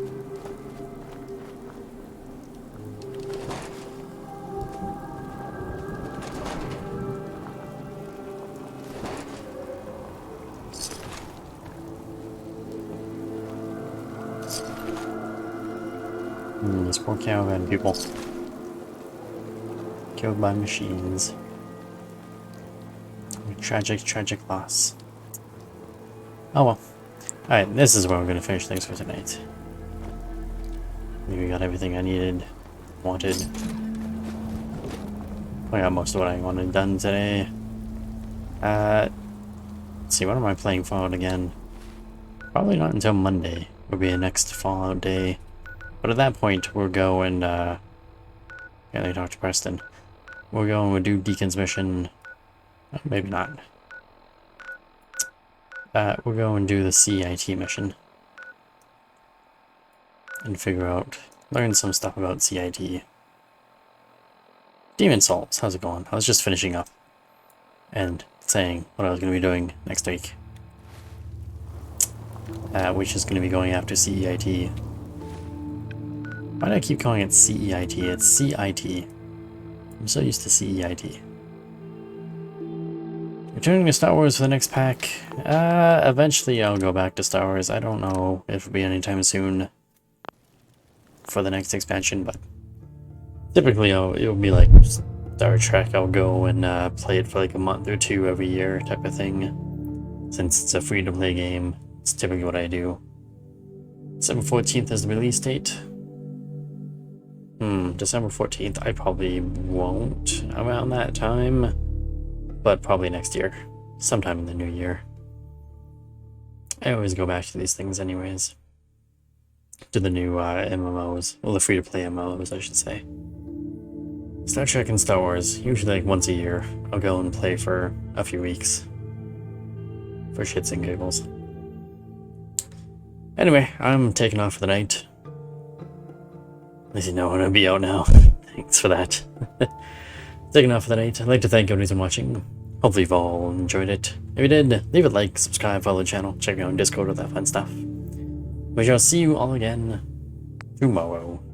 These poor caravan people. Killed by machines. Tragic, tragic loss. Oh well. Alright, this is where we're gonna finish things for tonight. Maybe got everything I needed, wanted. I got most of what I wanted done today. Let's see, what am I playing Fallout again? Probably not until Monday will be the next Fallout day. But at that point, we'll go and, yeah, they talk to Preston. We'll go and we'll do Deacon's mission. Oh, maybe not. We'll go and do the CIT mission. And figure out, learn some stuff about CIT. Demon Souls, how's it going? I was just finishing up. And saying what I was going to be doing next week. Which is going to be going after CEIT. Why do I keep calling it CEIT? It's CIT. I'm so used to CEIT. Returning to Star Wars for the next pack. Eventually I'll go back to Star Wars. I don't know if it'll be anytime soon for the next expansion, but typically it'll be like Star Trek. I'll go and play it for like a month or two every year type of thing. Since it's a free-to-play game, it's typically what I do. December 14th is the release date. December 14th, I probably won't around that time, but probably next year, sometime in the new year. I always go back to these things anyways. To the new MMOs, well, the free-to-play MMOs, I should say. Star Trek and Star Wars, usually like once a year, I'll go and play for a few weeks. For shits and giggles. Anyway, I'm taking off for the night. At least you know when I'll be out now. Thanks for that. Taking off for the night. I'd like to thank everyone who's been watching. Hopefully you've all enjoyed it. If you did, leave a like, subscribe, follow the channel, check me out on Discord, with that fun stuff. We shall see you all again Tomorrow.